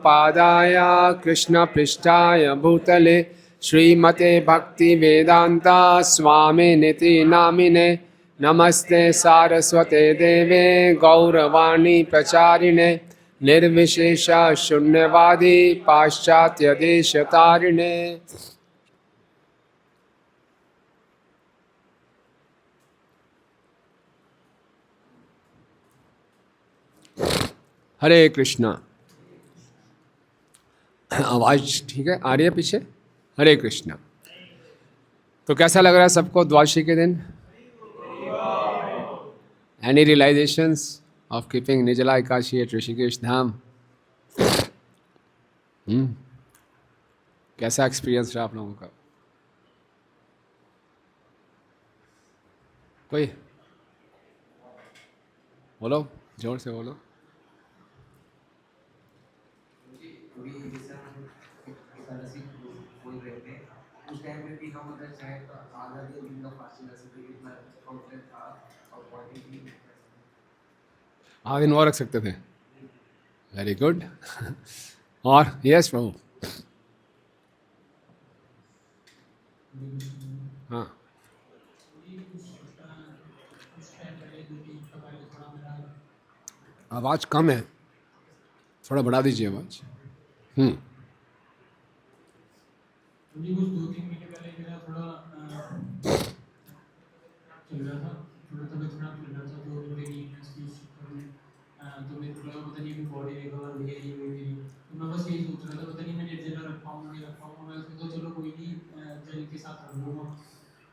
पादाय कृष्णपृष्ठाय भूतले श्रीमते भक्तिवेदान्ता स्वामिनिति नामिने नमस्ते सारस्वते देवे गौरवाणी प्रचारिणे निर्विशेष शून्यवादी पाश्चात्य देशतारिणे। हरे कृष्णा। आवाज ठीक है आ रही है पीछे? हरे कृष्णा। तो कैसा लग रहा है सबको द्वादशी के दिन? Any realisations of keeping Nirjala Ekadashi eight Rishikesh धाम? कैसा एक्सपीरियंस रहा आप लोगों का? कोई बोलो, जोर से बोलो। उस टाइम पे भी हम अगर चाहे तो आधा दिन का फास्टिंग कर सकते थे, इतना कॉन्फिडेंस था और बॉडी भी आधा दिन और रख सकते थे। Very good. और यस प्रभु। हाँ आवाज़ कम है, थोड़ा बढ़ा दीजिए आवाज़। मुझे कुछ 2-3 महीने पहले मेरा थोड़ा चल रहा था, थोड़ा तबीयत खराब चल रहा था, तो थोड़ी वीकनेस थी उस चक्कर में। तो मेरे को लगा पता नहीं अभी बॉडी रिकवर हुई है नहीं हुई मेरी। तो मैं बस यही सोच रहा था पता नहीं मैं निर्जला रख पाऊँगा नहीं रख पाऊँगा। मैं सोचा चलो कोई नहीं, जल के साथ रख लूँगा।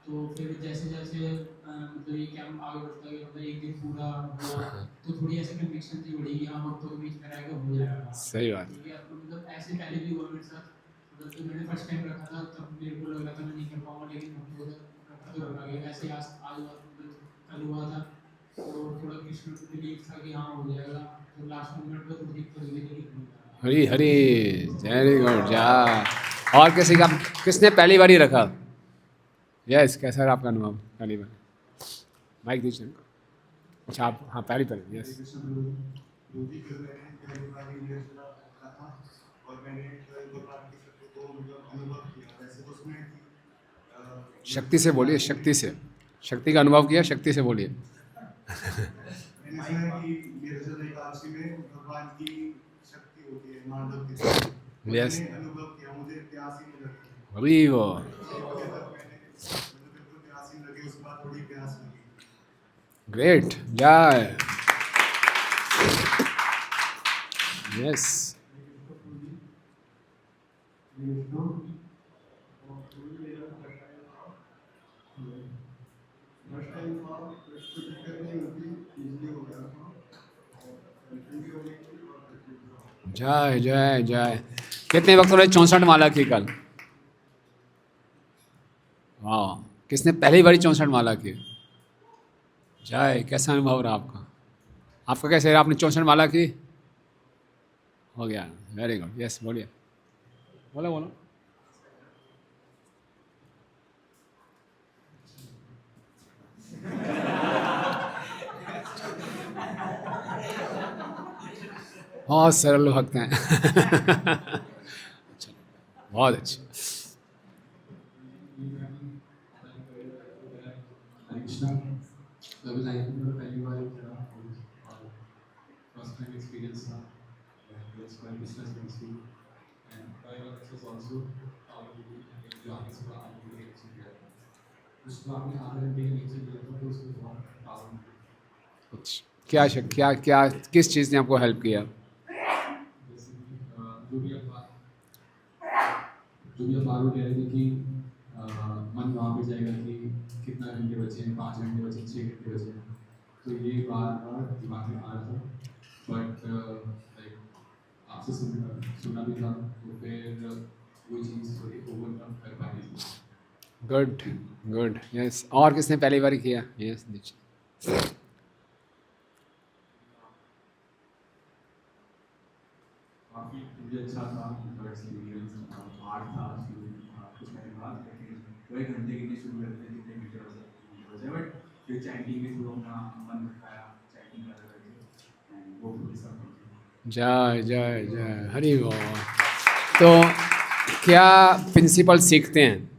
तो फिर जैसे जैसे मतलब ये कैंप आगे बढ़ता गया, मतलब एक दिन पूरा हुआ, तो थोड़ी ऐसी कन्विक्शन थी बड़ी कि हाँ भक्तों के बीच में रह के हो जाएगा। सही बात। ठीक है, मतलब ऐसे पहले भी हुआ मेरे साथ। मतलब जब मैंने फर्स्ट टाइम रखा था तब मेरे को लग रहा था मैं नहीं कर पाऊंगा, लेकिन भक्तों से रखा तो रखा गया। ऐसे आज मतलब कल हुआ था, तो थोड़ा कृष्ण को बिलीव था कि हाँ हो जाएगा। तो लास्ट मोमेंट में थोड़ी दिक्कत हुई थी, लेकिन हो गया। हरी हरी वेरी गुड जा। और किसी का, किसने पहली बार ही रखा? यस, कैसा रहा आपका अनुभव पहली बार? माइक दीजिए। अच्छा आप, हाँ पहली बार, यस। शक्ति से बोलिए, शक्ति से। शक्ति का अनुभव किया, शक्ति से बोलिए। मैंने सुना है कि निर्जल एकादशी में भगवान की शक्ति होती है, माधव की शक्ति। यस, मैंने अनुभव किया, मुझे प्यास ही नहीं लगती। अभी वो 6 बजे तक मैंने मतलब बिल्कुल प्यास ही नहीं लगी, उसके बाद थोड़ी प्यास लगी। ग्रेट, जय। यस, फर्स्ट टाइम था, कोई दिक्कत नहीं होती, इजीली हो गया था। जय जय जय। कितने वक्तों ने 64 माला की कल? वाह, किसने पहली बारी 64 माला की? जय। कैसा अनुभव रहा आपका? आपका कैसे रहा? आपने 64 माला की? हो गया, वेरी गुड। यस बोलिए, बोलो बोलो। बहुत सरल भक्त हैं। चलो, बहुत अच्छे। कृष्णा, तभी लाइफ में पहली बार करा और फर्स्ट टाइम एक्सपीरियंस था। It was quite business and this was also जो आपने सुबह आधे घंटे का लेक्चर दिया था, उसको आपने आधे घंटे का लेक्चर दिया था, तो उसमें बहुत पावर मिली। क्या क्या क्या किस चीज़ ने आपको हेल्प किया? जैसे कि जो भी आप बार बार कह रहे थे कि मन वहाँ पे जाएगा कि कितना घंटे बचे हैं, 5 घंटे बचे हैं, 6 घंटे बचे हैं, तो ये बार बार दिमाग में आ रहा था। बट लाइक आपसे सुनना भी था, तो फिर वो चीज़ थोड़ी ओवरकम कर पाई थी। Good good, yes. और किसने पहली बार किया? यस दीजिए। काफ़ी मुझे अच्छा था उनका एक्सपीरियंस। हार्ड था शुरू कुछ टाइम बाद, लेकिन वही घंटे गिनने शुरू करते थे कितने घंटे बचे कितने घंटे बचे। बट फिर चैंटिंग के थ्रू अपना मन भटकाया, चैंटिंग कर रहे थे एंड वो पूरी सब थी। जय जय जय हरि बोल। तो क्या प्रिंसिपल सीखते हैं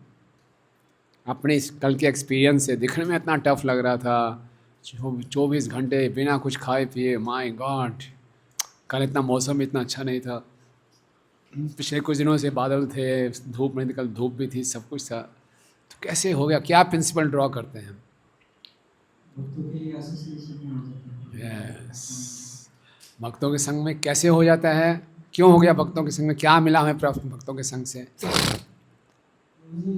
अपने इस कल के एक्सपीरियंस से? दिखने में इतना टफ लग रहा था, 24 घंटे बिना कुछ खाए पिए, माय गॉड। कल इतना मौसम इतना अच्छा नहीं था, पिछले कुछ दिनों से बादल थे, धूप नहीं थी, कल धूप भी थी, सब कुछ था। तो कैसे हो गया? क्या प्रिंसिपल ड्रॉ करते हैं? भक्तों के एसोसिएशन में हो जाता है। यस, भक्तों के संग में कैसे हो जाता है? क्यों हो गया भक्तों के संग में? क्या मिला हमें प्राप्त भक्तों के संग से? जी,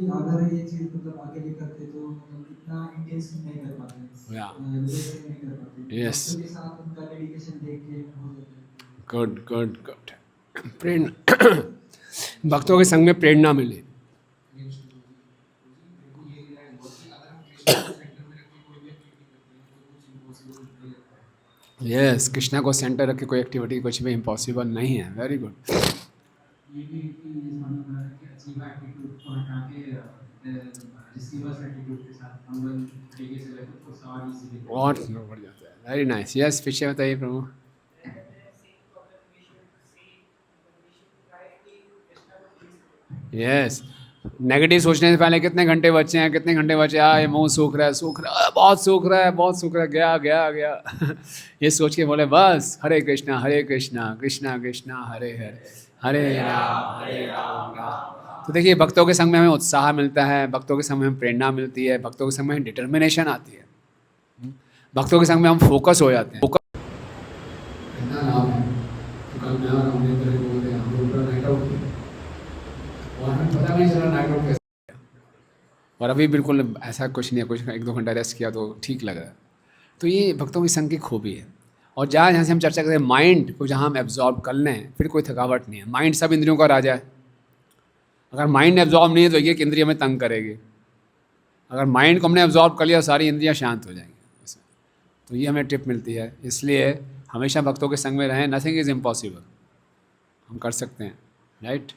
अगर ये चीज़ मतलब अकेले करते तो मतलब इतना इंटेंस नहीं कर पाते, या रिलेशन नहीं कर पाते। यस, भक्तों के साथ उनका डेडिकेशन देख के हो जाता है। Good good good. प्रेरणा भक्तों के संग में प्रेरणा मिली। यस, कृष्णा को सेंटर रख के कोई एक्टिविटी कुछ भी इम्पॉसिबल नहीं है। Very good. ये भी कि समझ में आ रहा है कि अच्छी एटीट्यूड को हटा के रिसीवर्स एटीट्यूड के साथ हम लोग तरीके से लेकर तो सारी चीजें और बढ़ जाता है। Very nice. यस, पीछे बताइए प्रभु। यस, नेगेटिव सोचने से पहले कितने घंटे बचे हैं, कितने घंटे बचे? ये मुंह सूख रहा है, सूख रहा है, बहुत सूख रहा है, बहुत सूख रहा है, गया गया गया ये सोच के बोले बस हरे कृष्णा कृष्णा कृष्णा हरे हरे, हरे राम राम। तो देखिए, भक्तों के संग में हमें उत्साह मिलता है, भक्तों के संग में हमें प्रेरणा मिलती है, भक्तों के संग में डिटर्मिनेशन आती है, भक्तों के संग में हम फोकस हो जाते हैं। कितना लाभ है। तो कल मैं और हमने तेरे को बोलते हैं, हम लोग पूरा नाइट आउट किया और हमें पता नहीं चला नाइट आउट कैसे किया। और अभी बिल्कुल ऐसा कुछ नहीं है, कुछ 1-2 घंटा रेस्ट किया तो ठीक लग रहा है। तो ये भक्तों की संग की खूबी है। और जहाँ से हम चर्चा करते हैं माइंड को, जहाँ हम एब्जॉर्ब कर लें, फिर कोई थकावट नहीं है। माइंड सब इंद्रियों का राजा है। अगर माइंड एब्जॉर्ब नहीं है तो एक इंद्रिय हमें तंग करेगी। अगर माइंड को हमने एब्जॉर्ब कर लिया, सारी इंद्रियाँ शांत हो जाएंगी। तो ये हमें टिप मिलती है। इसलिए हमेशा भक्तों के संग में रहें। नथिंग इज़ इम्पॉसिबल, हम कर सकते हैं, राइट।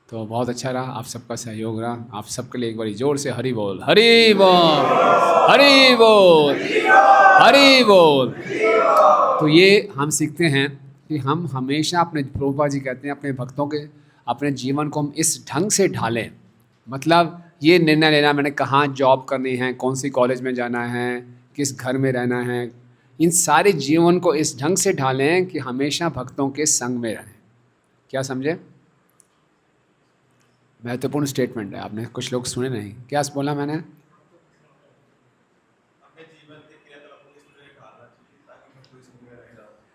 तो बहुत अच्छा रहा, आप सबका सहयोग रहा। आप सबके लिए एक बारी जोर से हरि बोल, हरि बोल, हरि बोल, हरि बोल। तो ये हम सीखते हैं कि हम हमेशा अपने, प्रभुपाद जी कहते हैं, अपने भक्तों के, अपने जीवन को हम इस ढंग से ढालें। मतलब ये निर्णय लेना, मैंने कहाँ जॉब करनी है, कौन सी कॉलेज में जाना है, किस घर में रहना है, इन सारे जीवन को इस ढंग से ढालें कि हमेशा भक्तों के संग में रहें। क्या समझे? महत्वपूर्ण स्टेटमेंट है। आपने कुछ लोग सुने नहीं, क्या बोला मैंने?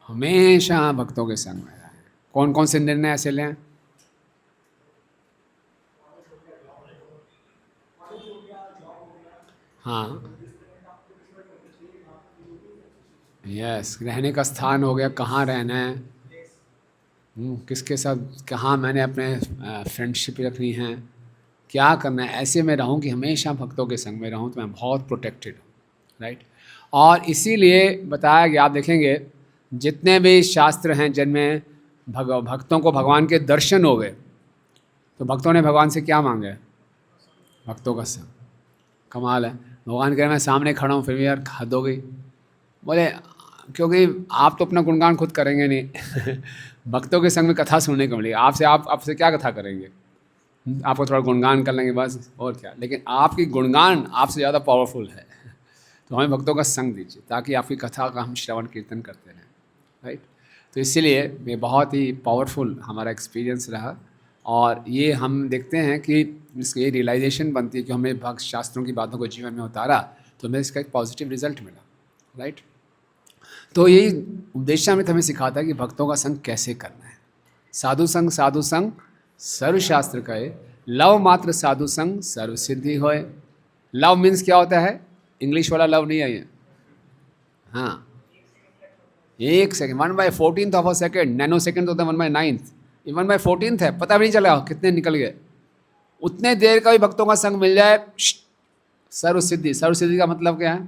हमेशा भक्तों के संग में रहें। कौन कौन से निर्णय ऐसे लें? हाँ, यस, रहने का स्थान हो गया, कहाँ रहना है, किसके साथ, कहाँ मैंने अपने फ्रेंडशिप रखनी है, क्या करना है। ऐसे में रहूँ कि हमेशा भक्तों के संग में रहूँ, तो मैं बहुत प्रोटेक्टेड हूँ, राइट। और इसीलिए बताया गया, आप देखेंगे जितने भी शास्त्र हैं जिनमें भक्तों को भगवान के दर्शन हो गए, तो भक्तों ने भगवान से क्या मांगे? भक्तों का संग। कमाल है। भगवान कह रहे मैं सामने खड़ा हूँ फिर भी यार हद हो गई। बोले क्योंकि आप तो अपना गुणगान खुद करेंगे नहीं भक्तों के संग में कथा सुनने को मिलेगी। आपसे क्या कथा करेंगे? आपको थोड़ा गुणगान कर लेंगे बस, और क्या। लेकिन आपकी गुणगान आपसे ज़्यादा पावरफुल है तो हमें भक्तों का संग दीजिए, ताकि आपकी कथा का हम श्रवण कीर्तन करते रहें, राइट। तो इसीलिए ये बहुत ही पावरफुल हमारा एक्सपीरियंस रहा। और ये हम देखते हैं कि इसकी ये रियलाइजेशन बनती है कि हमें भक्त शास्त्रों की बातों को जीवन में उतारा तो हमें इसका एक पॉजिटिव रिजल्ट मिला, राइट। तो यही उपदेशामृत हमें सिखाता है कि भक्तों का संग कैसे करना है। साधु संग सर्वशास्त्र कहे, लव मात्र साधु संग सर्व सिद्धि होए। लव मीन्स क्या होता है? इंग्लिश वाला लव नहीं है ये। हाँ, 1 second, 1/14 of a second, nano second होता है 1/9, 1/14 है, पता भी नहीं चला कितने निकल गए। उतने देर का भी भक्तों का संग मिल जाए, सर्व सिद्धि। सर्व सिद्धि का मतलब क्या है?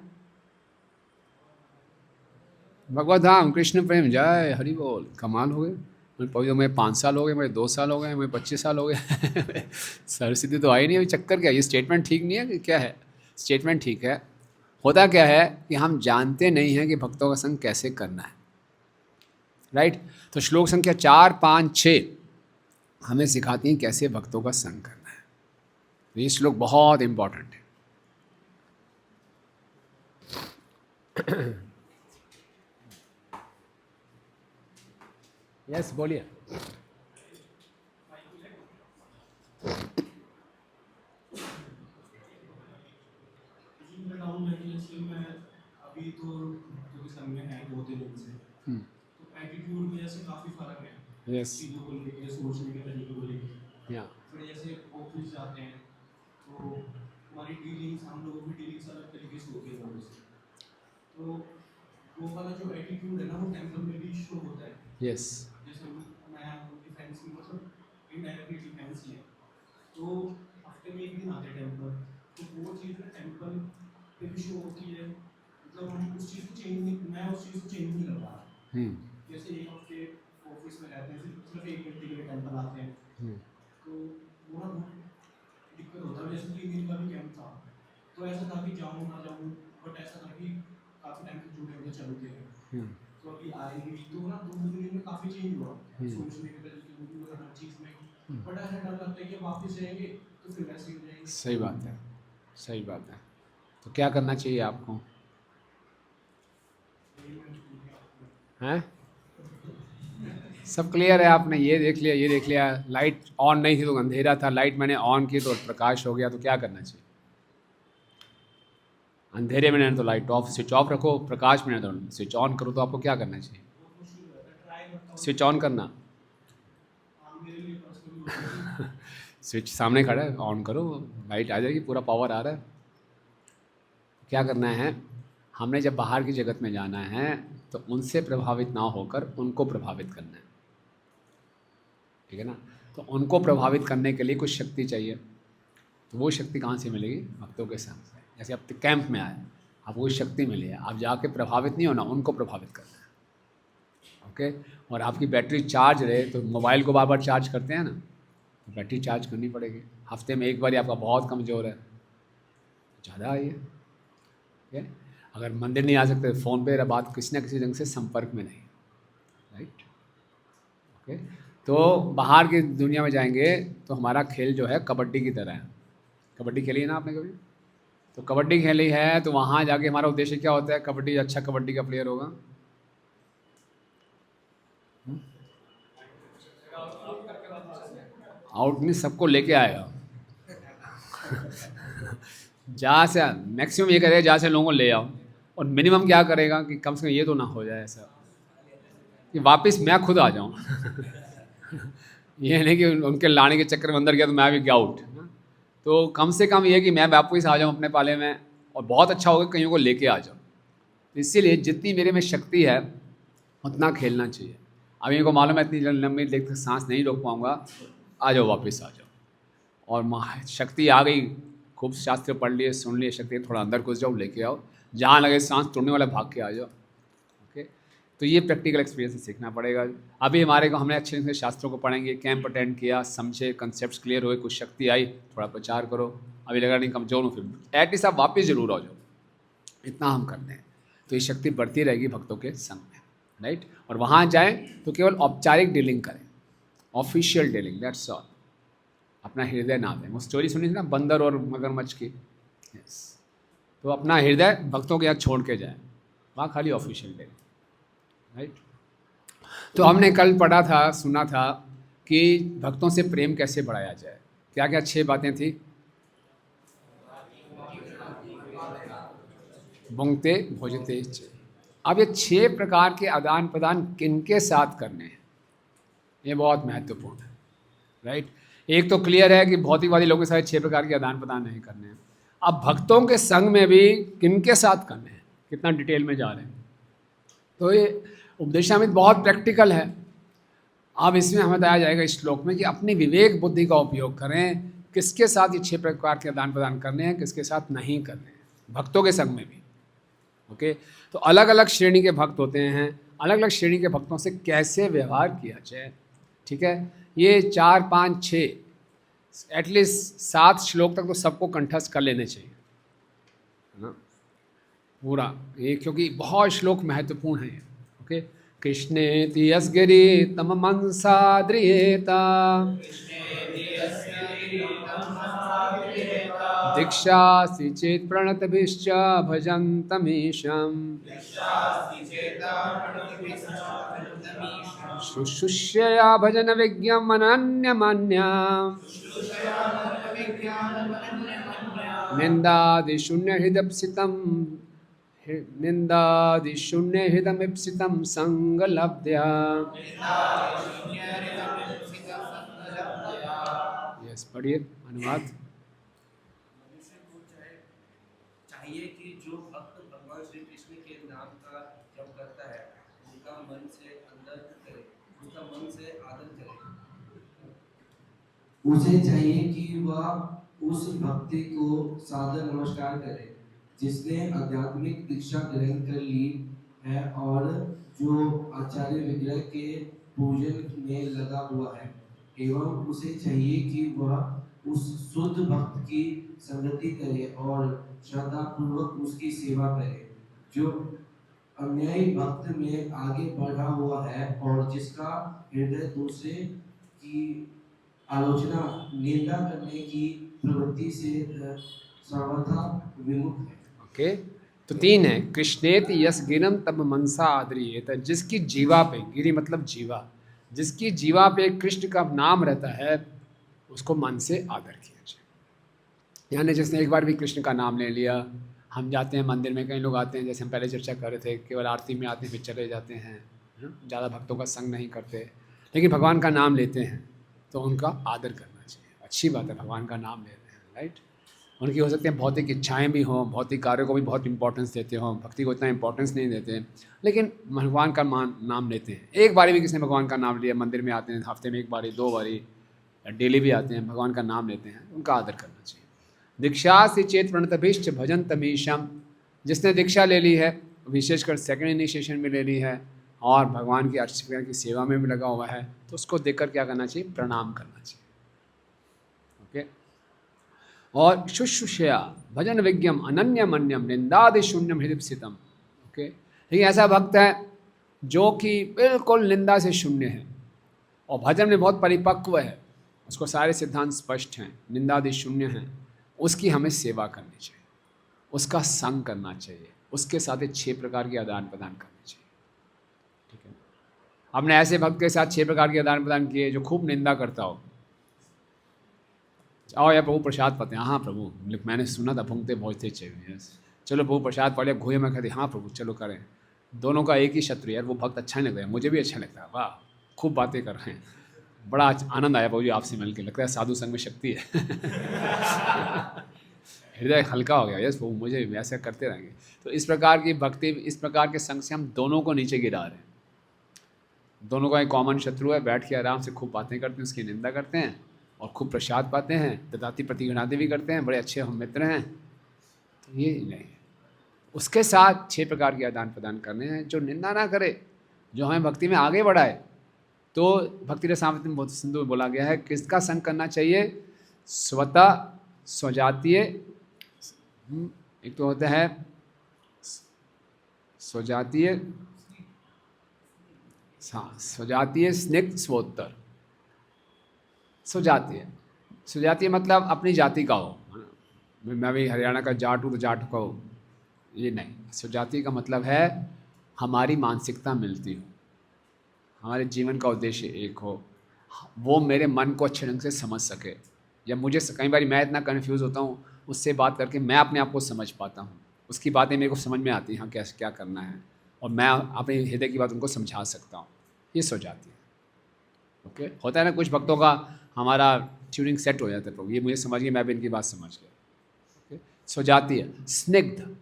भगवत धाम, कृष्ण प्रेम, जय हरि बोल। कमाल हो गए। मेरे 5 साल हो गए, मेरे 2 साल हो गए, मेरे 25 साल हो गए सर्व सिद्धि तो आई नहीं। अभी चक्कर क्या? ये स्टेटमेंट ठीक नहीं है कि क्या है? स्टेटमेंट ठीक है। होता क्या है कि हम जानते नहीं हैं कि भक्तों का संग कैसे करना है। राइट। तो श्लोक संख्या 4, 5, 6 हमें सिखाती हैं कैसे भक्तों का संग करना है। तो ये श्लोक बहुत इंपॉर्टेंट है। यस बोलिए। मैं अभी तो जो कि संग में है 2-3 दिन से, तो एटीट्यूड में जैसे काफ़ी फर्क है यस चीज़ों को लेके, सोचने के तरीके को लेके। या फिर जैसे ऑफिस जाते हैं तो हमारी डीलिंग्स, हम लोगों की डीलिंग्स अलग तरीके से होती है लोगों से, तो वो वाला जो एटीट्यूड है ना वो टेम्पल में भी शो होता है। यस जैसे मैं डिफेंस में, मतलब इनडायरेक्टली डिफेंस ही है, तो हफ्ते में 1 दिन आते हैं टेम्पल, तो वो चीज़ ना टेम्पल पे भी शो होती है। मतलब हम उस चीज़ को चेंज नहीं, मैं उस चीज़ को चेंज नहीं कर पा रहा। जैसे 1 हफ्ते ऑफिस में रहते हैं, सिर्फ 1 घंटे के लिए टेम्पल आते हैं, तो वो ना बहुत दिक्कत होता है। जैसे 3 दिन का भी कैंप था, तो ऐसा था कि जाऊँ ना जाऊँ, बट ऐसा था कि काफ़ी टाइम से जुड़े हुए चल के, तो अभी आएंगे तो ना 2-3 दिन में काफ़ी चेंज हुआ सोचने के तरीके में भी और हर चीज़ में। बट ऐसा डर लगता है कि वापस जाएंगे तो फिर वैसे ही हो जाएंगे। सही बात है, सही बात है। तो क्या करना चाहिए आपको? हैं? सब क्लियर है? आपने ये देख लिया, ये देख लिया, लाइट ऑन नहीं थी तो अंधेरा था, लाइट मैंने ऑन की तो प्रकाश हो गया, तो क्या करना चाहिए? अंधेरे में नहीं तो लाइट ऑफ, स्विच ऑफ रखो, प्रकाश में नहीं तो स्विच ऑन करो, तो आपको क्या करना चाहिए? स्विच ऑन करना। स्विच सामने खड़ा है, ऑन करो, लाइट आ जाएगी, पूरा पावर आ रहा है। क्या करना है, हमने जब बाहर की जगत में जाना है तो उनसे प्रभावित ना होकर उनको प्रभावित करना है, ठीक है ना। तो उनको प्रभावित करने के लिए कुछ शक्ति चाहिए, तो वो शक्ति कहाँ से मिलेगी? भक्तों के संग से। जैसे आप कैंप में आए, आपको वो शक्ति मिली है, आप जाके प्रभावित नहीं होना, उनको प्रभावित करना है, ओके। और आपकी बैटरी चार्ज रहे, तो मोबाइल को बार बार चार्ज करते हैं ना, तो बैटरी चार्ज करनी पड़ेगी। हफ्ते में एक बार आपका बहुत कमज़ोर है, ज़्यादा आइए, ठीक है। अगर मंदिर नहीं आ सकते, फ़ोन पे बात किसी न किसी ढंग से संपर्क में नहीं, राइट, ओके। तो बाहर की दुनिया में जाएंगे तो हमारा खेल जो है कबड्डी की तरह है। कबड्डी खेली है ना आपने कभी? तो कबड्डी खेली है तो वहाँ जाके हमारा उद्देश्य क्या होता है? कबड्डी, अच्छा कबड्डी का प्लेयर होगा, आउट नहीं, सबको लेके आएगा। जहाँ से मैक्सिमम ये करेगा, जहाँ से लोगों को ले आओ, और मिनिमम क्या करेगा कि कम से कम ये तो ना हो जाए ऐसा कि वापस मैं खुद आ जाऊँ। ये नहीं कि उनके लाने के चक्कर में अंदर गया तो मैं भी गया आउट। तो कम से कम ये कि मैं वापस आ जाऊँ अपने पाले में, और बहुत अच्छा होगा कईयों को लेके आ जाऊँ। तो इसीलिए जितनी मेरे में शक्ति है उतना खेलना चाहिए। अब इनको मालूम है इतनी लंबी देर तक सांस नहीं रोक पाऊँगा, आ जाओ, वापस आ जाओ। और शक्ति आ गई, खूब शास्त्र पढ़ लिए, सुन लिए, शक्ति थोड़ा अंदर घुस जाओ, लेके आओ, जहाँ लगे सांस तोड़ने वाला भाग के आ जाओ, ओके। तो ये प्रैक्टिकल एक्सपीरियंस से सीखना पड़ेगा। अभी हमारे को, हमने अच्छे से शास्त्रों को पढ़ेंगे, कैंप अटेंड किया, समझे, कंसेप्ट क्लियर हुए, कुछ शक्ति आई, थोड़ा प्रचार करो। अभी लगा नहीं कमजोर हूँ, फिर एटलीस्ट आप वापस जरूर आ जाओ, इतना हम करते हैं। तो ये शक्ति बढ़ती रहेगी भक्तों के संग में, राइट। और वहाँ जाएँ तो केवल औपचारिक डीलिंग करें, ऑफिशियल डीलिंग, दैट्स ऑल। अपना हृदय ना दें। वो स्टोरी सुनी थी ना बंदर और मगरमच्छ की, यस। तो अपना हृदय भक्तों के यहाँ छोड़ के जाएं, वहाँ खाली ऑफिशियल डे, राइट। तो हमने कल पढ़ा था, सुना था कि भक्तों से प्रेम कैसे बढ़ाया जाए। क्या क्या 6 बातें थी? बुंगते भोजते च। अब ये 6 प्रकार के आदान प्रदान किनके साथ करने हैं, ये बहुत महत्वपूर्ण है, राइट। एक तो क्लियर है कि भौतिकवादी लोगों के साथ 6 प्रकार के आदान प्रदान नहीं करने हैं। अब भक्तों के संग में भी किनके साथ करने हैं, कितना डिटेल में जा रहे हैं। तो ये उपदेशामृत बहुत प्रैक्टिकल है। अब इसमें हमें बताया जाएगा इस श्लोक में कि अपनी विवेक बुद्धि का उपयोग करें, किसके साथ ये 6 प्रकार के आदान प्रदान करने हैं, किसके साथ नहीं करने हैं, भक्तों के संग में भी, ओके। तो अलग अलग श्रेणी के भक्त होते हैं, अलग अलग श्रेणी के भक्तों से कैसे व्यवहार किया जाए, ठीक है। ये 4, 5, 6 एटलीस्ट 7 श्लोक तक तो सबको कंठस्थ कर लेने चाहिए, है ना, पूरा ये, क्योंकि बहुत श्लोक महत्वपूर्ण है, ओके। कृष्णेति यस्गिरि तममंसाद्रियेत दीक्षासि चेत् प्रणतभिश्च भजन्तमीशम् शुश्रूषया भजन विज्ञम् अनन्यमन्या निन्दादिशून्यहृदमीप्सितं संगलब्ध्या यस पढ़िए अनुवाद। मनुष्य को चाहिए कि जो भक्त भगवान श्री कृष्ण के नाम का जप करता है उसका मन से आदर करे। उसे चाहिए कि वह उस भक्ति को सादर नमस्कार करे जिसने आध्यात्मिक दीक्षा ग्रहण कर ली है और जो आचार्य विग्रह के पूजन में लगा हुआ है, एवं उसे चाहिए कि वह उस शुद्ध भक्त की संगति करे और श्रद्धा पूर्वक उसकी सेवा करे जो अन्यायी भक्त में आगे बढ़ा हुआ है और जिसका हृदय दूसरे की आलोचना निंदा करने की प्रवृत्ति से सर्वथा विमुख है। ओके, तो तीन है। कृष्णेति यस गिरम तब मनसा आदरियेत, जिसकी जीवा पे, गिरी मतलब जीवा, जिसकी जीवा पे कृष्ण का नाम रहता है उसको मन से आदर किया जाए। यानी जिसने एक बार भी कृष्ण का नाम ले लिया, हम जाते हैं मंदिर में, कई लोग आते हैं जैसे हम पहले चर्चा कर रहे थे, केवल आरती में आते हैं फिर चले जाते हैं, ज़्यादा भक्तों का संग नहीं करते, लेकिन भगवान का नाम लेते हैं तो उनका आदर करना चाहिए। अच्छी बात है, भगवान का नाम ले रहे हैं, राइट। उनकी हो सकती है भौतिक इच्छाएं भी हों, भौतिक कार्यों को भी बहुत इंपॉर्टेंस देते हों, भक्ति को इतना इंपॉर्टेंस नहीं देते, लेकिन भगवान का नाम लेते हैं। एक बारी भी किसी ने भगवान का नाम लिया, मंदिर में आते हैं हफ्ते में एक बारी दो बारी, डेली भी आते हैं, भगवान का नाम लेते हैं, उनका आदर करना चाहिए। दीक्षा से चेत प्रणतभिश्च भजन तमीशम, जिसने दीक्षा ले ली है, विशेषकर सेकंड इनिशिएशन में ले ली है और भगवान की अच्छी प्रकार की सेवा में भी लगा हुआ है, तो उसको देखकर क्या करना चाहिए? प्रणाम करना चाहिए। ओके। और शुश्रूषया भजन विज्ञम अनन्यमन्यम निंदादि शून्यम हृदयस्थितम। ओके, लेकिन ऐसा भक्त है जो कि बिल्कुल निंदा से शून्य है और भजन में बहुत परिपक्व है, उसको सारे सिद्धांत स्पष्ट हैं, निंदादि शून्य हैं, उसकी हमें सेवा करनी चाहिए, उसका संग करना चाहिए, उसके साथ 6 प्रकार के आदान प्रदान करने चाहिए। ठीक है, हमने ऐसे भक्त के साथ 6 प्रकार के आदान प्रदान किए जो खूब निंदा करता हो, आओ यार प्रभु प्रसाद पाते हैं, हाँ प्रभु मैंने सुना था भूंगते भोजते चाहिए, चलो प्रभु प्रसाद पड़े, घोए में कहते हाँ प्रभु चलो करें। दोनों का एक ही शत्रु यार, वो भक्त अच्छा नहीं लगता है, मुझे भी अच्छा लगता है, वाह खूब बातें कर रहे हैं, बड़ा आनंद आया प्रभु जी आपसे मिलकर, लगता है साधु संग में शक्ति है। हृदय हल्का हो गया, यस प्रभु मुझे वैसे करते रहेंगे। तो इस प्रकार की भक्ति, इस प्रकार के संग से हम दोनों को नीचे गिरा रहे हैं। दोनों का एक कॉमन शत्रु है, बैठ के आराम से खूब बातें करते हैं, उसकी निंदा करते हैं और खूब प्रसाद पाते हैं, ददाती प्रतिगणादि भी करते हैं, बड़े अच्छे हम मित्र हैं। तो ये नहीं, उसके साथ 6 प्रकार के आदान प्रदान करने हैं, जो निंदा ना करे, जो हमें भक्ति में आगे बढ़ाए। तो भक्ति रसामृत में बहुत सिंधु में बोला गया है किसका संग करना चाहिए? स्वतः, स्वजातीय, एक तो होता है स्वजातीय, स्वजातीय स्निग्ध स्वोत्तर। स्वजातीय मतलब अपनी जाति का हो, मैं भी हरियाणा का जाट हूँ तो जाट का हो, ये नहीं। स्वजातीय का मतलब है हमारी मानसिकता मिलती हो, हमारे जीवन का उद्देश्य एक हो, वो मेरे मन को अच्छे ढंग से समझ सके, या मुझे कई बार मैं इतना कन्फ्यूज़ होता हूँ, उससे बात करके मैं अपने आप को समझ पाता हूँ, उसकी बातें मेरे को समझ में आती हैं, हाँ कैसे क्या करना है, और मैं अपने हृदय की बात उनको समझा सकता हूँ। ये स्वजातीय। ओके, होता है ना कुछ भक्तों का हमारा ट्यूनिंग सेट हो जाता है, प्रभु ये मुझे समझ गया, मैं भी इनकी बात समझ गया। ओके, स्वजातीय। स्निग्ध,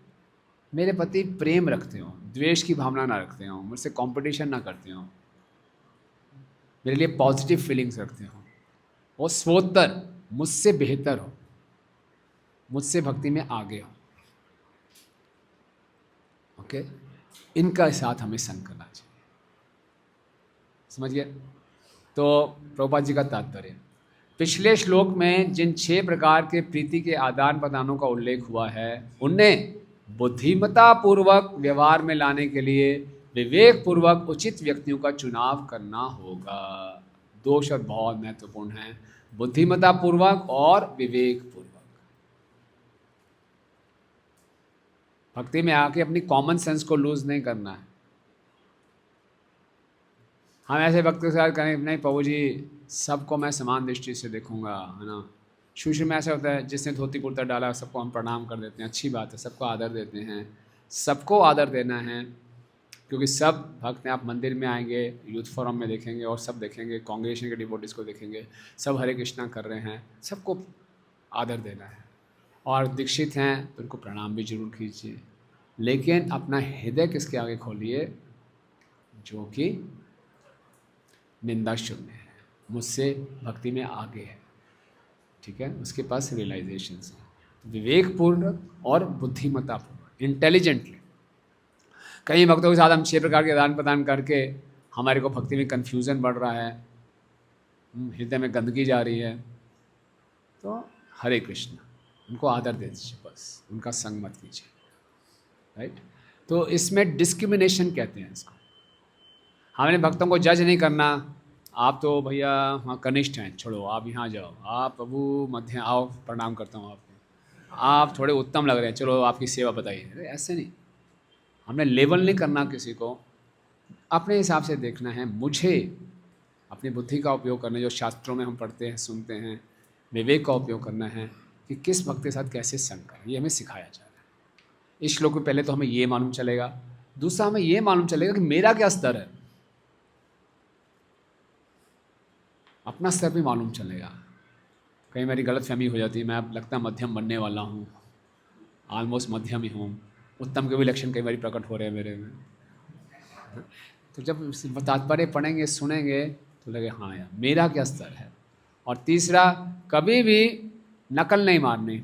मेरे प्रति प्रेम रखते हो, द्वेष की भावना ना रखते हो, मुझसे कंपटीशन ना करते हो, मेरे लिए पॉजिटिव फीलिंग्स रखते हो। और स्वोत्तर, मुझसे बेहतर हो, मुझसे भक्ति में आगे हो। ओके, इनका साथ हमें संग करना चाहिए। समझ गए? तो प्रभुपाद जी का तात्पर्य, पिछले श्लोक में जिन 6 प्रकार के प्रीति के आदान प्रदानों का उल्लेख हुआ है, उन्हें बुद्धिमता पूर्वक व्यवहार में लाने के लिए विवेक पूर्वक उचित व्यक्तियों का चुनाव करना होगा। दो शब्द बहुत महत्वपूर्ण हैं, बुद्धिमत्ता पूर्वक और विवेक पूर्वक। भक्ति में आके अपनी कॉमन सेंस को लूज नहीं करना है। हम ऐसे वक्त के साथ करें, नहीं प्रभु जी सबको मैं समान दृष्टि से देखूंगा, है ना। शुरू में ऐसा होता है, जिसने धोती कुर्ता डाला सबको हम प्रणाम कर देते हैं, अच्छी बात है, सबको आदर देते हैं, सबको आदर देना है, क्योंकि सब भक्त हैं। आप मंदिर में आएंगे, यूथ फोरम में देखेंगे और सब देखेंगे, कांग्रेगेशन के डिवोटीज को देखेंगे, सब हरे कृष्णा कर रहे हैं, सबको आदर देना है। और दीक्षित हैं तो उनको प्रणाम भी जरूर कीजिए, लेकिन अपना हृदय किसके आगे खोलिए, जो कि निंदा शून्य है, मुझसे भक्ति में आगे है, ठीक है, उसके पास रियलाइजेशन है। विवेकपूर्ण और बुद्धिमत्तापूर्ण, इंटेलिजेंटली। कई भक्तों के साथ हम 6 प्रकार के आदान प्रदान करके हमारे को भक्ति में कन्फ्यूज़न बढ़ रहा है, हृदय में गंदगी जा रही है, तो हरे कृष्ण, उनको आदर दे दीजिए, बस उनका संग मत कीजिए, राइट। तो इसमें डिस्क्रिमिनेशन कहते हैं इसको। हमने भक्तों को जज नहीं करना, आप तो भैया वहाँ कनिष्ठ हैं, छोड़ो आप यहाँ जाओ, आप प्रभु मध्य आओ, प्रणाम करता हूँ आपको, आप थोड़े उत्तम लग रहे हैं, चलो आपकी सेवा बताइए। अरे ऐसे नहीं, हमने लेवल नहीं करना किसी को, अपने हिसाब से देखना है। मुझे अपनी बुद्धि का उपयोग करना है, जो शास्त्रों में हम पढ़ते हैं सुनते हैं, विवेक का उपयोग करना है कि किस भक्त के साथ कैसे संग करें, ये हमें सिखाया जा रहा है। इस श्लोक में पहले तो हमें ये मालूम चलेगा, दूसरा हमें ये मालूम चलेगा कि मेरा क्या स्तर है, अपना स्तर भी मालूम चलेगा। कहीं मेरी गलत फहमी हो जाती है, मैं अब लगता है मध्यम बनने वाला हूँ, ऑलमोस्ट मध्यम ही हूँ, उत्तम के भी लक्षण कई बार प्रकट हो रहे हैं मेरे में। तो जब तात्पर्य पढ़ेंगे सुनेंगे तो लगे हाँ यार मेरा क्या स्तर है। और तीसरा, कभी भी नकल नहीं मारनी,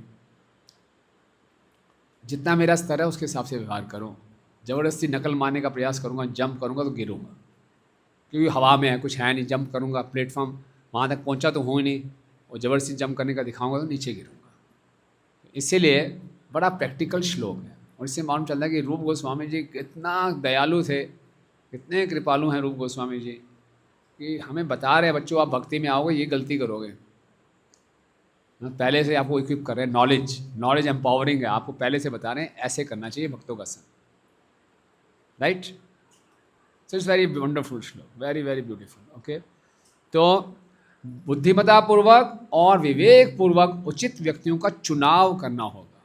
जितना मेरा स्तर है उसके हिसाब से व्यवहार करो। ज़बरदस्ती नकल मारने का प्रयास करूँगा, जंप करूँगा तो गिरूँगा, क्योंकि हवा में है, कुछ है नहीं, जंप करूँगा, प्लेटफॉर्म वहाँ तक पहुँचा तो हूँ ही नहीं, और ज़बरदस्ती जंप करने का दिखाऊंगा तो नीचे गिरूँगा। इसीलिए बड़ा प्रैक्टिकल श्लोक है, और इससे मालूम चलता है कि रूप गोस्वामी जी कितना दयालु थे, कितने कृपालु हैं रूप गोस्वामी जी, कि हमें बता रहे हैं बच्चों आप भक्ति में आओगे ये गलती करोगे, पहले से आपको इक्विप कर रहे हैं, नॉलेज एम्पावरिंग है, आपको पहले से बता रहे हैं ऐसे करना चाहिए भक्तों का संग, right. So it's very wonderful श्लोक, वेरी वेरी ब्यूटीफुल। ओके, तो बुद्धिमत्ता पूर्वक और विवेक पूर्वक उचित व्यक्तियों का चुनाव करना होगा,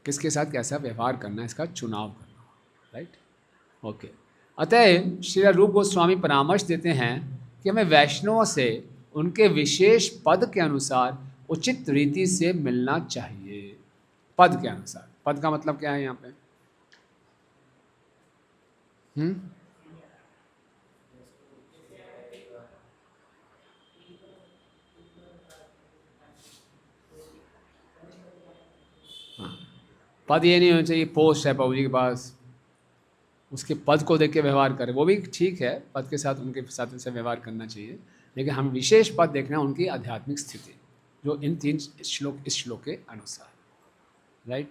किसके साथ कैसा व्यवहार करना है इसका चुनाव करना होगा, राइट। ओके, अतः श्री रूप गोस्वामी परामर्श देते हैं कि हमें वैष्णवों से उनके विशेष पद के अनुसार उचित रीति से मिलना चाहिए। पद के अनुसार, पद का मतलब क्या है यहाँ पे? हाँ, पद ये नहीं होना चाहिए पोस्ट है प्रभु जी के पास, उसके पद को देख के व्यवहार करें, वो भी ठीक है, पद के साथ उनके साथ उनसे व्यवहार करना चाहिए, लेकिन हम विशेष पद देखना है उनकी आध्यात्मिक स्थिति, जो इन 3 श्लोक इस श्लोक के अनुसार, राइट।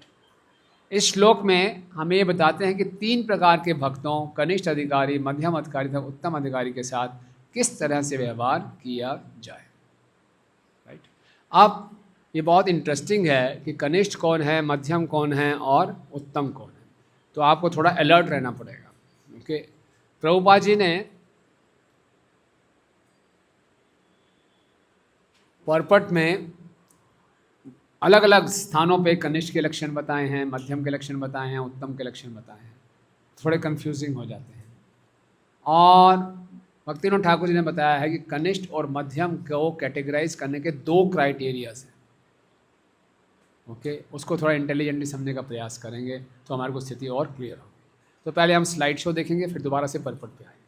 इस श्लोक में हमें ये बताते हैं कि 3 प्रकार के भक्तों, कनिष्ठ अधिकारी, मध्यम अधिकारी तथा उत्तम अधिकारी के साथ किस तरह से व्यवहार किया जाए, राइट। अब ये बहुत इंटरेस्टिंग है कि कनिष्ठ कौन है, मध्यम कौन है और उत्तम कौन है, तो आपको थोड़ा अलर्ट रहना पड़ेगा। ओके, प्रभुपाद जी ने पर्पट में अलग अलग स्थानों पे कनिष्ठ के लक्षण बताए हैं, मध्यम के लक्षण बताए हैं, उत्तम के लक्षण बताए हैं, थोड़े कंफ्यूजिंग हो जाते हैं। और भक्तिविनोद ठाकुर जी ने बताया है कि कनिष्ठ और मध्यम को कैटेगराइज करने के 2 क्राइटेरियाज हैं। ओके, उसको थोड़ा इंटेलिजेंटली समझने का प्रयास करेंगे तो हमारे को स्थिति और क्लियर होगी। तो पहले हम स्लाइड शो देखेंगे, फिर दोबारा से पर्पट पे आएंगे।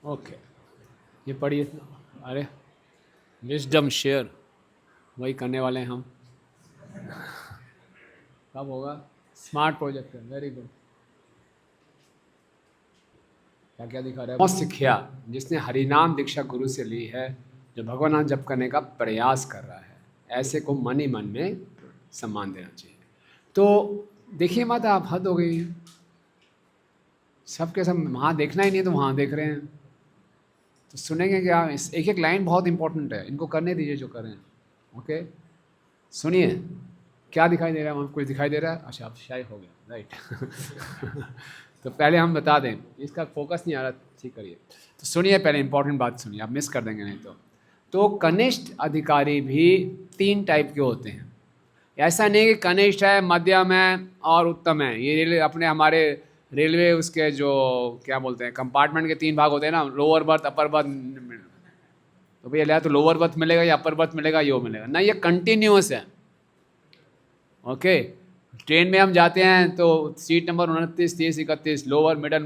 ओके, ये पढ़िए। अरे विजडम शेयर वही करने वाले हैं हम। कब होगा? Smart projector, very good. क्या क्या दिखा रहा है? बहुत सिखिया, जिसने हरिनाम दीक्षा गुरु से ली है, जो भगवान नाम जप करने का प्रयास कर रहा है, ऐसे को मन ही मन में सम्मान देना चाहिए। तो देखिए माता, आप हद हो गई है, सबके सब वहाँ देखना ही नहीं तो वहाँ देख रहे हैं, तो सुनेंगे क्या? इस एक एक लाइन बहुत इंपॉर्टेंट है, इनको करने दीजिए जो करें। ओके, सुनिए, क्या दिखाई दे रहा है? कुछ दिखाई दे रहा है? अच्छा, अब शाय हो गया, राइट। तो पहले हम बता दें, इसका फोकस नहीं आ रहा, ठीक करिए। तो सुनिए, पहले इंपॉर्टेंट बात सुनिए, आप मिस कर देंगे नहीं तो कनिष्ठ अधिकारी भी 3 टाइप के होते हैं। ऐसा नहीं कि कनिष्ठ है, मध्यम है और उत्तम है। ये रेलवे अपने हमारे रेलवे उसके जो क्या बोलते हैं कंपार्टमेंट के 3 भाग होते हैं ना, लोअर बर्थ, अपर बर्थ। तो भैया लिया तो लोअर बर्थ मिलेगा या अपर बर्थ मिलेगा, यो मिलेगा ना, ये कंटिन्यूस है। ओके, ट्रेन में हम जाते हैं तो सीट नंबर 29, 30, 31 लोअर मिडल,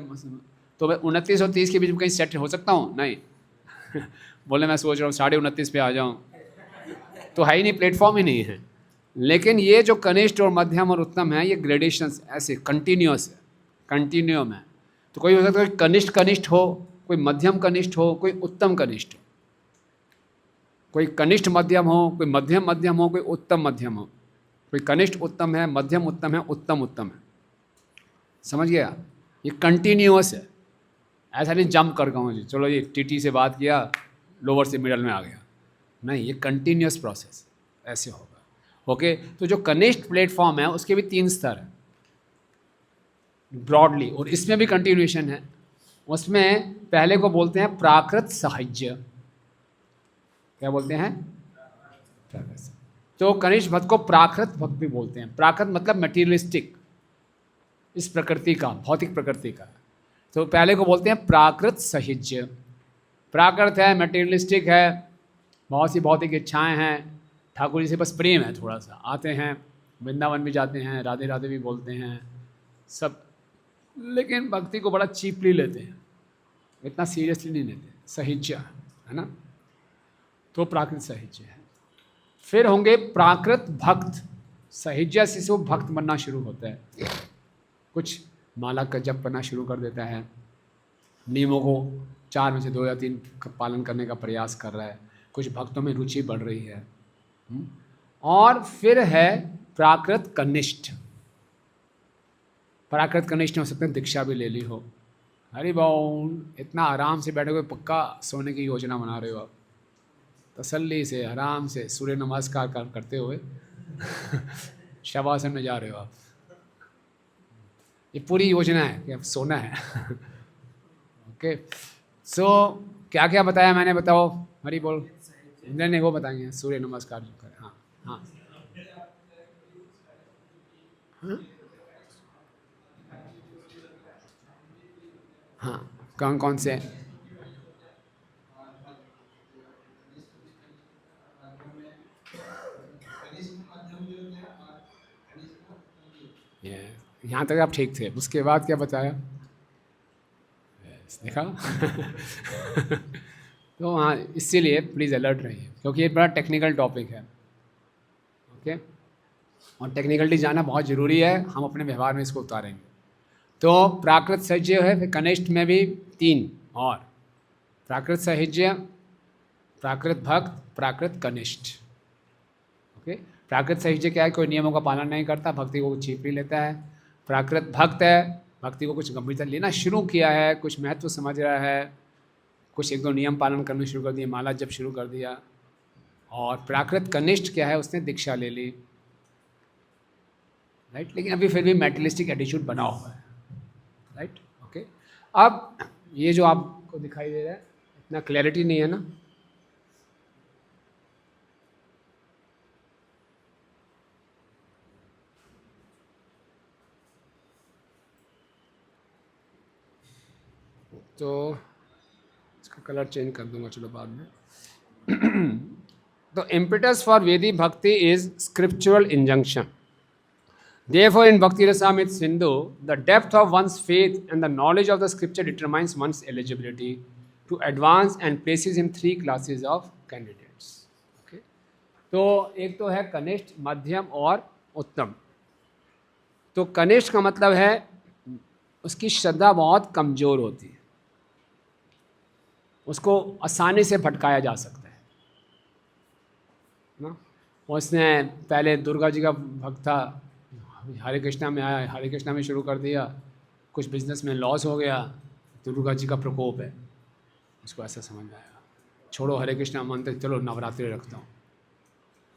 तो मैं 29 और 30 के बीच में कहीं सेट हो सकता हूँ? नहीं। बोले मैं सोच रहा हूँ 29.5 पे आ जाऊँ, तो है ही नहीं, प्लेटफॉर्म ही नहीं है। लेकिन ये जो कनिष्ठ और मध्यम और उत्तम है, ये ग्रेडेशंस ऐसे कंटिन्यूस है, कंटिन्यूम है। तो कोई हो सकता है कोई कनिष्ठ कनिष्ठ हो, कोई मध्यम कनिष्ठ हो, कोई उत्तम कनिष्ठ हो, कोई कनिष्ठ मध्यम हो, कोई मध्यम मध्यम हो, कोई उत्तम मध्यम हो। कोई कनिष्ठ उत्तम है, मध्यम उत्तम है, उत्तम उत्तम है। समझ गया? ये कंटिन्यूअस है, ऐसा नहीं जंप कर गया जी, चलो ये टीटी से बात किया, लोअर से मिडल में आ गया, नहीं, ये कंटिन्यूअस प्रोसेस ऐसे होगा। ओके, तो जो कनिष्ठ प्लेटफॉर्म है उसके भी 3 स्तर हैं ब्रॉडली, और इसमें भी कंटिन्यूएशन है। उसमें पहले को बोलते हैं प्राकृत साहिज्य। क्या बोलते हैं? प्राकृत। तो कनिष्ठ भक्त को प्राकृत भक्त भी बोलते हैं। प्राकृत मतलब मटीरियलिस्टिक, इस प्रकृति का, भौतिक प्रकृति का। तो पहले को बोलते हैं प्राकृत साहिज्य। प्राकृत है, मटीरियलिस्टिक है, बहुत सी भौतिक इच्छाएं हैं, ठाकुर जी से बस प्रेम है, थोड़ा सा आते हैं, वृंदावन भी जाते हैं, राधे राधे भी बोलते हैं सब, लेकिन भक्ति को बड़ा चीपली लेते हैं, इतना सीरियसली नहीं लेते। साहिज्य है ना, तो प्राकृत साहिज्य है। फिर होंगे प्राकृत भक्त। साहिज्य से वो भक्त बनना शुरू होता है, कुछ माला का जप करना शुरू कर देता है, नियमों को 4 में से 2 या 3 का पालन करने का प्रयास कर रहा है, कुछ भक्तों में रुचि बढ़ रही है। और फिर है प्राकृत कनिष्ठ। प्राकृत कनिष्ठ हो सकते हैं दीक्षा भी ले ली हो, हरि बोल, इतना आराम से बैठे हुए, पक्का सोने की योजना बना रहे हो आप, तसल्ली से आराम से सूर्य नमस्कार करते हुए शवासन में जा रहे हो आप। ये पूरी योजना है कि अब सोना है। ओके, सो क्या क्या बताया मैंने, बताओ? हरि बोल। नहीं, वो बताएंगे सूर्य नमस्कार जो करें। हाँ हाँ हाँ, कौन कौन से? यहाँ तक आप ठीक थे, उसके बाद क्या बताया? देखा? तो हाँ, इसीलिए प्लीज़ अलर्ट रहिए, क्योंकि ये बड़ा टेक्निकल टॉपिक है। ओके, और टेक्निकलिटी जाना बहुत ज़रूरी है, हम अपने व्यवहार में इसको उतारेंगे। तो प्राकृत साहिज्य है, फिर कनिष्ठ में भी 3 और, प्राकृत साहिज्य, प्राकृत भक्त, प्राकृत कनिष्ठ। ओके, प्राकृत साहिज्य क्या है? कोई नियमों का पालन नहीं करता, भक्ति को चीपली लेता है। प्राकृत भक्त है, भक्ति को कुछ गंभीरता लेना शुरू किया है, कुछ महत्व समझ रहा है, कुछ 1-2 नियम पालन करना शुरू कर दिए, माला जप शुरू कर दिया। और प्राकृत कनिष्ठ क्या है? उसने दीक्षा ले ली, राइट, लेकिन अभी फिर भी मेटलिस्टिक एटीट्यूड बना हुआ है, राइट। ओके, अब ये जो आपको दिखाई दे रहा है, इतना क्लैरिटी नहीं है ना? तो इसका कलर चेंज कर दूंगा, चलो बाद में। तो impetus for Vedic bhakti is scriptural injunction. Therefore, in Bhakti Rasamrita Sindhu, the depth of one's faith and the knowledge of the scripture determines one's eligibility to advance and places in 3 classes of candidates. Okay? तो एक तो है कनिष्ठ, मध्यम और उत्तम। तो कनिष्ठ का मतलब है उसकी श्रद्धा बहुत कमज़ोर होती है, उसको आसानी से भटकाया जा सकता है ना। उसने पहले दुर्गा जी का भक्त था, हरे कृष्णा में आया, हरे कृष्णा में शुरू कर दिया, कुछ बिजनेस में लॉस हो गया, दुर्गा जी का प्रकोप है, उसको ऐसा समझ में आएगा, छोड़ो हरे कृष्णा मंत्र, चलो नवरात्रि रखता हूँ,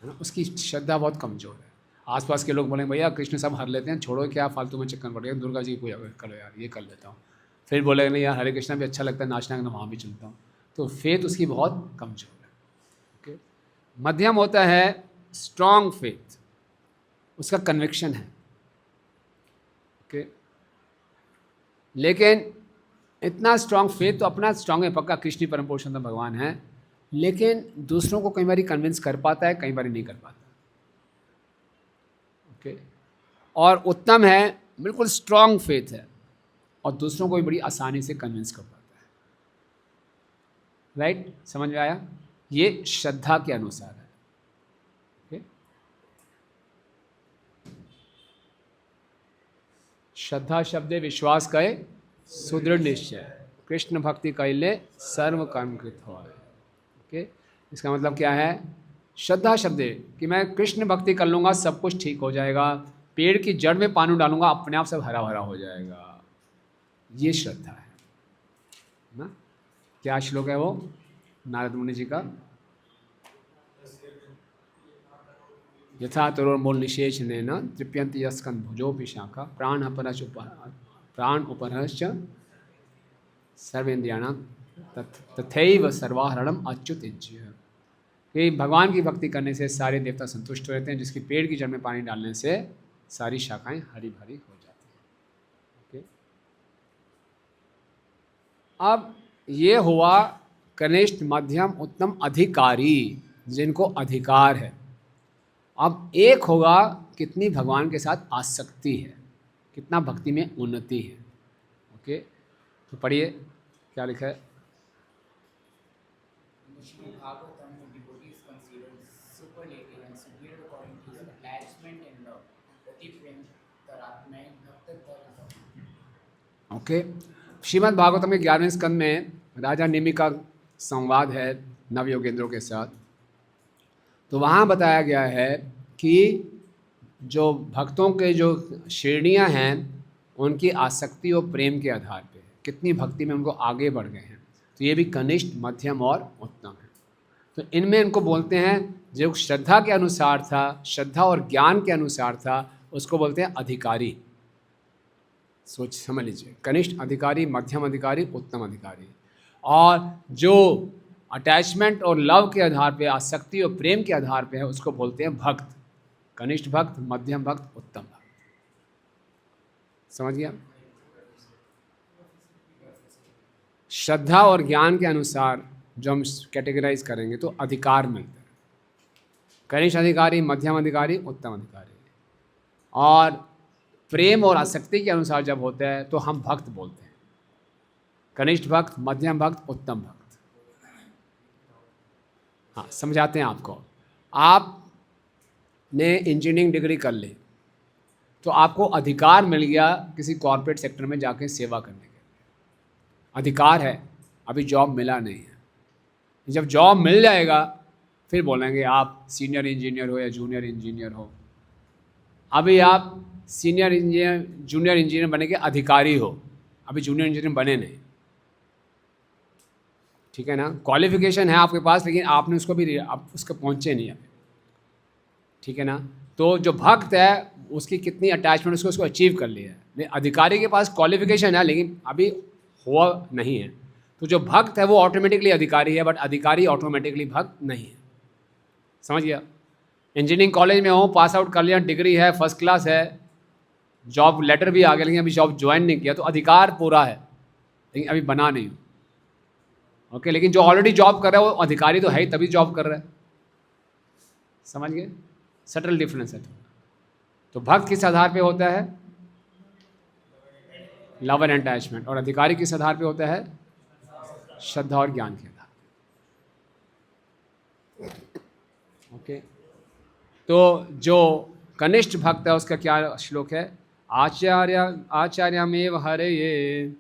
है ना। उसकी श्रद्धा बहुत कमज़ोर है। आसपास के लोग बोलेंगे भैया कृष्ण सब हर लेते हैं, छोड़ो क्या फालतू में चक्कर पड़ गया, दुर्गा जी की पूजा करो यार, ये कर लेता हूँ। फिर बोलेगा नहीं यार हरे कृष्णा भी अच्छा लगता है, नाचना गाना वहाँ भी चलता हूँ। तो फेथ उसकी बहुत कमज़ोर है। ओके, मध्यम होता है स्ट्रॉन्ग फेथ, उसका कन्विक्शन है। ओके, लेकिन इतना स्ट्रॉन्ग फेथ तो अपना स्ट्रॉन्ग है, पक्का कृष्ण परम पुरुषोत्तम भगवान है, लेकिन दूसरों को कई बार कन्विंस कर पाता है, कई बार नहीं कर पाता। ओके, और उत्तम है बिल्कुल स्ट्रॉन्ग फेथ है और दूसरों को भी बड़ी आसानी से कन्विंस कर पाता है। राइट, समझ में आया? ये श्रद्धा के अनुसार है। ओके, श्रद्धा शब्दे विश्वास कहे सुदृढ़ निश्चय, कृष्ण भक्ति कैले सर्व कर्म कृत हो। ओके, इसका मतलब क्या है? श्रद्धा शब्दे कि मैं कृष्ण भक्ति कर लूँगा सब कुछ ठीक हो जाएगा, पेड़ की जड़ में पानी डालूंगा अपने आप सब हरा भरा हो जाएगा, ये श्रद्धा है ना। क्या श्लोक है वो नारद मुनि जी का? यथा तरोर्मूल निशेष न तृप्यंति यस्कंद भुजोपि शाखा प्राण उपरश्च सर्वेन्द्रियाणां तथैव सर्वाहरणम अच्युतज्य। कि भगवान की भक्ति करने से सारे देवता संतुष्ट रहते हैं, जिसकी पेड़ की जड़ में पानी डालने से सारी शाखाएं हरी भरी हो जाती हैं। ओके, अब ये हुआ कनिष्ठ मध्यम उत्तम अधिकारी, जिनको अधिकार है। अब एक होगा कितनी भगवान के साथ आसक्ति है, कितना भक्ति में उन्नति है। ओके, तो पढ़िए क्या लिखा है। Srimad Bhagavatam, the devotee is considered superlative and superior according to his attachment and love. Rati prem taratmay bhakta taratmay. Okay, Shrimad Bhagavatam के 11वें स्कंद में राजा निमि का संवाद है नव योगेंद्रों के साथ। तो वहाँ बताया गया है कि जो भक्तों के जो श्रेणियाँ हैं उनकी आसक्ति और प्रेम के आधार पे कितनी भक्ति में उनको आगे बढ़ गए हैं। तो ये भी कनिष्ठ, मध्यम और उत्तम है। तो इनमें इनको बोलते हैं जो श्रद्धा के अनुसार था, श्रद्धा और ज्ञान के अनुसार था, उसको बोलते हैं अधिकारी। सोच समझ लीजिए, कनिष्ठ अधिकारी, मध्यम अधिकारी, उत्तम अधिकारी। और जो अटैचमेंट और लव के आधार पे, आसक्ति और प्रेम के आधार पे है, उसको बोलते हैं भक्त। कनिष्ठ भक्त, मध्यम भक्त, उत्तम भक्त। समझ गया? श्रद्धा और ज्ञान के अनुसार जो हम कैटेगराइज करेंगे तो अधिकार मिलते हैं। कनिष्ठ अधिकारी, मध्यम अधिकारी, उत्तम अधिकारी। और प्रेम और आसक्ति के अनुसार जब होता है तो हम भक्त बोलते हैं। कनिष्ठ भक्त, मध्यम भक्त, उत्तम भक्त। हाँ, समझाते हैं आपको। आपने इंजीनियरिंग डिग्री कर ली तो आपको अधिकार मिल गया किसी कॉर्पोरेट सेक्टर में जाके सेवा करने के। अधिकार है, अभी जॉब मिला नहीं है। जब जॉब मिल जाएगा फिर बोलेंगे आप सीनियर इंजीनियर हो या जूनियर इंजीनियर हो। अभी आप सीनियर इंजीनियर, जूनियर इंजीनियर बने के अधिकारी हो, अभी जूनियर इंजीनियर बने नहीं। ठीक है ना? क्वालिफिकेशन है आपके पास, लेकिन आपने उसको भी आप उसको पहुँचे नहीं अभी। ठीक है ना? तो जो भक्त है उसकी कितनी अटैचमेंट, उसको अचीव कर लिया है। अधिकारी के पास क्वालिफिकेशन है लेकिन अभी हुआ नहीं है। तो जो भक्त है वो ऑटोमेटिकली अधिकारी है, बट अधिकारी ऑटोमेटिकली भक्त नहीं है। समझ गया? इंजीनियरिंग कॉलेज में हो, पास आउट कर लिया, डिग्री है, फर्स्ट क्लास है, जॉब लेटर भी आ गया, लेकिन अभी जॉब ज्वाइन नहीं किया, तो अधिकार पूरा है लेकिन अभी बना नहीं हो। ओके, लेकिन जो ऑलरेडी जॉब कर रहा है वो अधिकारी तो है ही, तभी जॉब कर रहा है। समझ गए? सटल डिफरेंस है। तो भक्त किस आधार पे होता है? Love and attachment. और अधिकारी किस आधार पे होता है? श्रद्धा और ज्ञान के आधार पे। ओके, तो जो कनिष्ठ भक्त है उसका क्या श्लोक है? आचार्यमेव हरये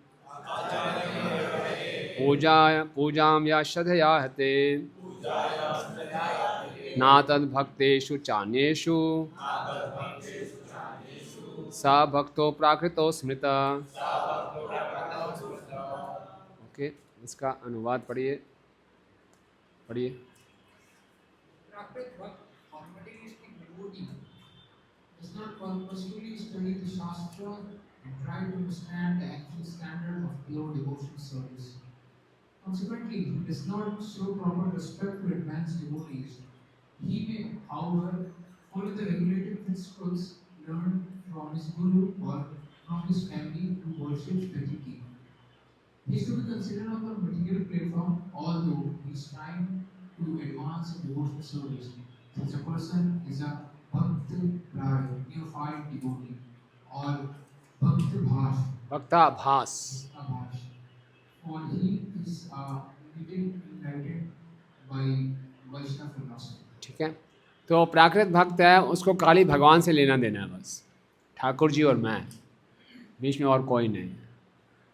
पूजां या श्रद्धया हते न तद्भक्तेषु चान्येषु स भक्तो प्राकृतो स्मृत। ओके, इसका अनुवाद पढ़िए। Prakrit Bhakt or materialistic devotee does not purposefully study the Shastra and try to understand the actual standard of pure devotional service. Consequently, he does not show proper respect to advanced devotees. He may, however, follow the regulated principles learned from his guru or from his family who worships the deity. He is to be considered on the material platform, although he is trying to advance in devotional service. Such a person is a Bhakt Prai, neophyte devotee, or Bhakt Bhash, भक्ताभास। for he is little enlightened by Vaishnava philosophy. ठीक है, तो प्राकृत भक्त है, उसको खाली भगवान से लेना देना है बस, ठाकुर जी और मैं, बीच में और कोई नहीं।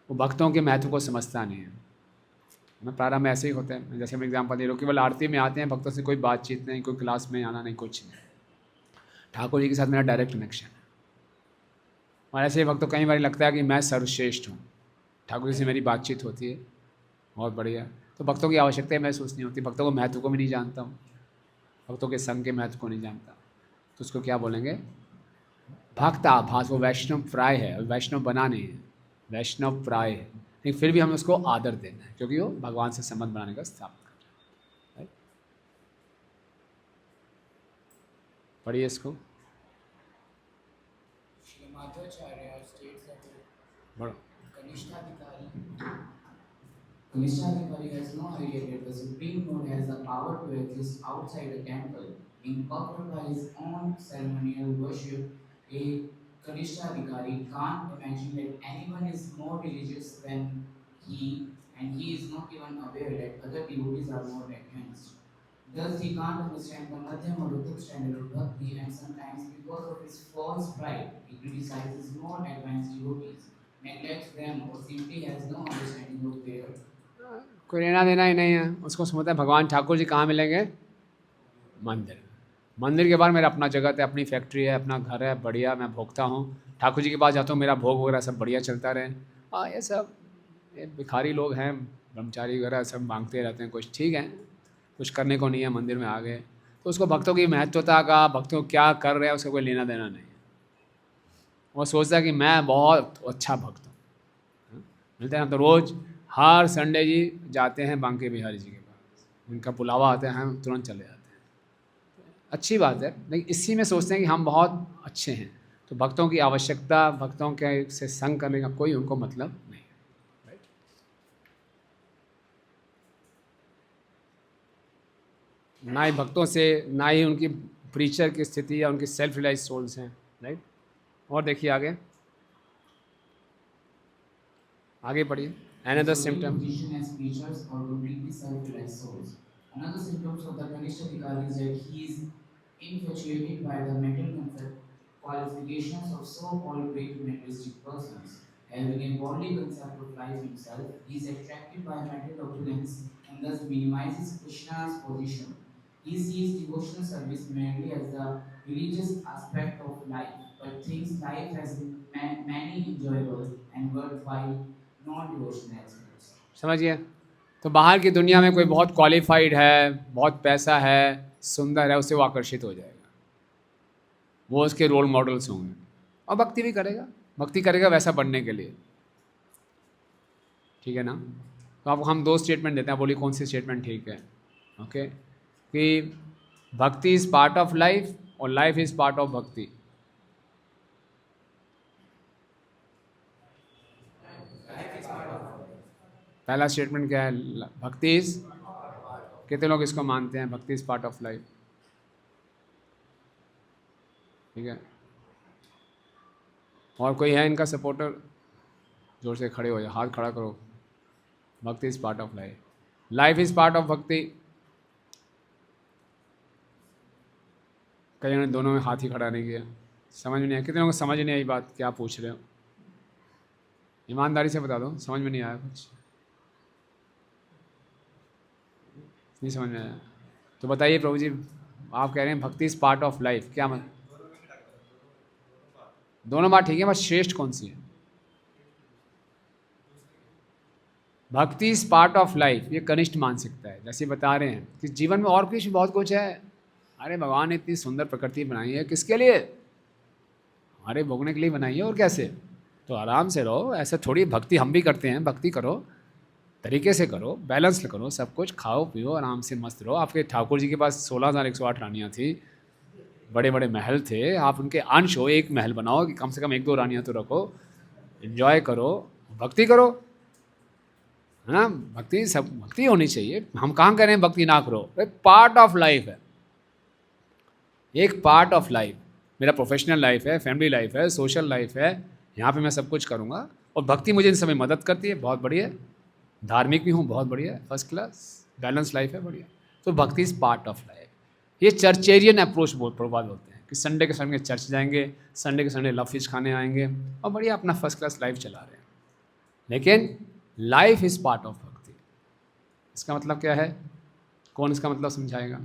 वो भक्तों के महत्व को समझता नहीं है। मैं प्रारंभ में ऐसे ही होते हैं, जैसे मैं एग्जाम्पल दे रहा हूँ, केवल आरती में आते हैं, भक्तों से कोई बातचीत नहीं, कोई क्लास में आना नहीं, कुछ नहीं। ठाकुर जी के साथ मेरा डायरेक्ट कनेक्शन है। और ऐसे भक्तों कई बार लगता है कि मैं सर्वश्रेष्ठ हूँ, ठाकुर जी से मेरी बातचीत होती है, बहुत बढ़िया। तो भक्तों की आवश्यकता महसूस नहीं होती, भक्तों को महत्व को भी नहीं जानता हूँ, भक्तों के संग के महत्व को नहीं जानता, तो उसको क्या बोलेंगे? भक्त आभास। वो वैष्णव प्राय है, वैष्णव बना नहीं है, वैष्णव प्राय है, लेकिन फिर भी हमें उसको आदर देना है, क्योंकि वो भगवान से संबंध बनाने का स्थापना कर रहा है। पढ़िए इसको। Sri Madhvacharya states that बढ़ो। Kanishadikari has no idea that the Supreme Lord has the power to exist outside the temple. Being puffed by his own ceremonial worship, a Kanishadikari can't imagine that anyone is more religious than he, and he is not even aware that other devotees are more advanced. Thus, he can't understand the Madhyam or Uttam standard of bhakti, and sometimes, because of his false pride, he criticizes more advanced devotees, neglects them, or simply has no understanding of their. कोई लेना देना ही नहीं है, उसको समझता है भगवान ठाकुर जी कहाँ मिलेंगे? मंदिर। मंदिर के बाद मेरा अपना जगत है, अपनी फैक्ट्री है, अपना घर है, बढ़िया, मैं भोगता हूँ। ठाकुर जी के पास जाता हूँ, मेरा भोग वगैरह सब बढ़िया चलता रहे। हाँ, ये सब ये भिखारी लोग हैं, ब्रह्मचारी वगैरह सब मांगते रहते हैं, कुछ ठीक है, कुछ करने को नहीं है, मंदिर में आ गए। तो उसको भक्तों की महत्वता का, भक्तों क्या कर रहे हैं, उसका कोई लेना देना नहीं है। वो सोचता है कि मैं बहुत अच्छा भक्त हूँ। मिलते हैं तो रोज़ हर संडे जी जाते हैं बांके बिहारी जी के पास, उनका बुलावा आता है, हम तुरंत चले जाते हैं। अच्छी बात है, लेकिन इसी में सोचते हैं कि हम बहुत अच्छे हैं, तो भक्तों की आवश्यकता, भक्तों के से संग करने का कोई उनको मतलब नहीं है। राइट? ना ही भक्तों से, ना ही उनकी प्रीचर की स्थिति या उनकी सेल्फ रिलाइज सोल्स हैं। राइट? और देखिए आगे पढ़िए। Another symptom. Position as preachers or completely self-realized souls. Another symptom of the Kanishadikari is that he is infatuated by the mental qualifications of so-called great materialistic persons. Having a bodily concept of life himself, he is attracted by mental opulence and thus minimizes Krishna's position. He sees devotional service merely as the religious aspect of life, but thinks life has many enjoyable and worthwhile non-devotional aspects. समझिए, तो बाहर की दुनिया में कोई बहुत qualified है, बहुत पैसा है, सुंदर है, उससे वो आकर्षित हो जाएगा, वो उसके रोल मॉडल्स होंगे, और भक्ति भी करेगा, भक्ति करेगा वैसा बनने के लिए। ठीक है ना? तो अब हम 2 स्टेटमेंट देते हैं, बोलिए कौन सी स्टेटमेंट ठीक है? ओके, कि भक्ति इज़ पार्ट ऑफ लाइफ और लाइफ इज़ पार्ट ऑफ भक्ति। पहला स्टेटमेंट क्या है? भक्ति इज, कितने लोग इसको मानते हैं? भक्ति इज पार्ट ऑफ लाइफ। ठीक है, और कोई है इनका सपोर्टर? जोर से खड़े हो जाए, हाथ खड़ा करो। भक्ति is part of life, life is part of भक्ति। कई ने दोनों में हाथ ही खड़ा नहीं किया, समझ में नहीं आया। कितने लोगों को समझ नहीं आई बात, क्या पूछ रहे हो? ईमानदारी से बता दो, समझ में नहीं आया कुछ? नहीं समझ में आया। तो बताइए प्रभु जी, आप कह रहे हैं भक्ति इज पार्ट ऑफ लाइफ, क्या मतलब? दोनों बात ठीक है, बस श्रेष्ठ कौन सी है? भक्ति इज पार्ट ऑफ लाइफ, ये कनिष्ठ मानसिकता है। जैसे बता रहे हैं कि जीवन में और कुछ बहुत कुछ है। अरे भगवान ने इतनी सुंदर प्रकृति बनाई है, किसके लिए? हमारे भोगने के लिए बनाई है, और कैसे? तो आराम से रहो, ऐसा थोड़ी भक्ति हम भी करते हैं, भक्ति करो, तरीके से करो, बैलेंस करो, सब कुछ खाओ पियो, आराम से मस्त रहो। आपके ठाकुर जी के पास 16,108 रानियाँ थी, बड़े बड़े महल थे, आप उनके अंश हो, एक महल बनाओ कि कम से कम 1-2 रानियाँ तो रखो, एंजॉय करो, भक्ति करो, है ना? भक्ति, सब भक्ति होनी चाहिए। हम कहाँ कह रहे हैं भक्ति ना करो? एक पार्ट ऑफ लाइफ है, एक पार्ट ऑफ लाइफ। मेरा प्रोफेशनल लाइफ है, फैमिली लाइफ है, सोशल लाइफ है, यहाँ पे मैं सब कुछ करूँगा, और भक्ति मुझे इन समय मदद करती है, बहुत बढ़िया। धार्मिक भी हूँ, बहुत बढ़िया, फर्स्ट क्लास, बैलेंस लाइफ है, बढ़िया। तो भक्ति इज पार्ट ऑफ लाइफ। ये चर्चेरियन अप्रोच बहुत प्रभाव होते हैं कि संडे के संडे चर्च जाएंगे, संडे के संडे लव फिश खाने आएंगे, और बढ़िया अपना फर्स्ट क्लास लाइफ चला रहे हैं। लेकिन लाइफ इज पार्ट ऑफ भक्ति, इसका मतलब क्या है? कौन इसका मतलब समझाएगा?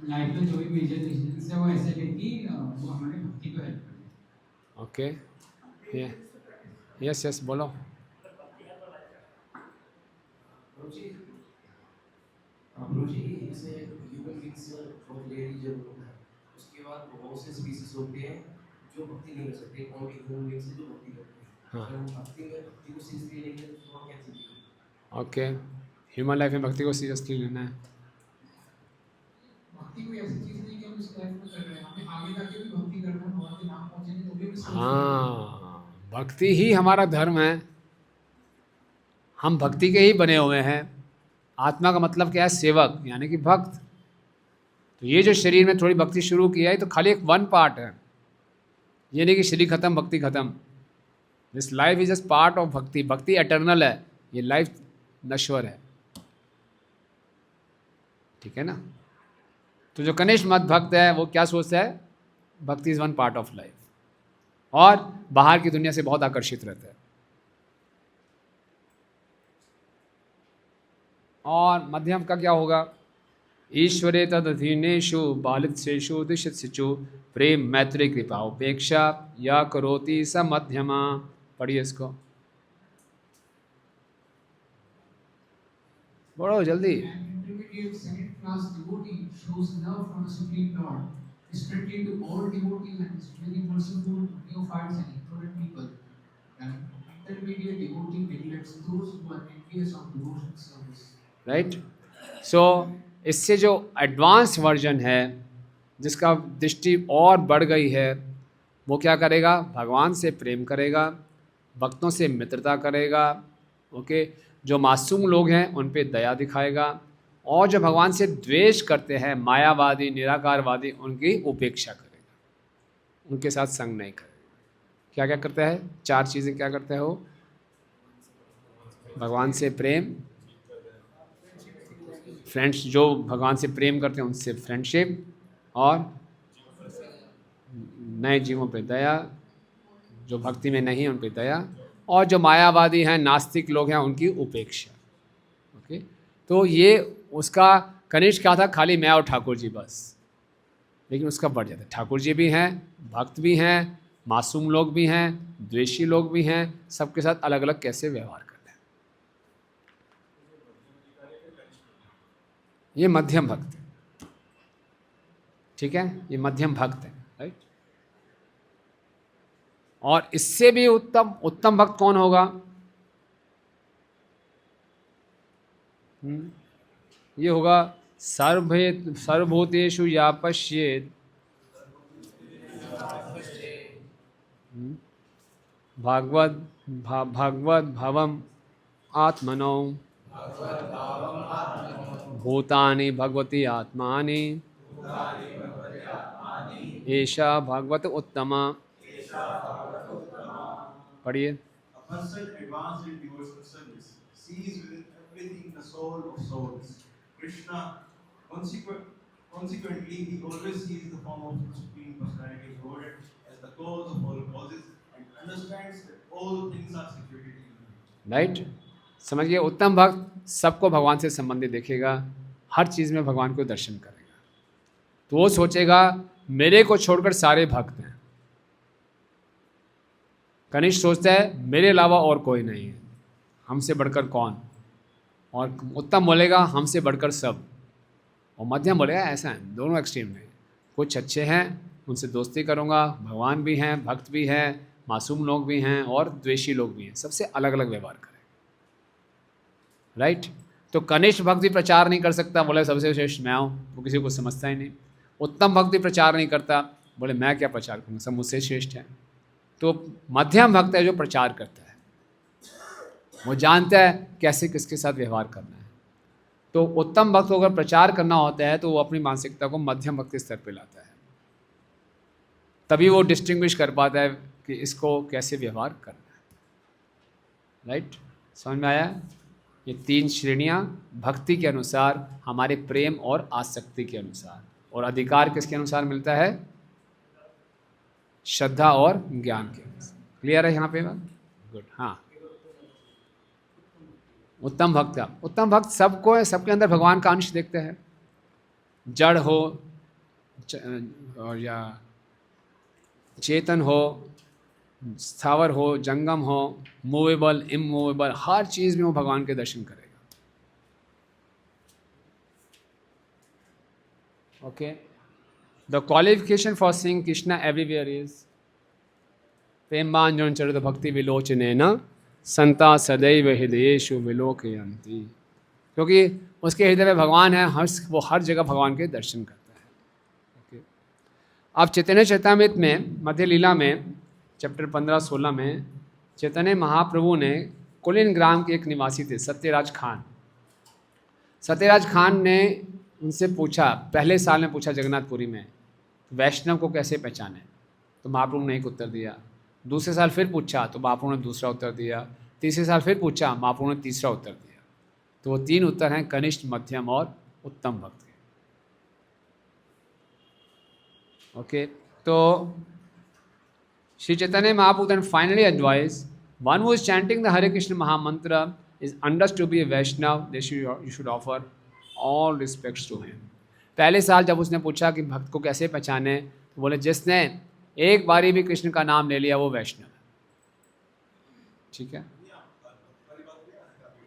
लाइफ में जो भी मेजर डिसीजंस है वो ऐसे ले कि वो हमारी भक्ति को हेल्प करे। ओके, यस यस बोलो। प्रभु जी, जैसे ह्यूमन बींग्स बहुत रेयर ही जरूर होता है, उसके बाद बहुत से स्पीसीज होते हैं जो भक्ति नहीं कर सकते, ओनली ह्यूमन बींग्स जो भक्ति करते हैं। हाँ। अगर हम भक्ति को सीरियसली लेंगे तो हम कैसे जीएंगे? ओके, ह्यूमन लाइफ में भक्ति को सीरियसली लेना है। भक्ति कोई ऐसी चीज नहीं कि हम इस लाइफ में कर रहे हैं, हमें आगे जाके भी भक्ति करना है, भगवान के नाम पहुंचेंगे तो भी हाँ, भक्ति ही हमारा धर्म है, हम भक्ति के ही बने हुए हैं। आत्मा का मतलब क्या है? सेवक, यानी कि भक्त। तो ये जो शरीर में थोड़ी भक्ति शुरू की है, तो खाली एक वन पार्ट है, ये नहीं कि शरीर खत्म भक्ति खत्म। This life is just part of भक्ति। भक्ति एटर्नल है, ये लाइफ नश्वर है, ठीक है ना? तो जो कनिष्ठ मत भक्त है वो क्या सोचता है? भक्ति is one part of life, और बाहर की दुनिया से बहुत आकर्षित रहता है। और मध्यम का क्या होगा? ईश्वरे तदधीनेषु बालित्सेषु दिशित्सिचु प्रेम मैत्री कृपा उपेक्षा या करोति स मध्यमा। पढ़िए इसको, बढ़ो जल्दी। An intermediate second class devotee shows love for the Supreme Lord, is friendly to all devotees and is very merciful to neophytes and ignorant people. An intermediate devotee neglects those who are envious of devotional service. Right, so इससे जो advance version है, जिसका दृष्टि और बढ़ गई है, वो क्या करेगा? भगवान से प्रेम करेगा, भक्तों से मित्रता करेगा, ओके। जो मासूम लोग हैं उन पे दया दिखाएगा, और जो भगवान से द्वेष करते हैं, मायावादी निराकारवादी, उनकी उपेक्षा करेगा, उनके साथ संग नहीं करेगा। क्या क्या करता है? 4 चीज़ें क्या करता है वो? भगवान से प्रेम, फ्रेंड्स, जो भगवान से प्रेम करते हैं उनसे फ्रेंडशिप, और नए जीवों पे दया, जो भक्ति में नहीं है उन पे दया, और जो मायावादी हैं, नास्तिक लोग हैं, उनकी उपेक्षा। ओके, तो ये उसका कनिष्ठ क्या था? खाली मैं और ठाकुर जी बस। लेकिन उसका बढ़ जाता है, ठाकुर जी भी हैं, भक्त भी हैं, मासूम लोग भी हैं, द्वेषी लोग भी हैं, सबके साथ अलग अलग कैसे व्यवहार करते हैं। ये मध्यम भक्त है, ठीक है, ये मध्यम भक्त है, राइट। और इससे भी उत्तम भक्त कौन होगा? ये होगा सर्वभूतेषु या पश्येत् भागवत भवम आत्मनो भूतानि भगवती आत्मानि एषा भागवत उत्तमा। पढ़िए। A person advanced in devotional service sees within everything the soul of souls, Krishna. Consequently, he always sees the form of the Supreme Personality of Godhead as the cause of all causes and understands that all things are situated in him. Right? समझिए, उत्तम भक्त सबको भगवान से संबंधित देखेगा, हर चीज़ में भगवान को दर्शन करेगा। तो वो सोचेगा मेरे को छोड़कर सारे भक्त हैं। कनिष्ठ सोचता है मेरे अलावा और कोई नहीं है, हमसे बढ़कर कौन। और उत्तम बोलेगा हमसे बढ़कर सब। और मध्यम बोलेगा ऐसा है, दोनों एक्सट्रीम में। कुछ अच्छे हैं उनसे दोस्ती करूँगा, भगवान भी हैं, भक्त भी हैं, मासूम लोग भी हैं और द्वेषी लोग भी हैं, सबसे अलग अलग व्यवहार करें। राइट? तो कनिष्ठ भक्त भी प्रचार नहीं कर सकता, बोले सबसे श्रेष्ठ मैं हूँ, वो किसी को समझता ही नहीं। उत्तम भक्त भी प्रचार नहीं करता, बोले मैं क्या प्रचार करूँगा, सब मुझसे श्रेष्ठ है। तो मध्यम भक्त है जो प्रचार करता है, वो जानता है कैसे किसके साथ व्यवहार करना है। तो उत्तम भक्त को अगर प्रचार करना होता है तो वो अपनी मानसिकता को मध्यम भक्त के स्तर पर लाता है, तभी वो डिस्टिंग्विश कर पाता है कि इसको कैसे व्यवहार करना है। राइट? समझ में आया? ये 3 श्रेणियाँ भक्ति के अनुसार, हमारे प्रेम और आसक्ति के अनुसार, और अधिकार किसके अनुसार मिलता है? श्रद्धा और ज्ञान के अनुसार। क्लियर है यहाँ पे बात? गुड। हाँ, उत्तम भक्त, उत्तम भक्त सबको है, सबके अंदर भगवान का अंश देखते हैं। जड़ हो और या चेतन हो, स्थावर हो, जंगम हो, मूवेबल, इमूवेबल, हर चीज़ में वो भगवान के दर्शन करेगा। Okay, the qualification for seeing Krishna everywhere is प्रेमांजन चरित भक्ति विलोचनेन संता सदैव हृदयेषु विलोकयन्ति। क्योंकि उसके हृदय में भगवान है, वो हर जगह भगवान के दर्शन करता है। ओके, अब चैतन्य चरितामृत में मध्य लीला में चैप्टर 15-16 में चैतन्य महाप्रभु ने कुलीन ग्राम के एक निवासी थे, सत्यराज खान। सत्यराज खान ने उनसे पूछा, पहले साल में पूछा जगन्नाथपुरी में, वैष्णव को कैसे पहचाने? तो महाप्रभु ने एक उत्तर दिया। दूसरे साल फिर पूछा तो महाप्रभु ने दूसरा उत्तर दिया। तीसरे साल फिर पूछा, महाप्रभु ने तीसरा उत्तर दिया। तो वो 3 उत्तर हैं कनिष्ठ, मध्यम और उत्तम भक्त के। ओके, तो Sri Chaitanya Mahaprabhu then finally advised, one who is chanting the Hare Krishna Mahamantra is understood to be a Vaishnav, you should offer all respects to him. पहले साल जब उसने पूछा कि भक्त को कैसे पहचाने, तो बोले जिसने एक बारी भी कृष्ण का नाम ले लिया वो वैष्णव है। ठीक है,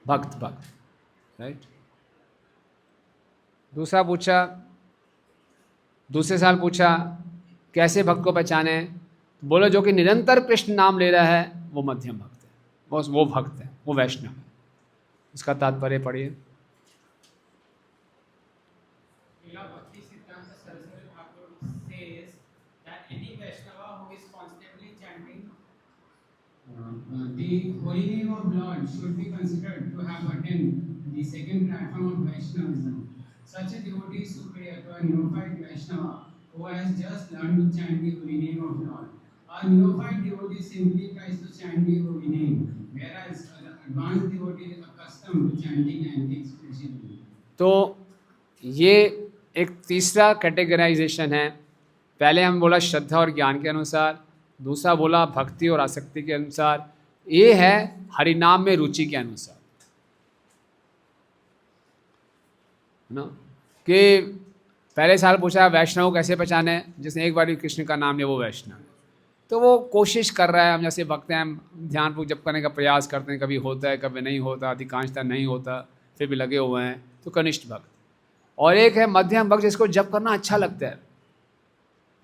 भक्त भक्त। राइट? दूसरे साल पूछा कैसे भक्त को पहचाने, बोलो जो कि निरंतर कृष्ण नाम ले रहा है वो मध्यम भक्त है, वो भक्त है, वो वैष्णव है। इसका तात्पर्य पढ़िए। Bhakti Siddhanta Saraswati Thakur says that any Vaishnava who is constantly chanting the holy name of Lord should be considered to have attained the second platform of Vaishnavism. Such a devotee is superior to a neophyte Vaishnava who has just learned to chant the holy name of Lord. A neophyte devotee simply tries to chant the holy name, whereas an advanced devotee is accustomed to chanting antics precisely. तो ये एक तीसरा categorisation है। पहले हम बोला श्रद्धा और ज्ञान के अनुसार, दूसरा बोला भक्ति और आसक्ति के अनुसार, ये है हरिनाम में रुचि के अनुसार, है ना। कि पहले साल पूछा वैष्णव कैसे पहचाने, जिसने एक बार कृष्ण का नाम लिया वो वैष्णव है। तो वो कोशिश कर रहा है, हम जैसे भक्त हैं, हम ध्यान पूर्वक जप करने का प्रयास करते हैं, कभी होता है कभी नहीं होता, अधिकांशतः नहीं होता, फिर भी लगे हुए हैं, तो कनिष्ठ भक्त। और एक है मध्यम भक्त जिसको जप करना अच्छा लगता है,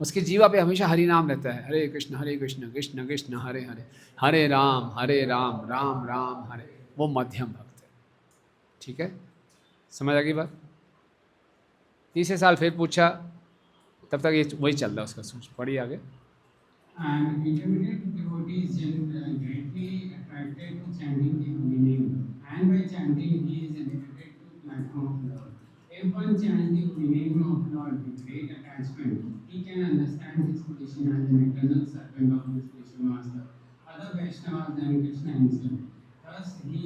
उसकी जीवा पे हमेशा हरि नाम रहता है, हरे कृष्ण कृष्ण कृष्ण हरे हरे, हरे राम राम राम हरे, वो मध्यम भक्त है। ठीक है, समझ आ गई बात। तीसरे साल फिर पूछा, तब तक ये वही चल रहा है उसका सोच। पढ़िए आगे। And intermediate devotees greatly attracted to chanting the holy name, and by chanting he is elevated to platform of Lord. If one chants the holy name of Lord with great attachment, he can understand his position as an eternal servant of his spiritual master, other Vaishnavas and Krishna himself. Thus, the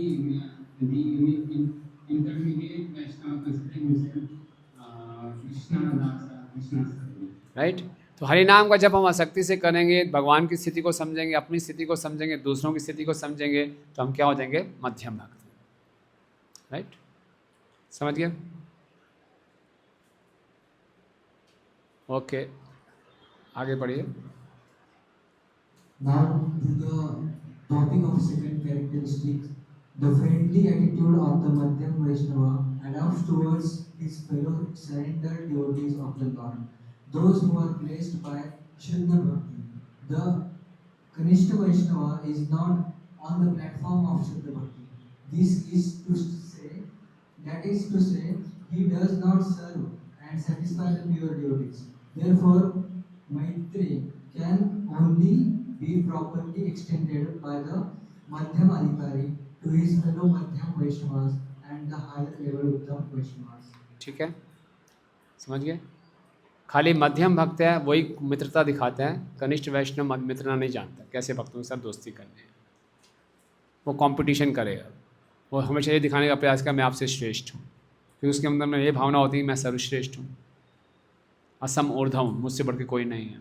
intermediate Vaishnava considering himself Krishna Dasa, Krishna servant. Right? तो हरि नाम का जब हम आसक्ति से करेंगे, भगवान की स्थिति को समझेंगे, अपनी स्थिति को समझेंगे, दूसरों की स्थिति को समझेंगे, तो हम क्या हो जाएंगे? मध्यम भक्त। राइट, समझ गए? ओके, आगे बढ़िए। Now to the topic of second characteristic, the friendly attitude of the Madhyam Vaishnava adopts towards his fellow surrendered devotees of the Lord, those who are blessed by Shuddha Bhakti. The Kanishta Vaishnava is not on the platform of Shuddha Bhakti. This is to say, that is to say, he does not serve and satisfy the pure devotees. Therefore, Maitri can only be properly extended by the Madhyam Adhikari to his fellow Madhyam Vaishnavas and the higher level Uttam Vaishnavas. ठीक है, समझ गए? खाली मध्यम भक्त है वही मित्रता दिखाते हैं, कनिष्ठ वैष्णव मित्रता नहीं जानता, कैसे भक्तों के साथ दोस्ती करनी है। वो कंपटीशन करेगा, वो हमेशा ये दिखाने का प्रयास करेगा मैं आपसे श्रेष्ठ हूँ, फिर उसके अंदर में ये भावना होती है मैं सर्वश्रेष्ठ हूँ, असम ऊर्ध्वम, मुझसे बढ़ के कोई नहीं है।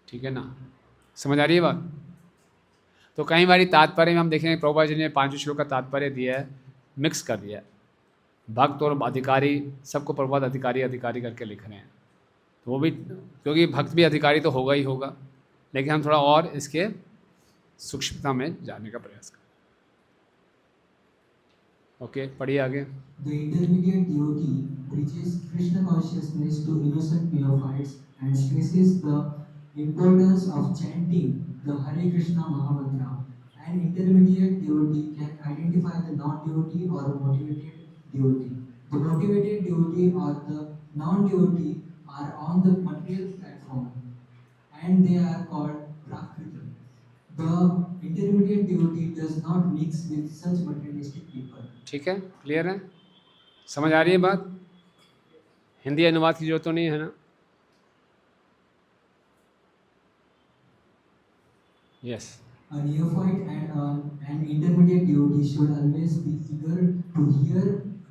ठीक है ना, समझ आ रही है बात? तो कई बार तात्पर्य में हम देखेंगे प्रभुपाद जी ने 5 श्लोक का तात्पर्य दिया है, मिक्स कर दिया है, भक्त और अधिकारी सबको प्रभुपाद अधिकारी अधिकारी करके लिख रहे हैं। तो वो भी, क्योंकि भक्त भी अधिकारी तो होगा ही होगा, लेकिन हम थोड़ा और इसके सूक्ष्मता में जाने का प्रयास करें। ओके, पढ़िए आगे। The intermediate devotee preaches Krishna consciousness to innocent neophytes and stresses the importance of chanting the Hare Krishna Mahamantra. An intermediate devotee can identify the non-devotee or motivated devotee. The motivated devotee or the non-devotee are on the material platform and they are called Prakriti. The intermediate devotee does not mix with such materialistic people. ठीक है, clear है, समझ आ रही है बात? हिंदी अनुवाद की जरूरत तो नहीं है ना? Yes. A neophyte and an intermediate devotee should always be eager to hear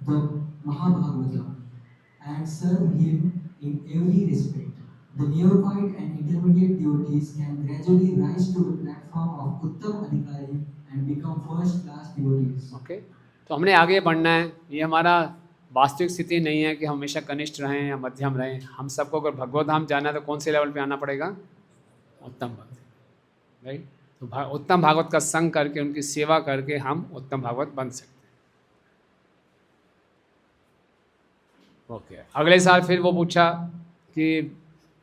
the Mahabharata and serve him in every respect. The neophyte and intermediate devotees can gradually rise to the platform of Uttam Adhikari and become first-class devotees. Okay, तो हमने आगे बढ़ना है, ये हमारा वास्तविक स्थिति नहीं है कि हम हमेशा कनिष्ठ रहें या मध्यम रहें। हम सबको अगर भगवत धाम जाना है तो कौन से लेवल पे आना पड़ेगा? उत्तम भक्त, राइट? तो उत्तम भागवत का संग करके, उनकी सेवा करके हम उत्तम भागवत बन सकते हैं। ओके, अगले साल फिर वो पूछा कि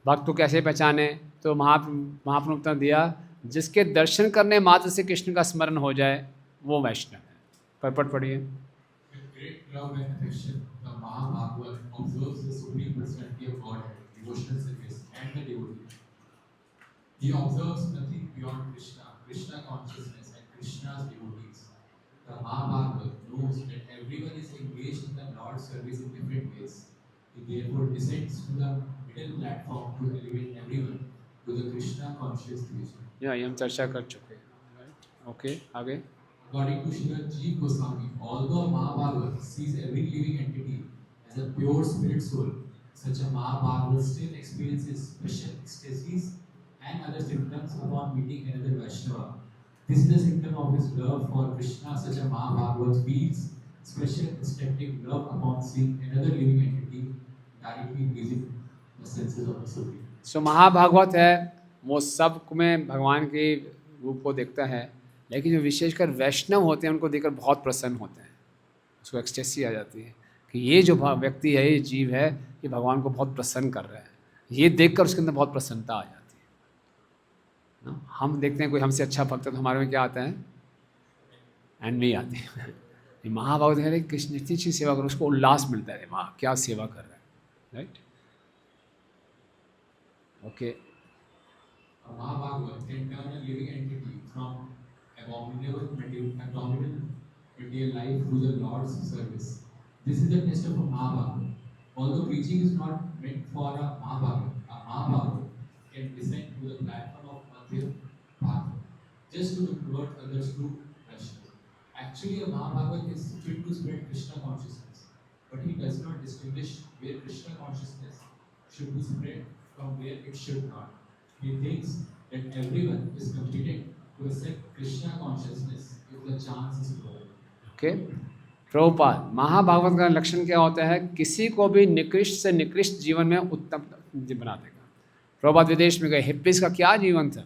भक्त को कैसे पहचाने, तो महाप्रभु ने उत्तर दिया, जिसके दर्शन करने मात्र से कृष्ण का स्मरण हो जाए वो वैष्णव है। पढ़ पढ़िए। With great love and affection, the Mahabhagavad observes the Supreme Personality of Godhead, devotional service, and the devotee. He observes nothing beyond Krishna, Krishna consciousness, and Krishna's devotees. The Mahabhagavad knows that everyone is engaged in the Lord's service in different ways. He therefore descends to the middle platform to elevate everyone to the Krishna conscious division. ये हम चर्चा कर चुके हैं। Okay, आगे। According to Srila Jeev Goswami, although Mahabharata sees every living entity as a pure spirit soul, such a Mahabharata still experiences special ecstasies and other symptoms upon meeting another Vaishnava. This is a symptom of his love for Krishna. Such a Mahabharata feels special ecstatic love upon seeing another living entity directly pleasing the senses of the Supreme. सो महाभागवत है, वो सब में भगवान के रूप को देखता है, लेकिन जो विशेषकर वैष्णव होते हैं उनको देखकर बहुत प्रसन्न होते हैं, उसको एक्सटेसी आ जाती है कि ये जो व्यक्ति है, ये जीव है, ये भगवान को बहुत प्रसन्न कर रहा है। ये देखकर उसके अंदर बहुत प्रसन्नता आ जाती है ना। हम देखते हैं कोई हमसे अच्छा भक्त है तो हमारे में क्या आता है? एनवी आती है। ये महाभागवत है, कृष्ण इतनी अच्छी सेवा करो, उसको उल्लास मिलता है, वाह क्या सेवा कर रहा है, right? Okay. A Mahabhagavad can turn a living entity from abominable material life to the Lord's service. This is the test of a Mahabhagavad. Although preaching is not meant for a Mahabhagavad can descend to the platform of Madhya Bhagavad just to convert others to Vaishnava. Actually, a Mahabhagavad is fit to spread Krishna consciousness, but he does not distinguish where Krishna consciousness should be spread from where it should not. He thinks that everyone is competent to accept Krishna consciousness if the chance is provided. Okay, Prabhupada महाभागवत का लक्षण क्या होता है? किसी को भी निकृष्ट से निकृष्ट जीवन में उत्तम बना देगा। प्रभुपाद विदेश में गए, हिप्पीज का क्या जीवन था,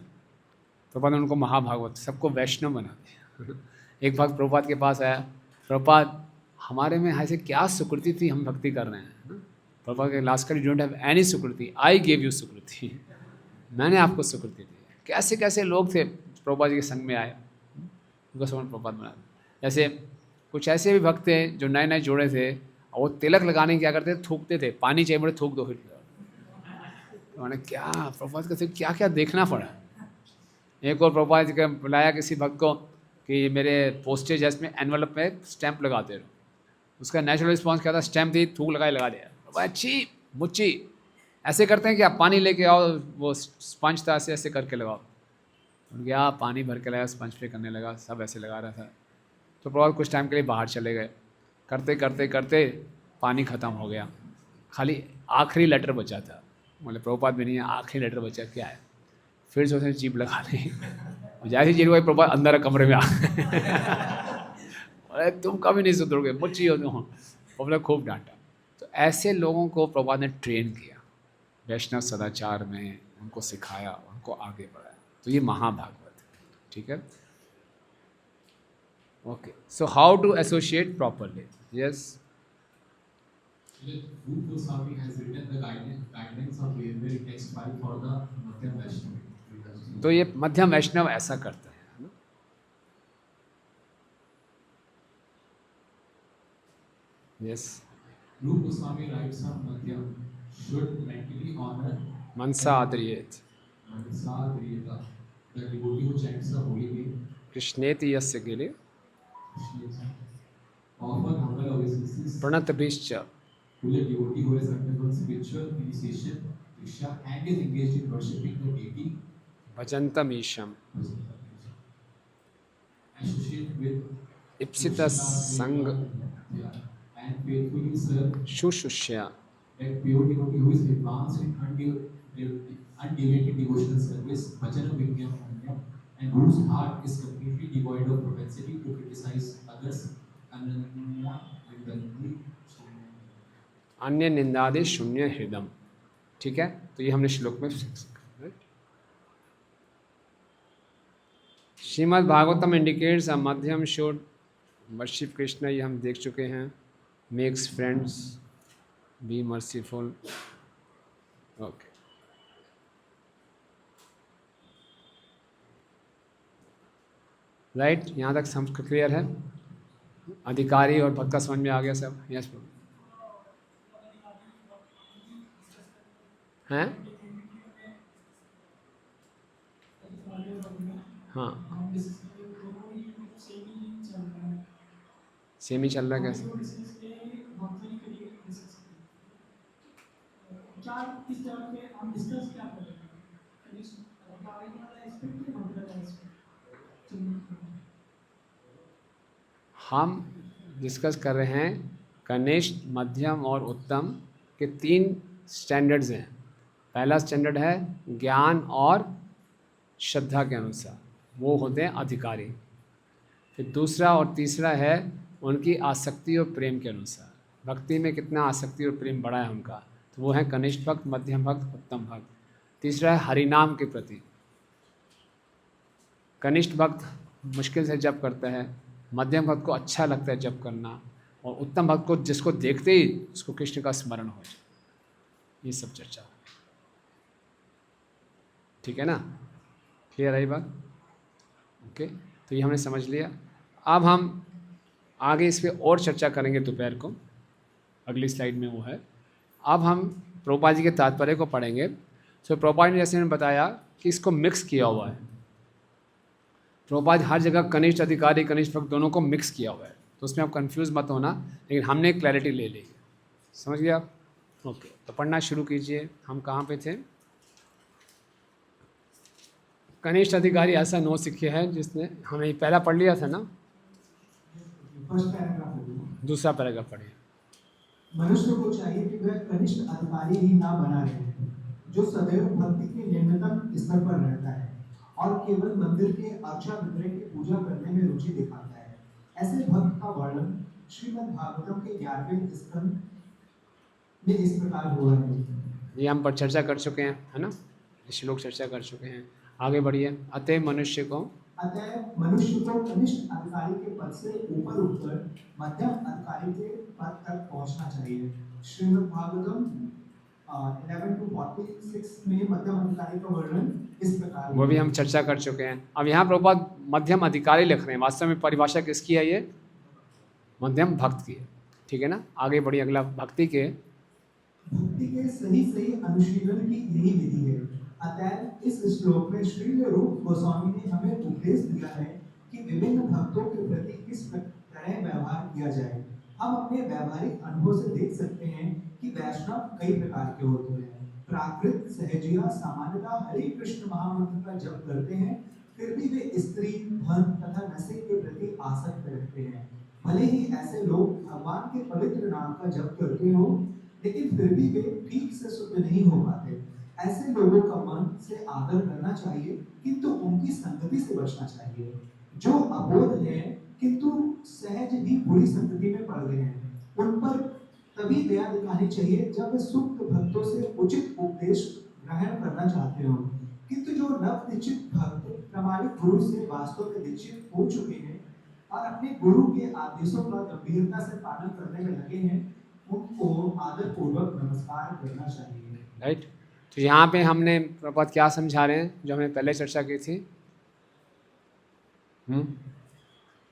प्रभुपाद ने उनको महाभागवत, सबको वैष्णव बना दिया। एक भक्त प्रभुपाद के पास आया, प्रभुपाद हमारे में ऐसे क्या सुकृति थी, हम भक्ति कर रहे हैं। प्रभुपाद के लास्ट कर, यू डोंट हैव एनी सुकृति, आई गेव यू सुकृति, मैंने आपको सुकृति दी। कैसे कैसे लोग थे प्रभुपाद जी के संग में आए, उनको समझ प्रभुपाद बना दिया। जैसे कुछ ऐसे भी भक्त थे जो नए नए जोड़े थे, और वो तिलक लगाने की क्या करते थे, थूकते थे, पानी चाहिए बोले थूक दो। फिर तो मैंने क्या प्रभुपाद का क्या क्या देखना पड़ा। एक और प्रभुपाद जी का बुलाया किसी भक्त को कि मेरे पोस्टेज है इसमें एनवलप में स्टैंप लगाते रहो। उसका नेचुरल रिस्पॉन्स क्या था, स्टैंप थी, थूक लगा दिया। अच्छी मुच्ची ऐसे करते हैं कि आप पानी लेके आओ, वो स्पंज था ऐसे ऐसे करके लगाओ। गया पानी भर के लगा, स्पंज पे करने लगा, सब ऐसे लगा रहा था। तो प्रभुपाद कुछ टाइम के लिए बाहर चले गए, करते करते करते पानी ख़त्म हो गया, खाली आखिरी लेटर बचा था। बोले प्रभुपाद भी नहीं है, आखिरी लेटर बचा, क्या है? फिर से उसने जीप लगा ली, जैसे जीप भाई प्रभुपाद अंदर कमरे में आ अरे तुम कभी नहीं सुधरोगे, मुझी हो तुम। प्रभुपाद खूब डांटा। तो ऐसे लोगों को प्रभुपाद ने ट्रेन किया वैष्णव सदाचार में, उनको सिखाया, उनको आगे बढ़ाया। तो ये महाभागवत है, ठीक है। Okay, so how to associate properly? Yes, Rupa Goswami has written the guidelines of very text 5 for the Madhyam Vaishnava. तो ये मध्यम वैष्णव ऐसा करते हैं, है ना? Yes, Rupa Goswami writes on Madhyam should mentally honor मनसा आदरियेत Manasa Driyata, the devotee who chants the holy name, कृष्णेति यस्य गिरे offer humble obeisances प्रणतभिश्च to the devotee who has undergone spiritual initiation, Diksha, and is engaged in worshipping the deity. भजन्तमीशम् Associate with Ipsit संग and faithfully serve शुश्रूष्या that pure devotee who is advanced in undeviated devotional service, Bhajana Vidyam Anyam, and whose heart is completely devoid of propensity to criticize others, Ananya Vidandi. अन्य निंदादि शून्य हृदम। ठीक है, तो ये हमने श्लोक में श्रीमद् भागवतम इंडिकेट्स अ मध्यम शुड वर्शिप कृष्ण, ये हम देख चुके हैं। Makes friends, B merciful. Okay, right, यहाँ तक सब क्लियर है? अधिकारी और भक्त का समझ में आ गया सब? यस हैं? हाँ, सेम ही चल रहा है। कैसे? हम डिस्कस कर रहे हैं कनिष्ठ, मध्यम और उत्तम के 3 स्टैंडर्ड्स हैं। पहला स्टैंडर्ड है ज्ञान और श्रद्धा के अनुसार, वो होते हैं अधिकारी। फिर दूसरा और तीसरा है उनकी आसक्ति और प्रेम के अनुसार, भक्ति में कितना आसक्ति और प्रेम बड़ा है उनका, तो वो है कनिष्ठ भक्त, मध्यम भक्त, उत्तम भक्त। तीसरा है हरिनाम के प्रति। कनिष्ठ भक्त मुश्किल से जप करता है, मध्यम भक्त को अच्छा लगता है जप करना, और उत्तम भक्त को जिसको देखते ही उसको कृष्ण का स्मरण हो जाए। ये सब चर्चा, ठीक है ना? क्लियर है ये बात? ओके, तो ये हमने समझ लिया। अब हम आगे इस पर और चर्चा करेंगे दोपहर को, अगली स्लाइड में वो है। अब हम प्रभुपाद जी के तात्पर्य को पढ़ेंगे। तो प्रभुपाद ने जैसे मैंने बताया कि इसको मिक्स किया हुआ है। प्रभुपाद हर जगह कनिष्ठ अधिकारी, कनिष्ठ भक्त दोनों को मिक्स किया हुआ है, तो उसमें आप कंफ्यूज मत होना, लेकिन हमने क्लैरिटी ले ली। समझ गया आप? ओके, तो पढ़ना शुरू कीजिए। हम कहाँ पे थे? कनिष्ठ अधिकारी ऐसा नौसिखिया है जिसने, हमें पहला पढ़ लिया था ना, फर्स्ट पैराग्राफ। दूसरा पैराग्राफ पढ़िए। मनुष्य को चाहिए कि वह कनिष्ठ अधिकारी ही ना बना रहे, जो सदैव भक्ति के निम्नतम स्तर पर रहता है और केवल मंदिर के अर्चा विग्रह की पूजा करने में रुचि दिखाता है। ऐसे भक्त का वर्णन श्रीमद् भागवतम के 11वें स्कंद में इस प्रकार हुआ है। ये हम पर चर्चा कर चुके हैं, है ना, श्लोक चर्चा कर चुके हैं। आगे बढ़िए। अतः मनुष्य को कनिष्ठ अधिकारी के पद से ऊपर उठकर मध्यम अधिकारी के पद तक पहुंचना चाहिए। श्रीमद् भागवतम 11-46 में मध्यम अधिकारी का वर्णन इस प्रकार वो भी हम चर्चा कर चुके हैं। अब यहाँ प्रभुपाद मध्यम अधिकारी लिख रहे हैं, वास्तव में परिभाषा किसकी है? ये मध्यम भक्त की है, ठीक है ना। आगे बढ़िए। अगला भक्ति के सही अनुशीलन की यही विधि है। अतः इस श्लोक में श्री रूप गोस्वामी ने हमें उपदेश दिया है कि विभिन्न भक्तों के प्रति किस तरह व्यवहार किया जाए। हम अपने व्यवहारिक अनुभव से देख सकते हैं कि वैष्णव कई प्रकार के होते हैं। प्राकृत सहजिया सामान्यतः हरे कृष्ण महामंत्र का जप करते हैं, फिर भी वे स्त्री, धन तथा नशे के प्रति आसक्त रहते हैं। भले ही ऐसे लोग भगवान के पवित्र नाम का जप करते हो, लेकिन फिर भी वे ठीक से शुद्ध नहीं हो पाते। ऐसे लोगों का मन से आदर करना चाहिए, किंतु उनकी संगति से बचना चाहिए। जो अबोध है किंतु सहज ही बुरी संगति में पड़ गए हैं, उन पर तभी दया दिखानी चाहिए जब वे सुप्त भक्तों से उचित उपदेश ग्रहण करना चाहते हो। किंतु जो नव दीक्षित भक्त प्रामाणिक गुरु से वास्तव में दीक्षित हो चुके हैं और अपने गुरु के आदेशों का गंभीरता से पालन करने में लगे हैं, उनको आदर पूर्वक नमस्कार करना चाहिए। राइट। तो यहाँ पे हमने प्रभुपाद क्या समझा रहे हैं, जो हमने पहले चर्चा की थी।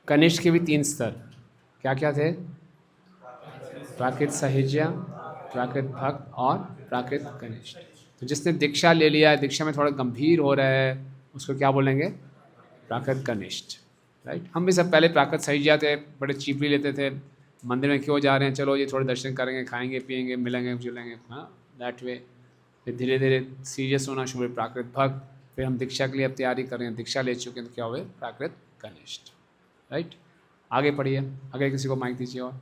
कनिष्ठ के भी 3 स्तर क्या क्या थे? प्राकृत सहज्य, प्राकृत भक्त और प्राकृत कनिष्ठ। तो जिसने दीक्षा ले लिया है, दीक्षा में थोड़ा गंभीर हो रहा है, उसको क्या बोलेंगे? प्राकृत कनिष्ठ। राइट। हम भी सब पहले प्राकृत सहज्य थे, बड़े चीपली लेते थे, मंदिर में क्यों जा रहे हैं, चलो ये थोड़े दर्शन करेंगे, खाएंगे पिएंगे, मिलेंगे जुलेंगे, हाँ, दैट वे। फिर धीरे धीरे सीरियस होना शुरू हुए प्राकृत भक्त, फिर हम दीक्षा के लिए अब तैयारी कर रहे हैं, दीक्षा ले चुके हैं, तो क्या हुए? प्राकृत कनिष्ठ। राइट। आगे पढ़िए। आगे किसी को माइक दीजिए। और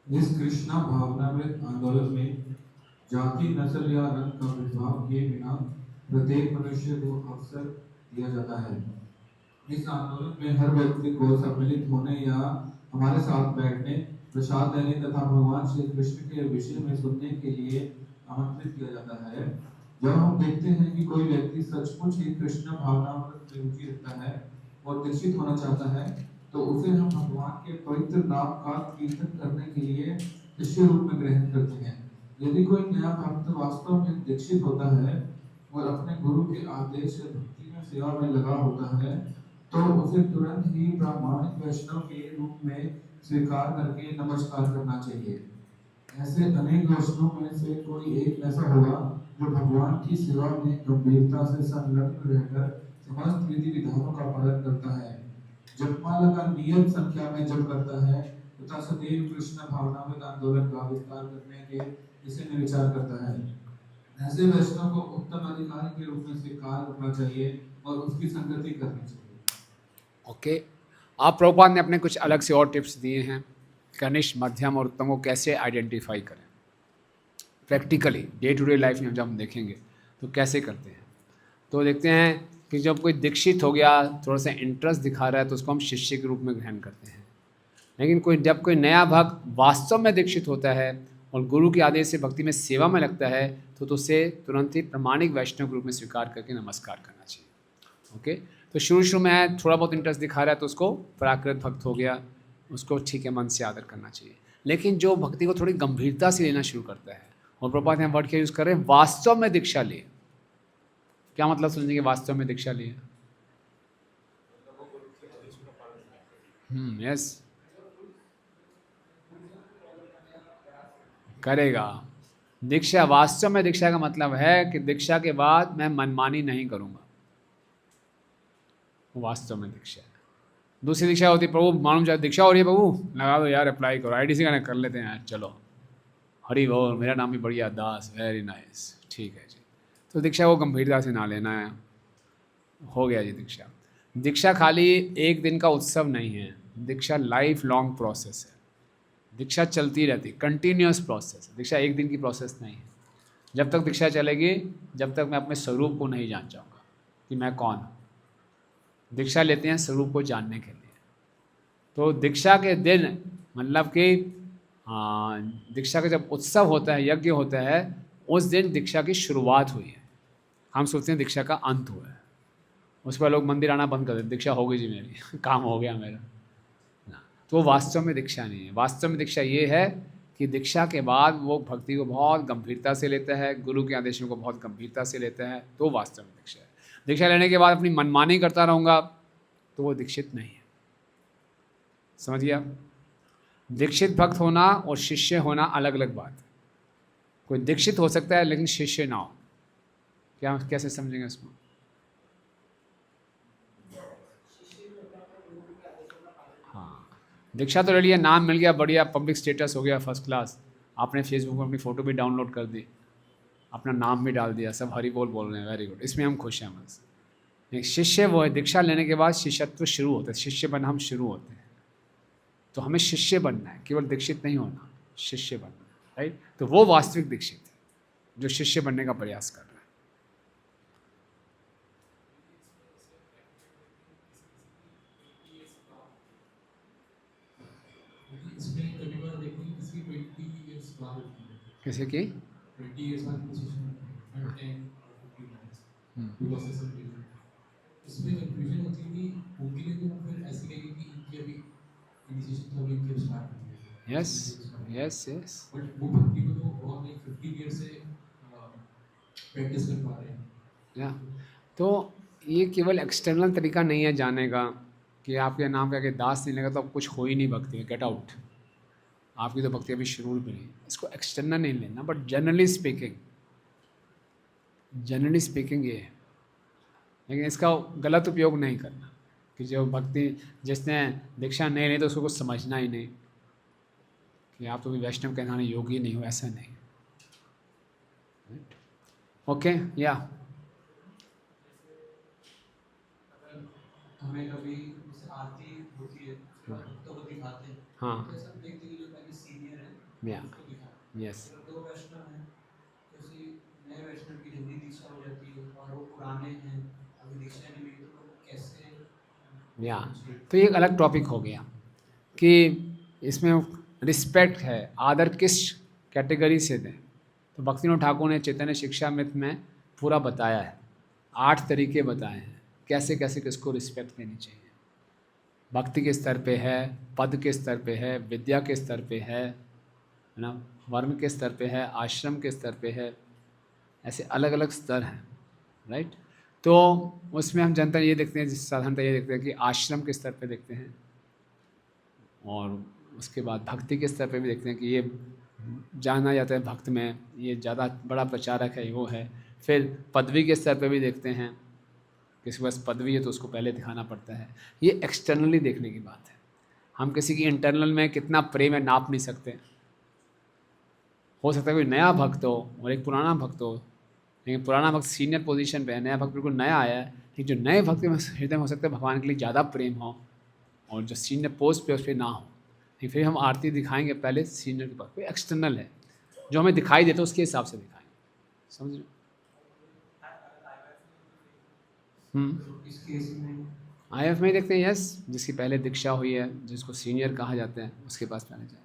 इस कृष्णा भावनामृत आंदोलन में जाति, नस्ल या रंग का भेदभाव किए बिना प्रत्येक मनुष्य को अवसर दिया जाता है। इस आंदोलन में हर व्यक्ति को सम्मिलित होने या हमारे साथ बैठने, प्रसाद देने तथा भगवान श्री कृष्ण के विषय में सुनने के लिए आमंत्रित किया जाता है। जब हम देखते हैं कि कोई व्यक्ति सचमुच ही कृष्ण भावनामृत में रुचि रखता है और दीक्षित होना चाहता है, तो उसे हम भगवान के पवित्र नाम का कीर्तन करने के लिए शिष्य रूप में ग्रहण करते हैं। यदि कोई नया भक्त वास्तव में दीक्षित होता है और अपने गुरु के आदेश से भक्ति में सेवा में लगा होता है, तो उसे तुरंत ही प्रामाणिक वैष्णव के रूप में स्वीकार करके नमस्कार करना चाहिए। ऐसे अनेक वैष्णव में से कोई एक ऐसा होगा जो भगवान की सेवा में गंभीरता से संलग्न रहकर समस्त विधि विधानों का पालन करता है, जपमाला का नियत संख्या में जप करता है तथा सदैव कृष्ण भावनामृत आंदोलन का विस्तार करने के विषय में विचार करता है। ऐसे वैष्णव को उत्तम अधिकारी के रूप में स्वीकार करना चाहिए और उसकी संगति करनी चाहिए। ओके। आप प्रभुपाद ने अपने कुछ अलग से और टिप्स दिए हैं, कनिष्ठ, मध्यम और उत्तम को कैसे आइडेंटिफाई करें practically day to day life में। जब हम देखेंगे तो कैसे करते हैं, तो देखते हैं कि जब कोई दीक्षित हो गया, थोड़ा सा इंटरेस्ट दिखा रहा है, तो उसको हम शिष्य के रूप में ग्रहण करते हैं। लेकिन जब कोई नया भक्त वास्तव में दीक्षित होता है और गुरु के आदेश से भक्ति में सेवा में लगता है, तो उसे तुरंत ही प्रमाणिक वैष्णव के रूप में स्वीकार करके नमस्कार करना चाहिए। ओके। तो शुरू में थोड़ा बहुत इंटरेस्ट दिखा रहा है, तो उसको प्राकृत भक्त हो गया, उसको ठीक है मन से आदर करना चाहिए। लेकिन जो भक्ति को थोड़ी गंभीरता से लेना शुरू करता है, और प्रभुपाद यहाँ वर्ड क्या यूज़ कर रहे हैं? वास्तव में दीक्षा लिए। क्या मतलब समझेंगे वास्तव में दीक्षा लिए? यस, करेगा। दीक्षा, वास्तव में दीक्षा का मतलब है कि दीक्षा के बाद मैं मनमानी नहीं करूँगा, वास्तव में दीक्षा है। दूसरी दीक्षा होती है, प्रभु मालूम चाहे दीक्षा हो रही है, प्रभु लगा दो यार, अप्लाई करो, आईडीसी का कर लेते हैं यार, चलो हरि बोल, मेरा नाम भी बढ़िया दास, वेरी नाइस, ठीक है जी। तो दीक्षा को गंभीरता से ना लेना है, हो गया जी दीक्षा। दीक्षा खाली एक दिन का उत्सव नहीं है, दीक्षा लाइफ लॉन्ग प्रोसेस है। दीक्षा चलती रहती, कंटिन्यूस प्रोसेस। दीक्षा एक दिन की प्रोसेस नहीं है। जब तक दीक्षा चलेगी, जब तक मैं अपने स्वरूप को नहीं जान जाऊँगा कि मैं कौन हूँ। दीक्षा लेते हैं स्वरूप को जानने के लिए। तो दीक्षा के दिन मतलब कि दीक्षा का जब उत्सव होता है, यज्ञ होता है, उस दिन दीक्षा की शुरुआत हुई है। हम सोचते हैं दीक्षा का अंत हुआ है, उस पर लोग मंदिर आना बंद कर देते, दीक्षा हो गई जी मेरी काम हो गया मेरा ना। तो वास्तव में दीक्षा नहीं है। वास्तव में दीक्षा ये है कि दीक्षा के बाद वो भक्ति को बहुत गंभीरता से लेता है, गुरु के आदेशों को बहुत गंभीरता से लेता है, तो वास्तव में दीक्षा है। दीक्षा लेने के बाद अपनी मनमानी करता रहूँगा तो वो दीक्षित नहीं है। समझ गया? दीक्षित भक्त होना और शिष्य होना अलग अलग बात है। कोई दीक्षित हो सकता है लेकिन शिष्य ना हो। क्या कैसे समझेंगे इसको? हाँ, दीक्षा तो ले लिया, नाम मिल गया, बढ़िया, पब्लिक स्टेटस हो गया फर्स्ट क्लास, आपने फेसबुक पर अपनी फ़ोटो भी डाउनलोड कर दी, अपना नाम भी डाल दिया, सब हरि बोल रहे हैं, वेरी गुड, इसमें हम खुश हैं बस। एक शिष्य वो है, दीक्षा लेने के बाद शिष्यत्व शुरू होता है, शिष्य बनना हम शुरू होते हैं। तो हमें शिष्य बनना है, केवल दीक्षित नहीं होना, शिष्य बनना है, राइट? तो वो वास्तविक दीक्षित है जो शिष्य बनने का प्रयास कर रहा है। इसमें कभी बार देखते हैं किसी 20 years बाद होती है, कैसे कि 20 years बाद इनिशिएशन होती है, 10 और 15 months because of some reason. इसमें कंफ्यूजन होती है कि उनके लिए तो फिर ऐसे लगे कि इनकी अभी इनिशिएशन तो अभी इनके स्टार्ट हुई है। यस यस यस, बट वो भक्ति को तो बहुत लाइक 15 years से प्रैक्टिस कर पा रहे हैं। या तो ये केवल एक्सटर्नल तरीका नहीं है जाने का कि आपके नाम का दास नहीं लगा तो अब कुछ हो ही नहीं भक्ति में, गेट आउट, आपकी तो भक्ति अभी शुरू भी नहीं। इसको एक्सटर्नल नहीं लेना, बट जनरली स्पीकिंग ये है। लेकिन इसका गलत उपयोग नहीं करना कि जो भक्ति जिसने दीक्षा नहीं ली तो उसको कुछ समझना ही नहीं कि आप तो भी वैष्णव कहलाने योग्य नहीं हो, ऐसा नहीं। ओके या हमें कभी जैसे आरती होती है तो वो दिखाते हैं, हाँ, तो ऐसा देखते हैं जो पहले सीनियर है या उसको दिखाते हैं। यस, अगर दो वैष्णव हैं तो किसी नए वैष्णव की जल्दी दीक्षा हो जाती है और वो पुराने हैं अभी दीक्षा नहीं ली, तो लोग कैसे या तो ये एक अलग टॉपिक हो गया कि इसमें रिस्पेक्ट है, आदर किस कैटेगरी से दें। तो भक्तिविनोद ठाकुर ने चैतन्य शिक्षामृत में पूरा बताया है, 8 तरीके बताए हैं कैसे कैसे किसको रिस्पेक्ट देनी चाहिए। भक्ति के स्तर पे है, पद के स्तर पे है, विद्या के स्तर पे है ना, वर्ण के स्तर पे है, आश्रम के स्तर पे है, ऐसे अलग अलग स्तर हैं, राइट? तो उसमें हम जनता ये देखते हैं, साधारणतः ये देखते हैं कि आश्रम के स्तर पे देखते हैं, और उसके बाद भक्ति के स्तर पे भी देखते हैं कि ये जाना जाता है भक्त में, ये ज़्यादा बड़ा प्रचारक है, वो है। फिर पदवी के स्तर पे भी देखते हैं, किसी के पास पदवी है तो उसको पहले दिखाना पड़ता है। ये एक्सटर्नली देखने की बात है। हम किसी की इंटरनल में कितना प्रेम है नाप नहीं सकते। हो सकता है कोई नया भक्त हो और एक पुराना भक्त हो, लेकिन पुराना भक्त सीनियर पोजीशन पे है, नया भक्त बिल्कुल नया आया है, लेकिन जो नए भक्त में हृदय में हो सकता है भगवान के लिए ज़्यादा प्रेम हो, और जो सीनियर पोस्ट पे उस पर ना हो। लेकिन फिर हम आरती दिखाएंगे पहले सीनियर के पास, कोई एक्सटर्नल है जो हमें दिखाई देता है उसके हिसाब से दिखाएंगे। समझ रहे? इस केस में IF में देखते हैं, यस, जिसकी पहले दीक्षा हुई है, जिसको सीनियर कहा जाता है, उसके पास पहले जाए।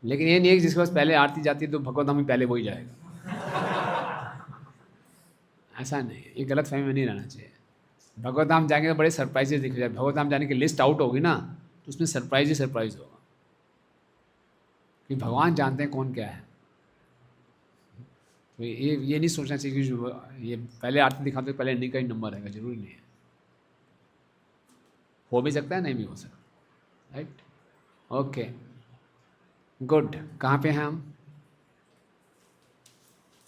लेकिन ये नहीं है कि जिसके पास पहले आरती जाती है तो भगवत धाम में पहले वही जाएगा। ऐसा नहीं है, ये गलत फहमी में नहीं रहना चाहिए। भगवत धाम जाएंगे तो बड़े सरप्राइजेज दिख जाए। भगवत धाम जाने की लिस्ट आउट होगी ना तो उसमें सरप्राइज ही सरप्राइज होगा कि भगवान जानते हैं कौन क्या है। तो ये नहीं सोचना चाहिए कि जो ये पहले आरती दिखाते पहले इन्हीं का ही नंबर रहेगा, जरूरी नहीं है। हो भी सकता है, नहीं भी हो सकता, राइट? Okay, good. कहाँ पे हैं हम?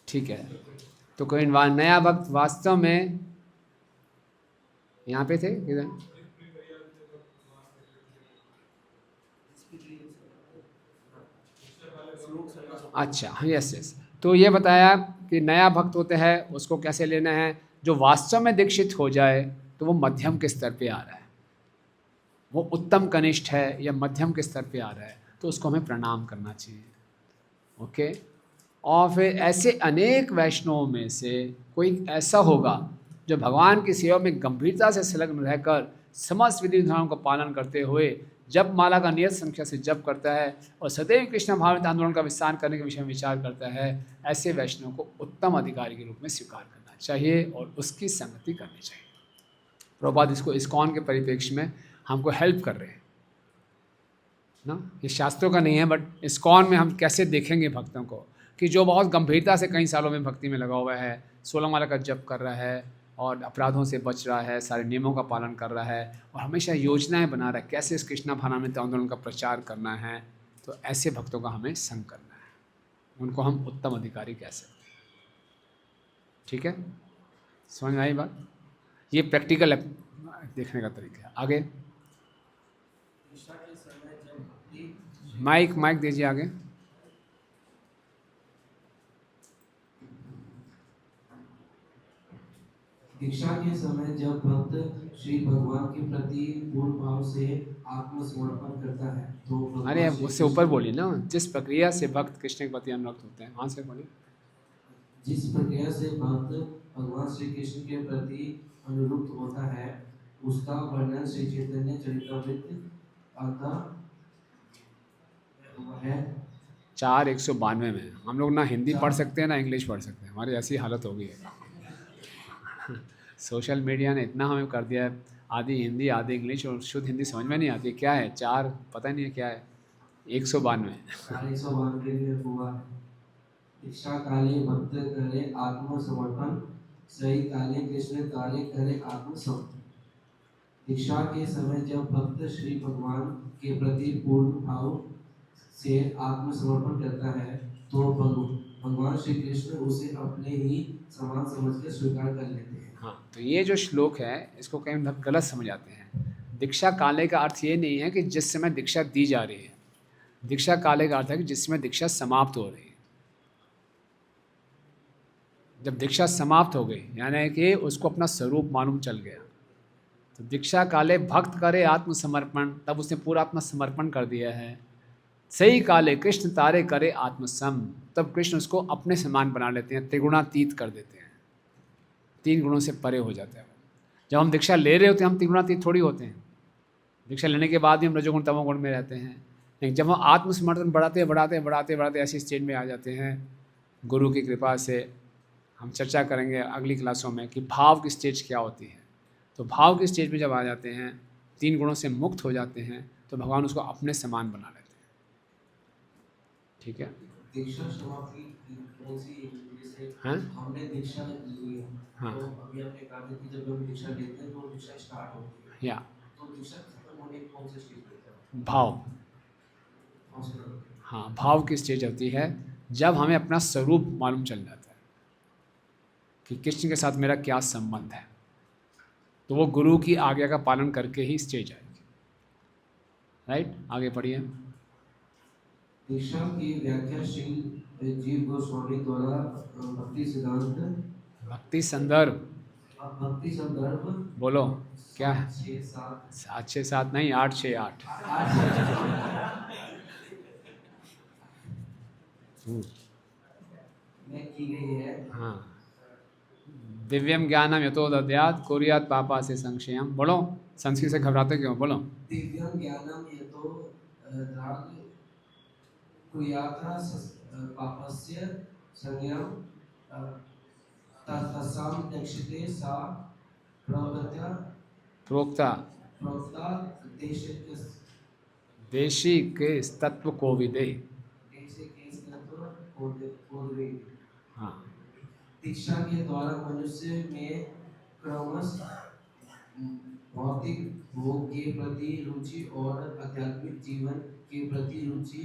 ठीक है, तो कोई नया भक्त वास्तव में यहाँ पे थे किधर? अच्छा, यस यस। तो ये बताया कि नया भक्त होता है उसको कैसे लेना है। जो वास्तव में दीक्षित हो जाए तो वो मध्यम के स्तर पे आ रहा है, वो उत्तम कनिष्ठ है या मध्यम के स्तर पे आ रहा है। तो उसको हमें प्रणाम करना चाहिए। ओके। और फिर ऐसे अनेक वैष्णवों में से कोई ऐसा होगा जो भगवान की सेवा में गंभीरता से संलग्न रहकर समस्त विधि विधानों का पालन करते हुए जप माला का नियत संख्या से जप करता है और सदैव कृष्ण भावित आंदोलन का विस्तार करने के विषय में विचार करता है, ऐसे वैष्णव को उत्तम अधिकारी के रूप में स्वीकार करना चाहिए और उसकी संगति करनी चाहिए। प्रभुपाद इसको इस्कॉन के परिप्रेक्ष्य में हमको हेल्प कर रहे हैं ना। ये शास्त्रों का नहीं है, बट इस्कॉन में हम कैसे देखेंगे भक्तों को कि जो बहुत गंभीरता से कई सालों में भक्ति में लगा हुआ है, 16 माला का जप कर रहा है और अपराधों से बच रहा है, सारे नियमों का पालन कर रहा है और हमेशा योजनाएं बना रहा है कैसे इस कृष्णा भावनामृत आंदोलन का प्रचार करना है, तो ऐसे भक्तों का हमें संग करना है, उनको हम उत्तम अधिकारी कह सकते हैं। ठीक है, समझ में आई बात? ये प्रैक्टिकल देखने का तरीका है। आगे माइक दीजिए आगे। दीक्षा के समय जब भक्त श्री भगवान के प्रति पूर्ण भाव से आत्मसमर्पण करता है तो अरे उससे ऊपर बोलिए ना, जिस प्रक्रिया से भक्त कृष्ण के प्रति अनुरक्त होते हैं, वहाँ से बोलिए। जिस प्रक्रिया से भक्त भगवान श्री कृष्ण के प्रति अनुरुक्त होता है उसका वर्णन श्री चैतन्य चरितामृत अध्याय है 4:192 में। हम लोग ना हिंदी पढ़ सकते हैं ना इंग्लिश पढ़ सकते हैं, हमारी ऐसी हालत हो गई है। सोशल मीडिया ने इतना हमें कर दिया है, आधी हिंदी आधी इंग्लिश और शुद्ध हिंदी समझ में नहीं आती। क्या है 4 पता नहीं है क्या है 192 में हुआ है। दीक्षा काले भक्त करे आत्मसमर्पण, सही काले कृष्ण कार्य करे आत्मसमर्पण। दीक्षा के समय जब भक्त श्री भगवान के प्रति पूर्ण भाव से आत्मसमर्पण करता है तो भगवान श्री कृष्ण उसे अपने ही समान समझकर स्वीकार कर लेते हैं। हाँ, तो ये जो श्लोक है इसको कई लोग गलत समझ आते हैं। दीक्षा काले का अर्थ ये नहीं है कि जिस समय दीक्षा दी जा रही है। दीक्षा काले का अर्थ है कि जिस समय दीक्षा समाप्त हो रही है। जब दीक्षा समाप्त हो गई यानी कि उसको अपना स्वरूप मालूम चल गया, तो दीक्षा काले भक्त करे आत्मसमर्पण, तब उसने पूरा अपना समर्पण कर दिया है। सही काले कृष्ण तारे करे आत्मसम, तब कृष्ण उसको अपने समान बना लेते हैं, त्रिगुणातीत कर देते हैं, 3 गुणों से परे हो जाता है। जब हम दीक्षा ले रहे होते हैं हम त्रिगुणातीत थोड़ी होते हैं। दीक्षा लेने के बाद भी हम रजोगुण तमोगुण में रहते हैं, लेकिन जब हम आत्मसमर्पण बढ़ाते ऐसी स्टेज में आ जाते हैं, गुरु की कृपा से हम चर्चा करेंगे अगली क्लासों में कि भाव की स्टेज क्या होती है। तो भाव की स्टेज में जब आ जाते हैं, 3 गुणों से मुक्त हो जाते हैं, तो भगवान उसको अपने समान बना लेते हैं। ठीक है, दीक्षा समाप्ति कौन सी जैसे हाँ? हमने दीक्षा ली है, हाँ। तो अभी आपने कहा था कि जब हम दीक्षा लेते हैं तो दीक्षा स्टार्ट होती है, या तो दीक्षा खत्म होने की कौन सी स्टेज होती है? भाव, हाँ, भाव की स्टेज होती है जब हमें अपना स्वरूप मालूम चल जाता है कि कृष्ण के साथ मेरा क्या संबंध है, तो वो गुरु की आज्ञा का पालन करके ही स्टेज आएगी। राइट, आगे पढ़िए। दीक्षा की व्याख्या श्री जीव गोस्वामी द्वारा भक्ति सिद्धांत भक्ति संदर्भ बोलो क्या है? 7-6-7 नहीं 8-6-8 में की गई है। हाँ, दिव्यम ज्ञानम यतो दद्यात् कुर्यात् पापा से संशयम। बोलो, संस्कृत से घबराते क्यों? बोलो। दिव्यम ज्ञानम यतो दद्यात् कुर्यात् पापस्य संशयम तत्सम दक्षिते सा प्रोक्ता देशी के तत्व को विदे। हाँ, दीक्षा के द्वारा मनुष्य में क्रमशः भौतिक भोग के प्रति रुचि और आध्यात्मिक जीवन के प्रति रुचि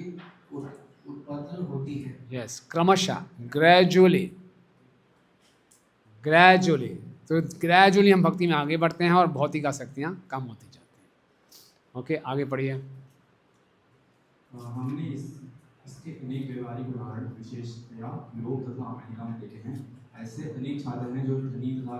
उत्पन्न होती है। यस, क्रमशः, ग्रेजुअली। तो ग्रेजुअली हम भक्ति में आगे बढ़ते हैं और भौतिक आसक्तियाँ कम होती जाती हैं। ओके, आगे पढ़िए। हमने इसके अनेक व्यवहारिक उदाहरण विशेषतया यूरोप तथा अमेरिका में देखे हैं। ऐसे अनेक छात्र हैं जो धनी तथा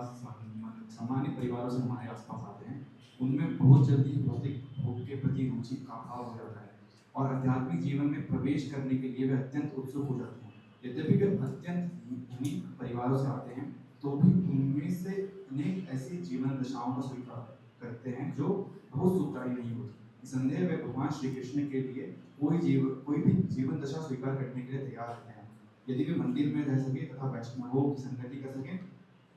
सामान्य परिवारों से हमारे आसपास आते हैं। उनमें बहुत जल्दी भौतिक भोग के प्रति रुचि का अभाव हो जाता है। और आध्यात्मिक जीवन में प्रवेश करने के लिए वे अत्यंत उत्सुक हो जाते हैं। यद्यपि वे अत्यंत धनी परिवारों से आते हैं तो भी उनमें से अनेक ऐसी जीवन दशाओं का स्वीकार करते हैं जो बहुत सुखदायी नहीं होती। निसंदेह वे भगवान श्री कृष्ण के लिए कोई भी जीवन दशा स्वीकार करने के लिए तैयार रहते हैं, यदि वे मंदिर में रह सके तथा वैष्णवों की संगति कर सकें।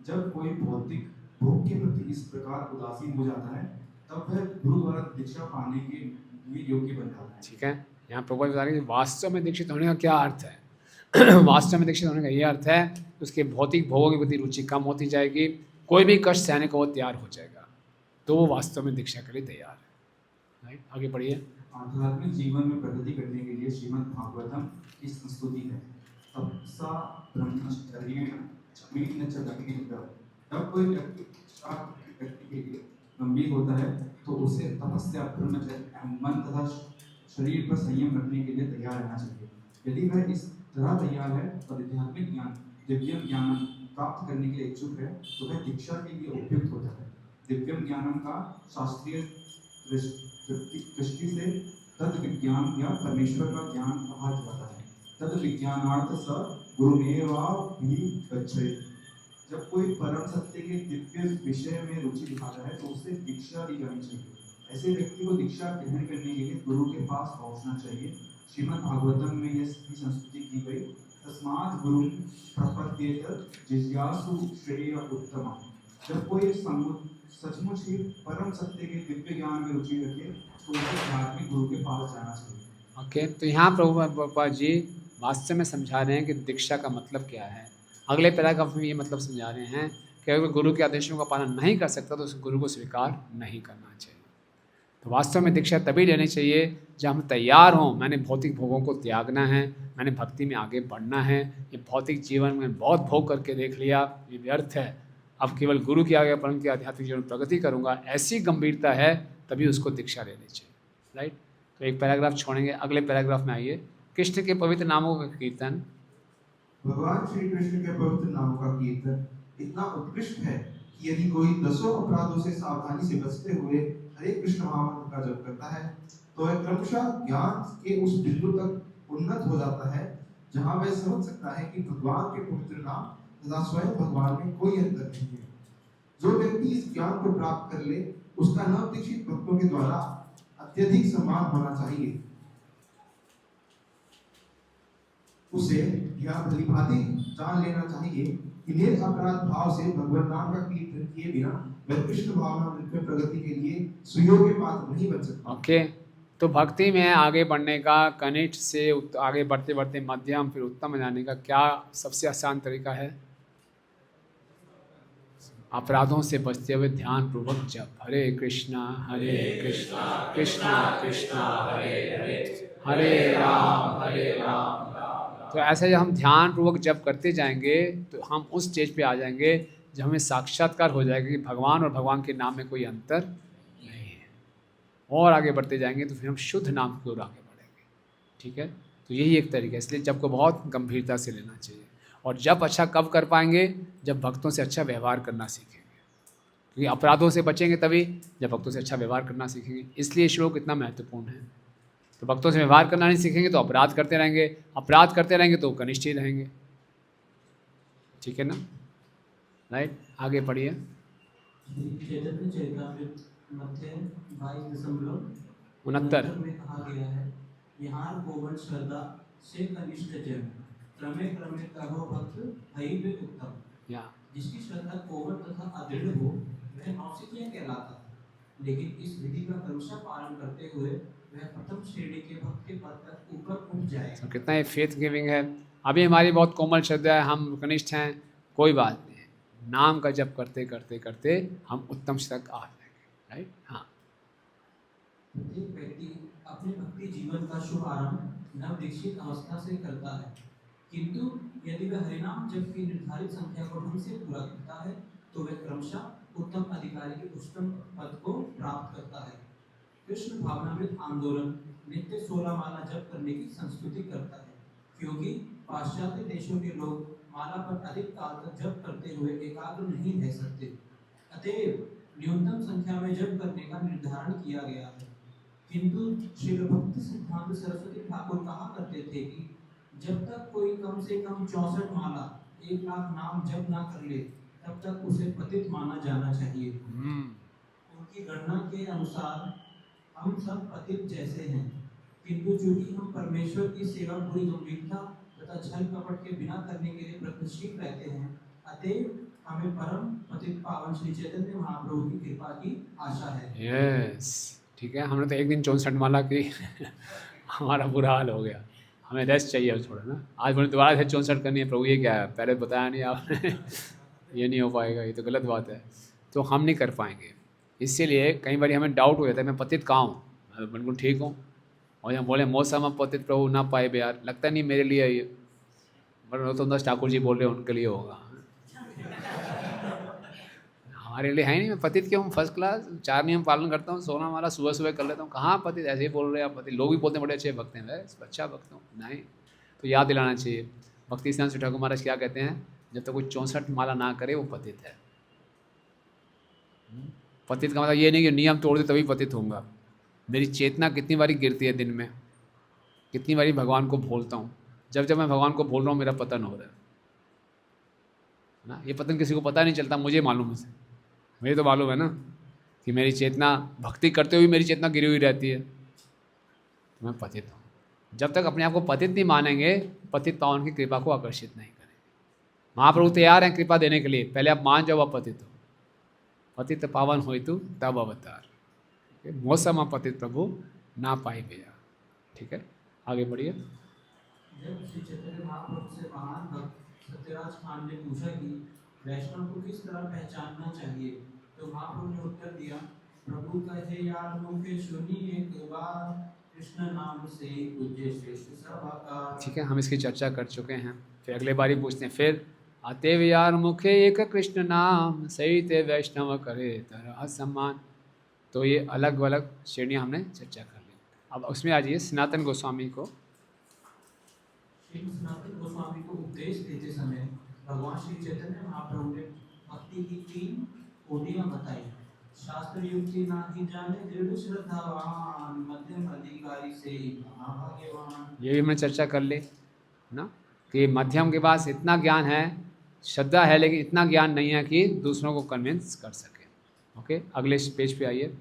जब कोई भौतिक भोग के प्रति इस प्रकार उदासीन हो जाता है तब वह गुरु द्वारा दीक्षा पाने के लिए योग्य बन जाता है। ठीक है, यहाँ प्रभुपाद बता रहे हैं कि वास्तव में दीक्षित होने का क्या अर्थ है। वास्तव में दीक्षित होने का ये अर्थ है उसके भौतिक भोगों के प्रति रुचि कम होती जाएगी, कोई भी कष्ट सहने को वो तैयार हो जाएगा, तो वो वास्तव में दीक्षा के लिए तैयार है। राइट, आगे पढ़िए। आध्यात्मिक जीवन में प्रगति करने के लिए श्रीमद् भागवतम की संस्तुति है। तपसा ब्रह्मचर्येण चमेन च दक्षिण। जब कोई व्यक्ति के लिए गंभीर होता है तो उसे तपस्या, ब्रह्मचर्य, मन तथा शरीर पर संयम रखने के लिए तैयार रहना चाहिए। यदि वह इस तरह तैयार है और आध्यात्मिक ज्ञान, दिव्यम ज्ञान प्राप्त करने के लिए इच्छुक है तो वह दीक्षा के लिए उपयुक्त होता है। दिव्यम ज्ञानम का शास्त्रीय दृष्टि से तद विज्ञान या परमेश्वर का ज्ञान कहा जाता है। तद विज्ञानार्थ स गुरुमेवा भी गच्छेत्। जब कोई परम सत्य के दिव्य विषय में रुचि दिखाता है तो उसे दीक्षा दी जानी चाहिए। ऐसे व्यक्ति को दीक्षा ग्रहण करने के लिए गुरु के पास पहुंचना चाहिए। श्रीमद् भागवतम में यह संस्तुति की गई। तस्मात् गुरु प्रपद्येत जिज्ञासु श्रेय उत्तम। जब कोई सचमुच ही परम सत्य के दिव्य ज्ञान में रुचि रखे तो उसे आध्यात्मिक गुरु के पास जाना चाहिए। ओके, तो यहाँ प्रभुपाद जी वास्तव में समझा रहे हैं कि दीक्षा का मतलब क्या है। अगले पैराग्राफ में ये मतलब समझा रहे हैं कि अगर गुरु के आदेशों का पालन नहीं कर सकता तो उस गुरु को स्वीकार नहीं करना चाहिए। तो वास्तव में दीक्षा तभी लेनी चाहिए जब हम तैयार हों, मैंने भौतिक भोगों को त्यागना है, मैंने भक्ति में आगे बढ़ना है, ये भौतिक जीवन में बहुत भोग करके देख लिया, ये व्यर्थ है, अब केवल गुरु की आगे परम की आध्यात्मिक जीवन प्रगति करूँगा, ऐसी गंभीरता है तभी उसको दीक्षा लेनी चाहिए। राइट, तो एक पैराग्राफ छोड़ेंगे, अगले पैराग्राफ में आइए। कृष्ण के पवित्र नामों का कीर्तन। भगवान श्री कृष्ण के पवित्र नामों का कीर्तन इतना उत्कृष्ट है कि यदि कोई 10 अपराधों से सावधानी से बचते हुए हरे कृष्ण महामंत्र का जप करता है तो वह क्रमशः ज्ञान के उस बिंदु तक उन्नत हो जाता है जहां वह समझ सकता है कि भगवान के पवित्र नाम तथा स्वयं भगवान में कोई अंतर नहीं है। जो व्यक्ति इस ज्ञान को प्राप्त कर ले उसका नव दीक्षित भक्तों के द्वारा अत्यधिक सम्मान होना चाहिए। उसे यह भलीभांति जान लेना चाहिए कि निरपराध भाव से भगवान नाम का कीर्तन किए बिना वह कृष्ण भावना में प्रगति के लिए सुयोग्य पात्र नहीं बन सकता। ओके, तो भक्ति में आगे बढ़ने का, कनिष्ठ से आगे बढ़ते बढ़ते मध्यम फिर उत्तम जाने का क्या सबसे आसान तरीका है? अपराधों से बचते हुए ध्यान पूर्वक जप हरे कृष्णा कृष्णा कृष्णा हरे हरे हरे राम। तो ऐसे जब हम ध्यान पूर्वक जप करते जाएंगे तो हम उस स्टेज पे आ जाएंगे जब हमें साक्षात्कार हो जाएगा कि भगवान और भगवान के नाम में कोई अंतर नहीं है। और आगे बढ़ते जाएंगे तो फिर हम शुद्ध नाम की ओर आगे बढ़ेंगे। ठीक है, तो यही एक तरीका है। इसलिए जप को बहुत गंभीरता से लेना चाहिए। और जप अच्छा कब कर पाएंगे? जब भक्तों से अच्छा व्यवहार करना सीखेंगे, क्योंकि अपराधों से बचेंगे तभी जब भक्तों से अच्छा व्यवहार करना सीखेंगे। इसलिए श्लोक इतना महत्वपूर्ण है। तो भक्तों से व्यवहार करना नहीं सीखेंगे तो अपराध करते रहेंगे, अपराध करते रहेंगे तो कनिष्ठ ही रहेंगे। ठीक है ना? राइट, आगे पढ़िए। चैतन्य चरितामृत मध्य 22:69 में कहा गया है, यहाँ कोमल श्रद्धा से कनिष्ठ जन क्रमे क्रमे कहो भक्त भई वे उत्तम। जिसकी श्रद्धा कोमल तथा अदृढ़ हो वह नौसिखिया कहलाता है, लेकिन इस विधि का क्रमशः पालन करते हुए वह प्रथम श्रेणी के भक्त के पद तक ऊपर उठ जाए। तो कितना ये फेथ गिविंग है। अभी हमारी बहुत कोमल श्रद्धा है, हम कनिष्ठ हैं, कोई बात नहीं, नाम का जप करते करते करते हम उत्तम तक आ जाएंगे। राइट, हाँ। प्रत्येक व्यक्ति अपने भक्ति जीवन का शुभ आरंभ नव दीक्षित अवस्था से करता है, किंतु यदि वह हरिनाम जप की निर्धारित संख्या को ढंग से पूरा करता है तो वह क्रमशः उत्तम अधिकारी के उच्चतम पद को प्राप्त करता है। कृष्ण भावनामृत आंदोलन नित्य 16 माला जप करने की संस्तुति करता है, क्योंकि पाश्चात्य देशों के लोग माला पर अधिक काल तक जप करते हुए एकाग्र नहीं रह सकते। अतएव न्यूनतम संख्या में जप करने का निर्धारण किया गया है। किंतु श्री भक्ति सिद्धांत सरस्वती ठाकुर कहा करते थे कि जब तक कोई कम से कम 64 माला 1,00,000 नाम जप ना कर ले तब तक उसे पतित माना जाना चाहिए। उनकी गणना के अनुसार हम सब पतित जैसे हैं, किंतु चूंकि हम परमेश्वर की सेवा पूरी गंभीरता तथा छल कपट के बिना करने के लिए प्रयत्नशील रहते हैं, अतएव हमें परम पतित पावन श्री चैतन्य महाप्रभु की कृपा की आशा है। यस, ठीक है। हमने तो एक दिन 64 माला की हमारा बुरा हाल हो गया, हमें रेस्ट चाहिए थोड़ा ना। आज बोले दोबारा से 64 करनी है, प्रभु ये क्या है, पहले बताया नहीं आपने ये नहीं हो पाएगा, ये तो गलत बात है, तो हम नहीं कर पाएंगे। इसीलिए कई बार हमें डाउट हो जाता है मैं पतित कहाँ हूँ, मैं बिल्कुल ठीक हूँ, और जब बोले मौसम पतित प्रभु ना पाए बे यार, लगता नहीं मेरे लिए ये, पर तो दास ठाकुर जी बोल रहे हैं उनके लिए होगा, हमारे लिए है नहीं। मैं पतित क्यों हूँ, फर्स्ट क्लास 4 नियम पालन करता हूँ, सोना माला सुबह सुबह कर लेता हूँ, कहाँ पतित, ऐसे ही बोल रहे हैं आप पतित। लोग भी बोलते हैं बड़े अच्छे भक्त हैं, वैसे अच्छा भक्त हूँ, नहीं तो याद दिलाना चाहिए। भक्ति सिद्धांत श्री ठाकुर महाराज क्या कहते हैं, जब तक कोई 64 माला ना करे वो पतित है। पतित का मतलब ये नहीं कि नियम तोड़ दे तभी पतित होऊंगा। मेरी चेतना कितनी बारी गिरती है दिन में, कितनी बारी भगवान को भूलता हूँ, जब जब मैं भगवान को भूल रहा हूँ मेरा पतन हो रहा है ना। ये पतन किसी को पता नहीं चलता, मुझे मालूम है, मुझे तो मालूम है ना कि मेरी चेतना भक्ति करते हुए मेरी चेतना गिरी हुई रहती है, तो मैं पतित हूँ। जब तक अपने आप को पतित नहीं मानेंगे, पतित पावन की कृपा को आकर्षित नहीं करेंगे। महाप्रभु तैयार हैं कृपा देने के लिए, पहले आप मान जाओ आप पतित हो, पतित पावन होई तू तब अवतार, मौसम पतित प्रभु ना पाई भैया। ठीक है, आगे बढ़िए। जब श्री चैतन्य महाप्रभु से महान भक्त सत्यराज खान ने पूछा कि वैष्णव को किस तरह पहचानना चाहिए, तो महाप्रभु ने उत्तर दिया, प्रभु कहे यार मुखे सुनी एक बार, कृष्ण नाम से पूज्य श्रेष्ठ सभाकार। ठीक है, हम इसकी चर्चा कर चुके हैं, फिर अगले बारी पूछते हैं। फिर अतएव यार मुखे एक कृष्ण नाम, सही ते वैष्णव करे तरह सम्मान। तो ये अलग अलग श्रेणियाँ हमने चर्चा कर ली। अब उसमें आ जाइए सनातन गोस्वामी को। श्री सनातन गोस्वामी को उपदेश देते समय भगवान श्री चैतन्य महाप्रभु ने भक्ति की 3 कोटियां बताई। शास्त्र युक्ति नाही जाने, दृढ़ श्रद्धावान, मध्यम अधिकारी से महाभाग्यवान। ये भी हमने चर्चा कर ली ना, कि मध्यम के पास इतना ज्ञान है, श्रद्धा है, लेकिन इतना ज्ञान नहीं है कि दूसरों को कन्विंस कर सके। ओके, अगले पेज पे आइए।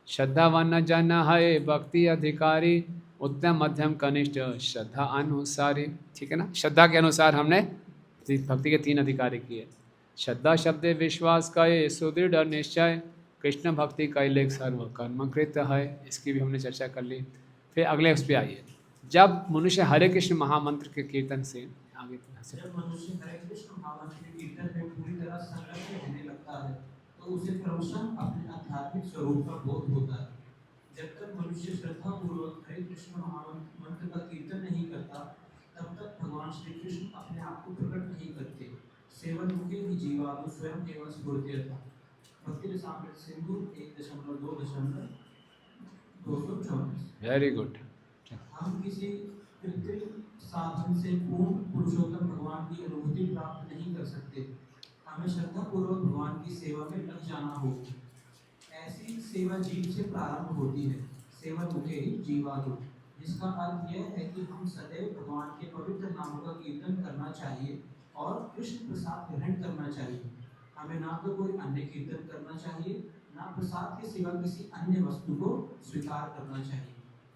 श्रद्धावान जन है भक्ति अधिकारी, उत्तम मध्यम कनिष्ठ श्रद्धा अनुसारी। ठीक है ना, श्रद्धा के अनुसार हमने भक्ति के 3 अधिकारी किए। श्रद्धा शब्द विश्वास का ये सुदृढ़ निश्चय, कृष्ण भक्ति का लेख सर्व कर्मकृत है, इसकी भी हमने चर्चा कर ली। फिर अगले उस पर आइए। जब मनुष्य हरे कृष्ण महामंत्र के कीर्तन से आगे जब मनुष्य हरे कृष्ण महामंत्र के कीर्तन में पूरी तरह संलग्न रहने लगता है, तो उसे क्रमशः अपने आध्यात्मिक स्वरूप का बोध होता है। जब तक मनुष्य श्रद्धा पूर्वक हरे कृष्ण महामंत्र का कीर्तन नहीं करता, तब तक भगवान श्री कृष्ण अपने आप को प्रकट नहीं करते। सेवन मुखे ही जीवादु स्वयं एवं स्फूर्तिर्था। भक्ति रसामृत सिंधु 1.2.224। Very good. हम किसी कृत्रिम साधन से पूर्ण पुरुषोत्तम भगवान की अनुभूति प्राप्त नहीं कर सकते। हमें श्रद्धा पूर्वक भगवान की सेवा में लग जाना होगा। ऐसी सेवा जीव से प्रारंभ होती है, सेवा मुखे ही जीवादु, जिसका अर्थ यह है कि हम सदैव भगवान के पवित्र नामों का कीर्तन करना चाहिए और कृष्ण प्रसाद ग्रहण करना चाहिए। हमें ना तो कोई अन्य कीर्तन करना चाहिए, ना प्रसाद के सिवा किसी अन्य वस्तु को स्वीकार करना चाहिए।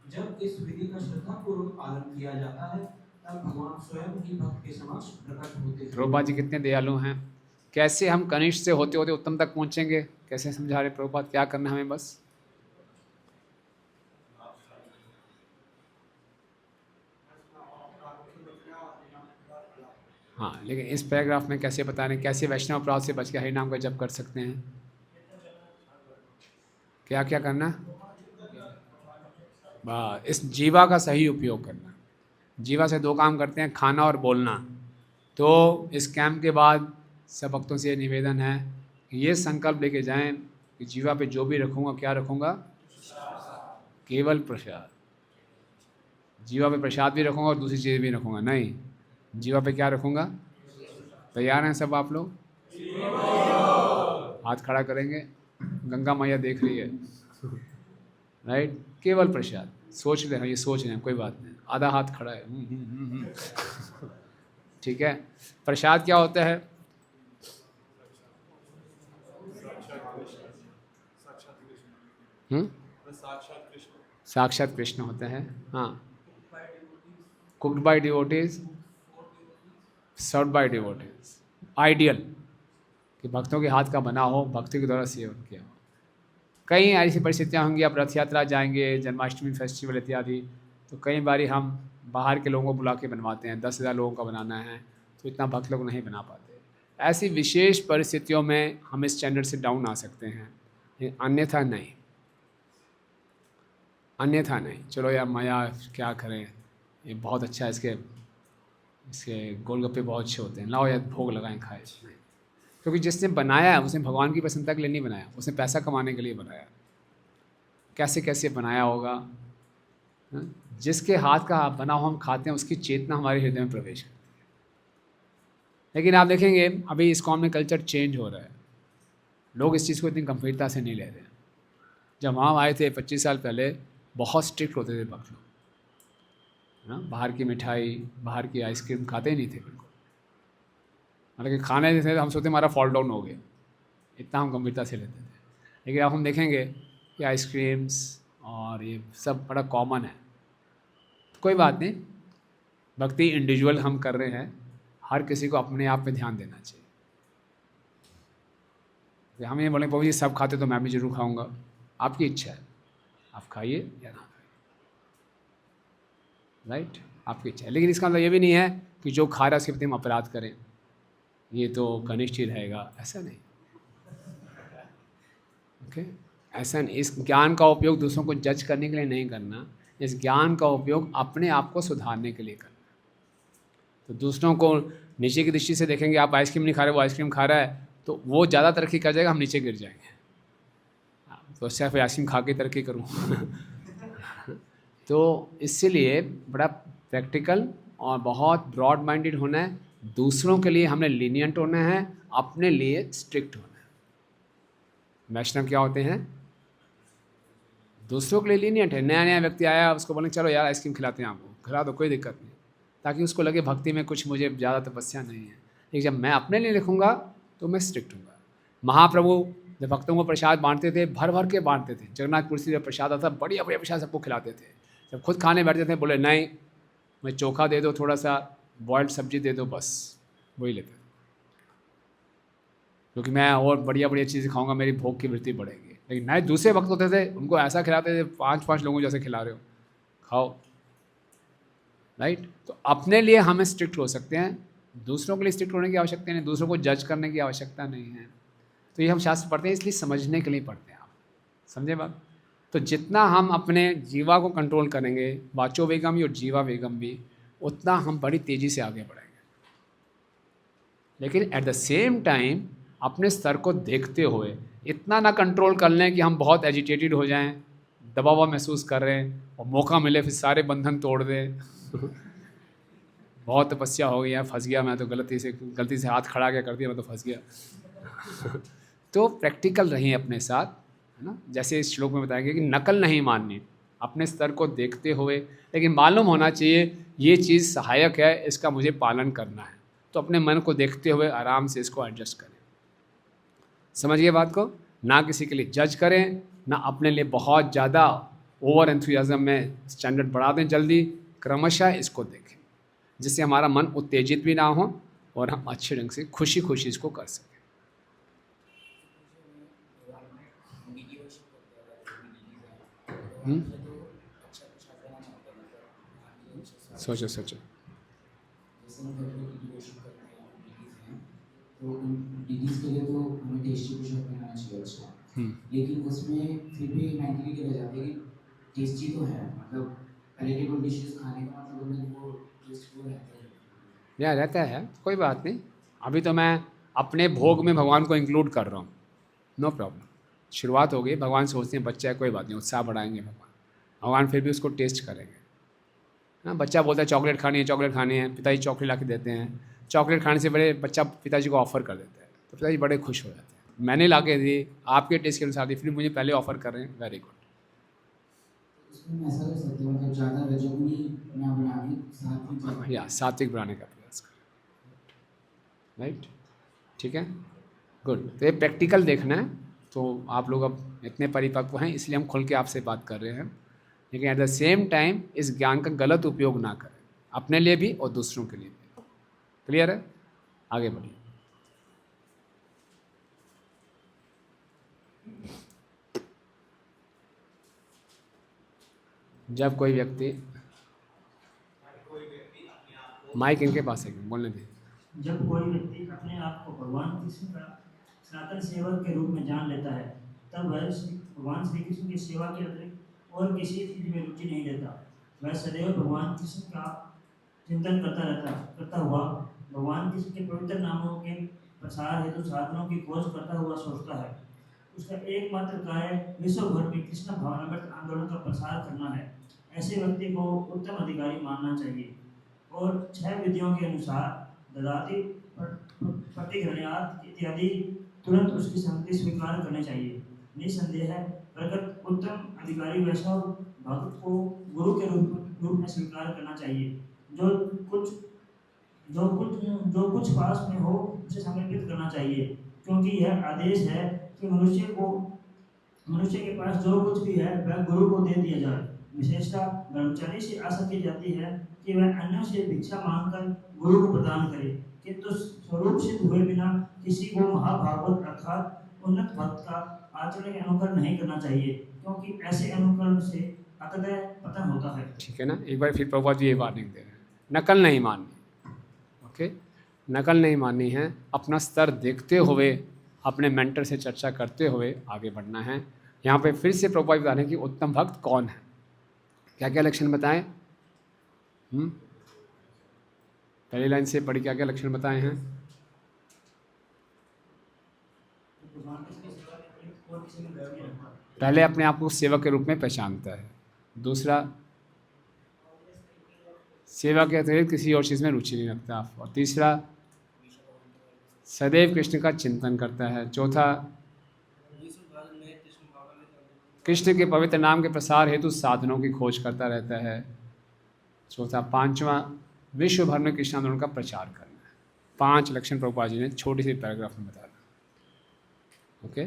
जब इस विधि का श्रद्धापूर्वक पालन किया जाता है, तब भगवान स्वयं ही भक्त के समक्ष प्रकट होते हैं। प्रभुपाद जी कितने दयालु हैं। कैसे हम कनिष्ठ से होते होते उत्तम तक पहुंचेंगे, कैसे समझा रहे प्रभुपाद, क्या करना है हमें बस। हाँ, लेकिन इस पैराग्राफ में कैसे बता रहे हैं, कैसे वैष्णव अपराध से बच के हरि नाम का जप कर सकते हैं, क्या क्या करना। बस इस जीवा का सही उपयोग करना। जीवा से 2 काम करते हैं, खाना और बोलना। तो इस कैंप के बाद सब भक्तों से निवेदन है कि ये संकल्प लेके जाएं कि जीवा पे जो भी रखूँगा, क्या रखूँगा, केवल प्रसाद। जीवा पे प्रसाद भी रखूँगा और दूसरी चीज़ भी रखूँगा नहीं, जीवा पे क्या रखूँगा। तैयार हैं सब आप लोग? हाथ खड़ा करेंगे, गंगा मैया देख रही है, राइट। केवल प्रसाद। सोच रहे हैं, ये सोच रहे हैं, कोई बात नहीं, आधा हाथ खड़ा है। ठीक है, प्रसाद क्या होता है? साक्षात कृष्ण होते हैं। हाँ, cooked by devotees, served by devotees. Ideal कि भक्तों के हाथ का बना हो, भक्ति के द्वारा सेवन किया हो। कई ऐसी परिस्थितियाँ होंगी, आप रथ यात्रा जाएंगे, जन्माष्टमी फेस्टिवल इत्यादि, तो कई बारी हम बाहर के लोगों को बुला के बनवाते हैं। 10,000 लोगों का बनाना है तो इतना भक्त लोग नहीं बना पाते। ऐसी विशेष परिस्थितियों में हम इस स्टैंडर्ड से डाउन आ सकते हैं, अन्यथा नहीं, अन्यथा नहीं। चलो यार माया क्या करें, ये बहुत अच्छा है, इसके गोलगप्पे बहुत अच्छे होते हैं, लाओ यार भोग लगाएं खाएं। क्योंकि जिसने बनाया है उसने भगवान की प्रसन्नता के लिए नहीं बनाया, उसने पैसा कमाने के लिए बनाया। कैसे कैसे बनाया होगा। जिसके हाथ का बना हो हम खाते हैं, उसकी चेतना हमारे हृदय में प्रवेश करती है। लेकिन आप देखेंगे अभी ISKCON में कल्चर चेंज हो रहा है, लोग इस चीज़ को इतनी गंभीरता से नहीं ले रहे हैं। जब हम आए थे 25 साल पहले, बहुत स्ट्रिक्ट होते थे भक्त लोग, है ना। बाहर की मिठाई, बाहर की आइसक्रीम खाते ही नहीं थे बिल्कुल। मतलब कि खाने थे तो हम सोचते हमारा फॉल डाउन हो गया, इतना हम गंभीरता से लेते थे। लेकिन अब हम देखेंगे कि आइसक्रीम्स और ये सब बड़ा कॉमन है। कोई बात नहीं, भक्ति इंडिविजुअल हम कर रहे हैं, हर किसी को अपने आप पे ध्यान देना चाहिए। हम ये बोलें प्रभु जी सब खाते तो मैं भी जरूर खाऊंगा, आपकी इच्छा है, आप खाइए या ना खाइए, राइट, आपकी इच्छा है। लेकिन इसका मतलब ये भी नहीं है कि जो खा रहा है उसके प्रति हम अपराध करें, ये तो कनिष्ठ ही रहेगा, ऐसा नहीं। ओके, ऐसा नहीं। इस ज्ञान का उपयोग दूसरों को जज करने के लिए नहीं करना, इस ज्ञान का उपयोग अपने आप को सुधारने के लिए करना। तो दूसरों को नीचे की दृष्टि से देखेंगे, आप आइसक्रीम नहीं खा रहे, वो आइसक्रीम खा रहा है, तो वो ज़्यादा तरक्की कर जाएगा, हम नीचे गिर जाएंगे। तो सिर्फ आइसक्रीम खा के तरक्की करूँ। तो इसीलिए बड़ा प्रैक्टिकल और बहुत ब्रॉड माइंडेड होना है। दूसरों के लिए हमने लीनियंट होना है, अपने लिए स्ट्रिक्ट होना है। वैष्णव क्या होते हैं? दूसरों के लिए लीनियंट है। नया नया व्यक्ति आया, उसको बोलें चलो यार आइसक्रीम खिलाते हैं आपको, खिला दो, कोई दिक्कत नहीं, ताकि उसको लगे भक्ति में कुछ मुझे ज़्यादा तपस्या नहीं है। लेकिन जब मैं अपने लिए लिखूँगा तो मैं स्ट्रिक्ट हूँगा। महाप्रभु जब भक्तों को प्रसाद बांटते थे, भर भर के बांटते थे। जगन्नाथपुर से जब प्रसाद आता, बढ़िया बढ़िया प्रसाद सबको खिलाते थे। जब खुद खाने बैठते थे, बोले नहीं, मैं चोखा दे दो, थोड़ा सा बॉइल्ड सब्जी दे दो, बस वही लेते थे, क्योंकि मैं और बढ़िया बढ़िया चीज़ें खाऊंगा, मेरी भोग की वृत्ति बढ़ेगी। लेकिन नए दूसरे भक्त होते थे, उनको ऐसा खिलाते थे, 5-5 लोगों जैसे खिला रहे हो, खाओ, राइट। तो अपने लिए हम स्ट्रिक्ट हो सकते हैं, दूसरों के लिए स्ट्रिक्ट होने की आवश्यकता नहीं, दूसरों को जज करने की आवश्यकता नहीं है। तो ये हम शास्त्र पढ़ते हैं इसलिए समझने के लिए पढ़ते हैं। आप समझे बात? तो जितना हम अपने जीवा को कंट्रोल करेंगे, वाचो वेगम भी और जीवा वेगम भी, उतना हम बड़ी तेज़ी से आगे बढ़ेंगे। लेकिन एट द सेम टाइम अपने स्तर को देखते हुए इतना ना कंट्रोल कर लें कि हम बहुत एजिटेटेड हो जाएं, दबा हुआ महसूस कर रहे हैं, और मौका मिले फिर सारे बंधन तोड़ दें। बहुत तपस्या हो गई है, फंस गया मैं तो, गलती से हाथ खड़ा क्या कर दिया, मैं तो फंस गया। तो प्रैक्टिकल रहें अपने साथ, है ना। जैसे इस श्लोक में बताया गया कि नकल नहीं माननी, अपने स्तर को देखते हुए, लेकिन मालूम होना चाहिए ये चीज़ सहायक है, इसका मुझे पालन करना है। तो अपने मन को देखते हुए आराम से इसको एडजस्ट करें। समझिए बात को, ना किसी के लिए जज करें, ना अपने लिए बहुत ज़्यादा ओवर एंथुसियाज्म में स्टैंडर्ड बढ़ा दें जल्दी। क्रमशः इसको देखें, जिससे हमारा मन उत्तेजित भी ना हो और हम अच्छे ढंग से खुशी खुशी इसको कर सकें। सोचो सोचो। तो डीडीज के लिए तो हमें टेस्टी प्रसाद बनाना चाहिए अच्छा, लेकिन उसमें फिर भी मेंटली क्या रह जाता है कि टेस्टी तो है, मतलब पैलेटेबल डिशेस खाने का मतलब उनमें वो टेस्ट वो रहता है। रहता है, कोई बात नहीं। अभी तो मैं अपने भोग में भगवान को इंक्लूड कर रहा हूँ, नो प्रॉब्लम। शुरुआत हो गई, भगवान सोचते हैं बच्चा है, कोई बात नहीं, उत्साह बढ़ाएंगे भगवान फिर भी उसको टेस्ट करेंगे। हाँ, बच्चा बोलता है चॉकलेट खानी है, चॉकलेट खानी है, पिताजी चॉकलेट ला के देते हैं। चॉकलेट खाने से बड़े बच्चा पिताजी को ऑफ़र कर देता है, तो पिताजी बड़े खुश हो जाते हैं, मैंने ला के दी, आपके टेस्ट के अनुसार दी, फिर मुझे पहले ऑफ़र कर रहे हैं, वेरी गुड। उसमें ऐसा कर सकते हो मतलब ज़्यादा रजोगुनी ना बनाने सात्विक या सात्विक बनाने का प्रयास करें, राइट? ठीक है, गुड। तो ये प्रैक्टिकल देखना है। तो आप लोग अब इतने परिपक्व हैं इसलिए हम खुल के आपसे बात कर रहे हैं, लेकिन एट द सेम टाइम इस ज्ञान का गलत उपयोग ना करें, अपने लिए भी और दूसरों के लिए भी। क्लियर है? आगे बढ़िए। जब कोई व्यक्ति, माइक इनके पास है, बोलने दें। जब कोई व्यक्ति अपने आप को भगवान कृष्ण का सनातन सेवक के रूप में जान लेता है, तब वह भगवान श्री कृष्ण की सेवा के अतिरिक्त और किसी चीज में रुचि नहीं लेता। वह सदैव भगवान कृष्ण का चिंतन करता हुआ भगवान कृष्ण के पवित्र नामों के प्रसार हेतु साधनों की खोज करता हुआ सोचता है। उसका एकमात्र कार्य विश्व भर में कृष्ण भावनामृत आंदोलन का प्रसार करना है। ऐसे व्यक्ति को उत्तम अधिकारी मानना चाहिए और 6 विधियों के अनुसार ददाति प्रतिघृणार्थ इत्यादि तुरंत उसकी संगति स्वीकार करनी चाहिए। निसंदेह है प्रगत उत्तम अधिकारी वैष्णव भक्त को गुरु के रूप में स्वीकार करना चाहिए। जो कुछ पास में हो उसे समर्पित करना चाहिए, क्योंकि यह आदेश है कि मनुष्य के पास जो कुछ भी है वह गुरु को दे दिया जाए। विशेषता ब्रह्मचारी से आशा की जाती है कि वह अन्यों से भिक्षा मांगकर गुरु को प्रदान करे, किंतु स्वरूप सिद्ध हुए बिना किसी को महाभागवत अर्थात उन्नत भक्त का आचरण के अनुकरण नहीं करना चाहिए, क्योंकि ऐसे अनुकरण से अतः पतन होता है। ठीक है ना? एक बार फिर प्रभुपाद जी ये वार्निंग दे रहे हैं, नकल नहीं माननी। ओके, नकल नहीं माननी है, अपना स्तर देखते हुए अपने मेंटर से चर्चा करते हुए आगे बढ़ना है। यहाँ पे फिर से प्रभुपाद बता रहे हैं कि उत्तम भक्त कौन है, क्या क्या लक्षण बताएं। पहली लाइन से पढ़ी, क्या क्या लक्षण बताए हैं? पहले अपने आप को सेवक के रूप में पहचानता है, दूसरा सेवा के अतिरिक्त किसी और चीज़ में रुचि नहीं रखता, और तीसरा सदैव कृष्ण का चिंतन करता है, चौथा कृष्ण के पवित्र नाम के प्रसार हेतु साधनों की खोज करता रहता है, चौथा पांचवा विश्व भर में कृष्ण आंदोलन का प्रचार करना है। 5 लक्षण प्रभुपाद जी ने छोटी सी पैराग्राफ में बता दिया। ओके,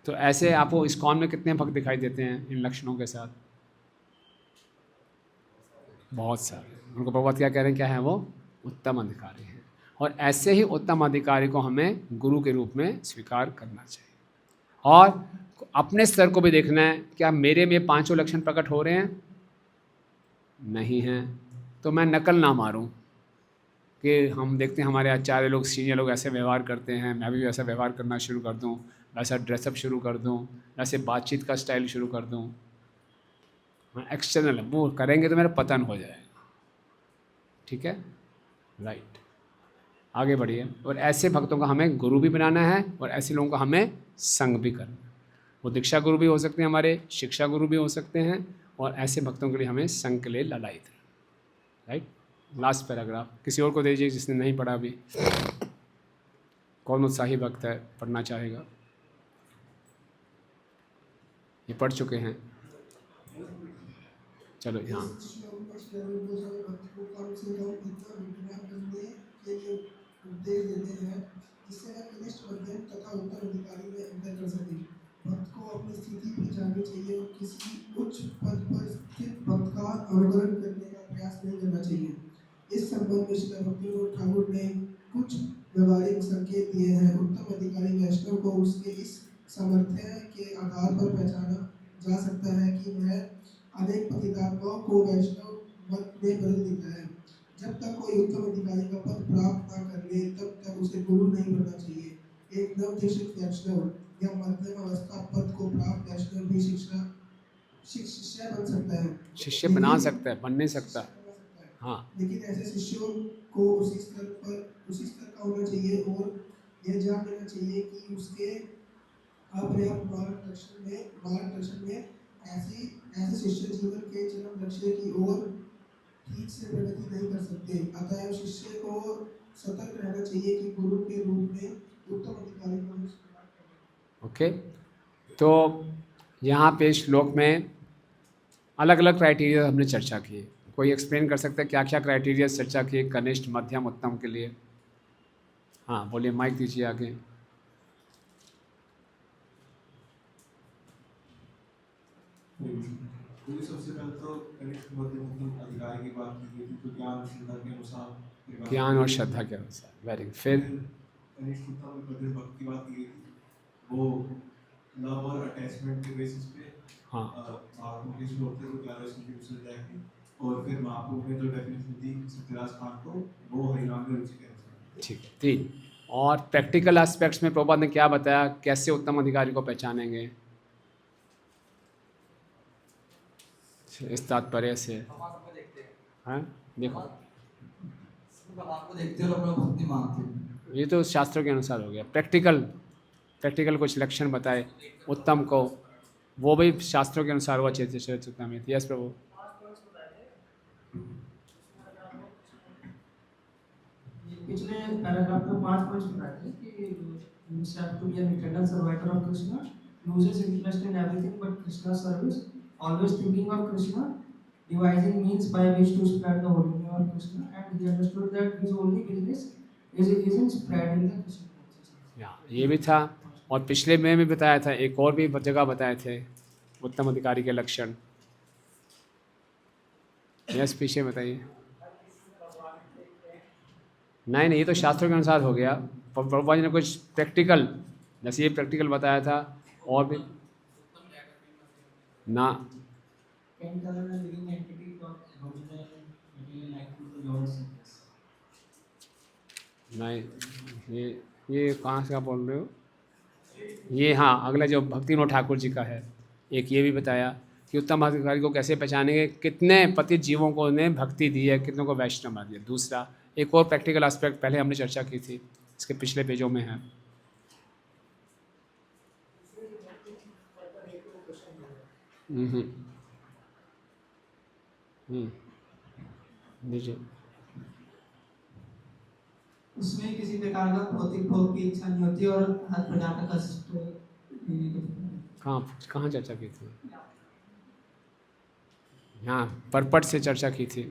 तो ऐसे आपको इस्कॉन में कितने भक्त दिखाई देते हैं इन लक्षणों के साथ? बहुत सारे। उनको प्रभुपाद क्या कह रहे हैं, क्या है वो? उत्तम अधिकारी हैं। और ऐसे ही उत्तम अधिकारी को हमें गुरु के रूप में स्वीकार करना चाहिए, और अपने स्तर को भी देखना है, क्या मेरे में 5 लक्षण प्रकट हो रहे हैं? नहीं हैं, तो मैं नकल ना मारूं कि हम देखते हैं हमारे आचार्य लोग, सीनियर लोग ऐसे व्यवहार करते हैं, मैं भी वैसा व्यवहार करना शुरू कर दूं, वैसा ड्रेसअप शुरू कर दूं, वैसे बातचीत का स्टाइल शुरू कर दूं। एक्सटर्नल वो करेंगे तो मेरा पतन हो जाएगा। ठीक है, राइट, आगे बढ़िए। और ऐसे भक्तों का हमें गुरु भी बनाना है, और ऐसे लोगों का हमें संग भी करना है। वो दीक्षा गुरु भी हो सकते हैं, हमारे शिक्षा गुरु भी हो सकते हैं, और ऐसे भक्तों के लिए हमें संग के लिए ललायित है। राइट, लास्ट पैराग्राफ किसी और को दे दीजिए जिसने नहीं पढ़ा अभी। कौन उत्साही भक्त है, पढ़ना चाहेगा? ये पढ़ चुके हैं, चलो यहाँ। भक्त को अपनी स्थिति पर जाननी चाहिए और किसी उच्च पद पर स्थित भक्त का अनुकरण करने का प्रयास नहीं करना चाहिए। इस संबंध में श्री भक्तिविनोद ठाकुर ने कुछ व्यवहारिक संकेत दिए हैं। उत्तम अधिकारी वैष्णव को उसके इस सामर्थ्य के आधार पर पहचाना जा सकता है कि वह अनेक पतितात्माओं को वैष्णव मत में बदल देता है। जब तक कोई उत्तम अधिकारी का पद प्राप्त न कर ले तब तक उसे गुरु नहीं बनना चाहिए। एक नवदीक्षित वैष्णव या मध्यम अवस्था पद को प्राप्त वैष्णव भी शिष्य बन सकता है, शिष्य बना सकता है, बन नहीं सकता। हाँ, लेकिन ऐसे शिष्यों को उसी स्तर का होना चाहिए और यह जान लेना चाहिए कि उसके अपर्याप्त मार्गदर्शन में ऐसे शिष्य जीवन के जन्म लक्ष्य की ओर ठीक से प्रगति नहीं कर सकते। अतः शिष्य को सतर्क रहना चाहिए कि गुरु के रूप में उत्तम अधिकारी को। ओके, तो यहाँ पे श्लोक में अलग अलग क्राइटेरिया हमने चर्चा की। कोई एक्सप्लेन कर सकता है क्या क्या क्राइटेरिया चर्चा किए कनिष्ठ, मध्यम, उत्तम के लिए? हाँ बोलिए, माइक दीजिए आगे। सबसे पहले तो कनिष्ठ, मध्यम, उत्तम अधिकारी की बात की गई थी, तो ज्ञान और श्रद्धा के अनुसार ज्ञान और श्रद्धा के अनुसार, वेरी गुड। फिर कनिष्ठ, उत्तम और मध्यम भक्त की बात की गई थी, वो लव और अटैचमेंट के बेसिस पे हाँ महाप्रभु के श्लोक थे, तो 11वें श्लोक की दूसरी अध्याय की, और फिर महाप्रभु ने जो डेफिनेशन दी सत्यराज खान को, वो हरिनाम में रुचि के अनुसार। ठीक है। 3 और प्रैक्टिकल एस्पेक्ट्स में प्रभुपाद ने क्या बताया, कैसे उत्तम अधिकारी को पहचानेंगे? इस तात्पर्य से हाँ देखो, आपको देखते हो अपना भक्ति मांगते हो, ये तो शास्त्रों के अनुसार हो गया। प्रैक्टिकल कुछ लक्षण बताए उत्तम को, वो भी शास्त्रों के अनुसार हुआ चेतन में। यस प्रभु। पिछले पैराग्राफ में 5 पॉइंट्स बताए थे कि to be an eternal servitor of Krishna, loses interest in everything but Krishna's service, always thinking of Krishna, devising means by which to spread the holy name of Krishna, and he understood that his only business isn't spreading the Krishna consciousness. ये भी था, और पिछले में भी बताया था, एक और भी जगह बताए थे उत्तम अधिकारी के लक्षण। यस पीछे बताइए। नहीं ये तो शास्त्रों के अनुसार हो गया। प्रभुपाद जी ने कुछ प्रैक्टिकल, जैसे ये प्रैक्टिकल बताया था, और भी ना नहीं, ये कहाँ से आप बोल रहे हो? ये हाँ अगला जो भक्ति विनोद ठाकुर जी का है, एक ये भी बताया कि उत्तम अधिकारी को कैसे पहचानेंगे, कितने पतित जीवों को उन्हें भक्ति दी है, कितनों को वैष्णव बना दिया। दूसरा एक और प्रैक्टिकल एस्पेक्ट पहले हमने चर्चा की थी, इसके पिछले पेजों में है। दीजिए। उसमें किसी प्रकार का भौतिक भोग की इच्छा नहीं होती और हर प्रकार का कष्ट कहाँ चर्चा की थी? हाँ परपट से चर्चा की थी।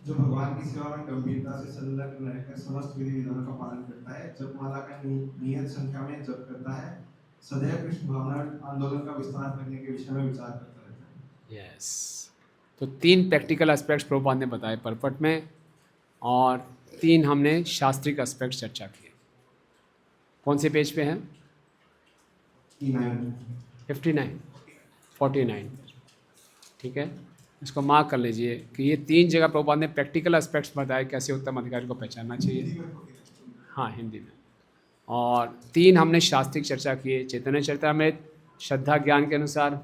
जो भगवान की सेवा में गंभीरता से संलग्न रहकर समस्त विधि विधानों का पालन करता है, जप माला का नियत संख्या में जप करता है, सदैव कृष्ण भावना आंदोलन का विस्तार करने के विषय में विचार करता रहता है। यस तो 3 प्रैक्टिकल एस्पेक्ट्स प्रभुपाद ने बताए परपट में, और 3 हमने शास्त्रिक एस्पेक्ट चर्चा किए। कौन से पेज पे हैं? 59 49। ठीक है, इसको मार्क कर लीजिए कि ये 3 जगह प्रभुपाद ने प्रैक्टिकल एस्पेक्ट्स बताए कैसे उत्तम अधिकारी को पहचानना चाहिए। हाँ हिंदी में। और 3 हमने शास्त्रिक चर्चा किए, चैतन्य चरितामृत श्रद्धा ज्ञान के अनुसार,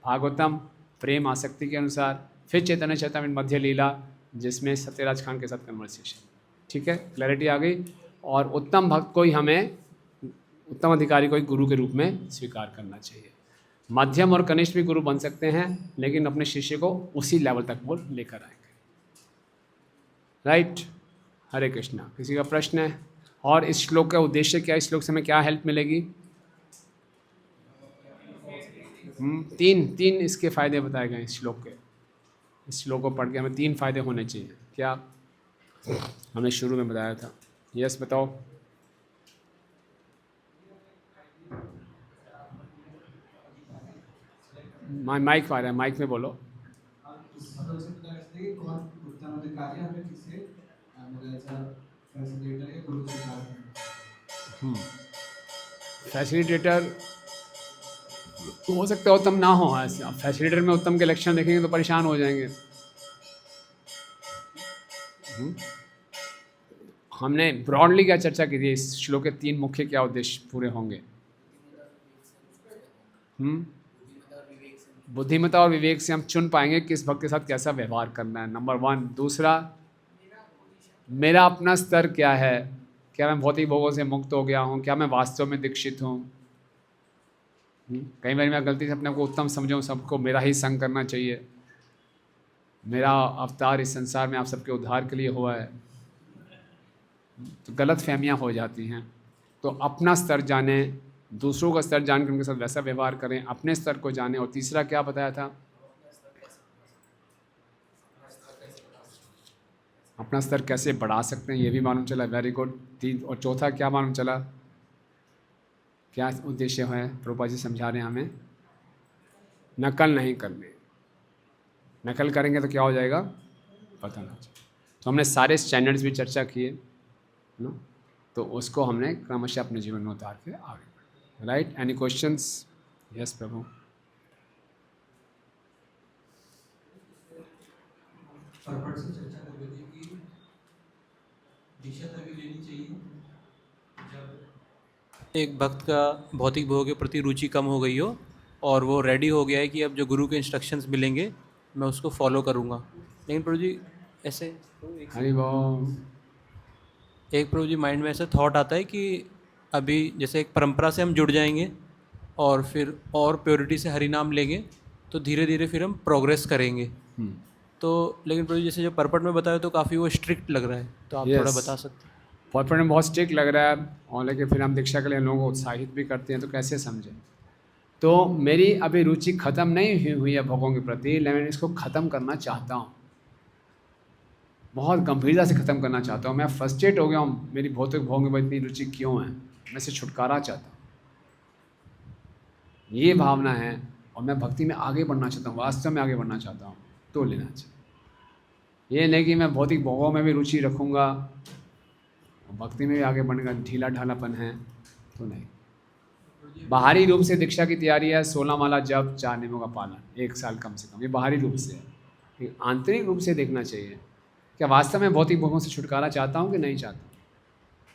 भागवतम प्रेम आसक्ति के अनुसार, फिर चैतन्य चरितामृत मध्य लीला जिसमें सत्यराज खान के साथ कन्वर्सेशन। ठीक है, क्लैरिटी आ गई। और उत्तम भक्त को ही हमें, उत्तम अधिकारी को ही गुरु के रूप में स्वीकार करना चाहिए। मध्यम और कनिष्ठ भी गुरु बन सकते हैं, लेकिन अपने शिष्य को उसी लेवल तक वो लेकर आएंगे। राइट, हरे कृष्णा। किसी का प्रश्न है? और इस श्लोक का उद्देश्य क्या, इस श्लोक से हमें क्या हेल्प मिलेगी? 3 इसके फायदे बताए गए इस श्लोक के। इस श्लोक को पढ़ के हमें 3 फायदे होने चाहिए। क्या हमने शुरू में बताया था? यस बताओ। माइक आ रहा है, माइक में बोलो। फैसिलिटेटर हो सकता है उत्तम ना हो। फैसिलिटेटर में उत्तम के लक्षण देखेंगे तो परेशान हो जाएंगे। हमने ब्रॉडली क्या चर्चा की थी, इस श्लोक के 3 मुख्य क्या उद्देश्य पूरे होंगे? बुद्धिमत्ता और विवेक से हम चुन पाएंगे किस भक्त के साथ कैसा व्यवहार करना है, नंबर 1। दूसरा, मेरा अपना स्तर क्या है, क्या मैं भौतिक भोगों से मुक्त हो गया हूँ, क्या मैं वास्तव में दीक्षित हूँ। कई बार मैं गलती से अपने को उत्तम समझूँ, सबको मेरा ही संग करना चाहिए, मेरा अवतार इस संसार में आप सबके उद्धार के लिए हुआ है, तो गलत फहमियाँ हो जाती हैं। तो अपना स्तर जाने, दूसरों का स्तर जान के उनके साथ वैसा व्यवहार करें, अपने स्तर को जानें। और तीसरा क्या बताया था? अपना स्तर कैसे बढ़ा सकते हैं ये भी मालूम चला। Very good. और चौथा क्या मालूम चला? क्या उद्देश्य है? प्रभुपाद जी समझा रहे हैं हमें, नकल नहीं करनी। नकल करेंगे तो क्या हो जाएगा पता ना चले। तो हमने सारे स्टैंडर्ड्स भी चर्चा किए ना, तो उसको हमने क्रमशः अपने जीवन में उतार के आगे बढ़े। राइट? Any questions? यस प्रभु। परपट से चर्चा कर रहे थे कि दीक्षा तभी लेनी चाहिए जब एक भक्त का भौतिक भोग के प्रति रुचि कम हो गई हो और वो रेडी हो गया है कि अब जो गुरु के इंस्ट्रक्शंस मिलेंगे मैं उसको फॉलो करूँगा। लेकिन प्रभु जी ऐसे एक प्रभु जी माइंड में ऐसा थॉट आता है कि अभी जैसे एक परंपरा से हम जुड़ जाएंगे और फिर और प्योरिटी से हरि नाम लेंगे तो धीरे धीरे फिर हम प्रोग्रेस करेंगे। तो लेकिन प्रभु जी जैसे जो परपट में बताया तो काफ़ी वो स्ट्रिक्ट लग रहा है, तो आप थोड़ा बता सकते हैं? परपट में बहुत स्ट्रिक्ट लग रहा है, और लेकिन फिर हम दीक्षा के लिए लोगों को उत्साहित भी करते हैं, तो कैसे समझें? तो मेरी अभी रुचि ख़त्म नहीं हुई है भोगों के प्रति, लेकिन इसको ख़त्म करना चाहता हूँ, बहुत गंभीरता से ख़त्म करना चाहता हूँ। मैं फ्रस्ट्रेट हो गया हूँ, मेरी भौतिक भोगों में इतनी रुचि क्यों है, मैं से छुटकारा चाहता हूँ, ये भावना है। और मैं भक्ति में आगे बढ़ना चाहता हूँ, वास्तव में आगे बढ़ना चाहता हूँ, तो लेना चाहिए। ये नहीं कि मैं भौतिक भोगों में भी रुचि रखूँगा, भक्ति में भी आगे बढ़ने का ढीला ढालापन है, तो नहीं। बाहरी रूप से दीक्षा की तैयारी है, 16 माला जप, 4 नियमों का पालन, 1 साल कम से कम, ये बाहरी रूप से है। आंतरिक रूप से देखना चाहिए, क्या वास्तव में भौतिक भोगों से छुटकारा चाहता हूँ कि नहीं चाहता?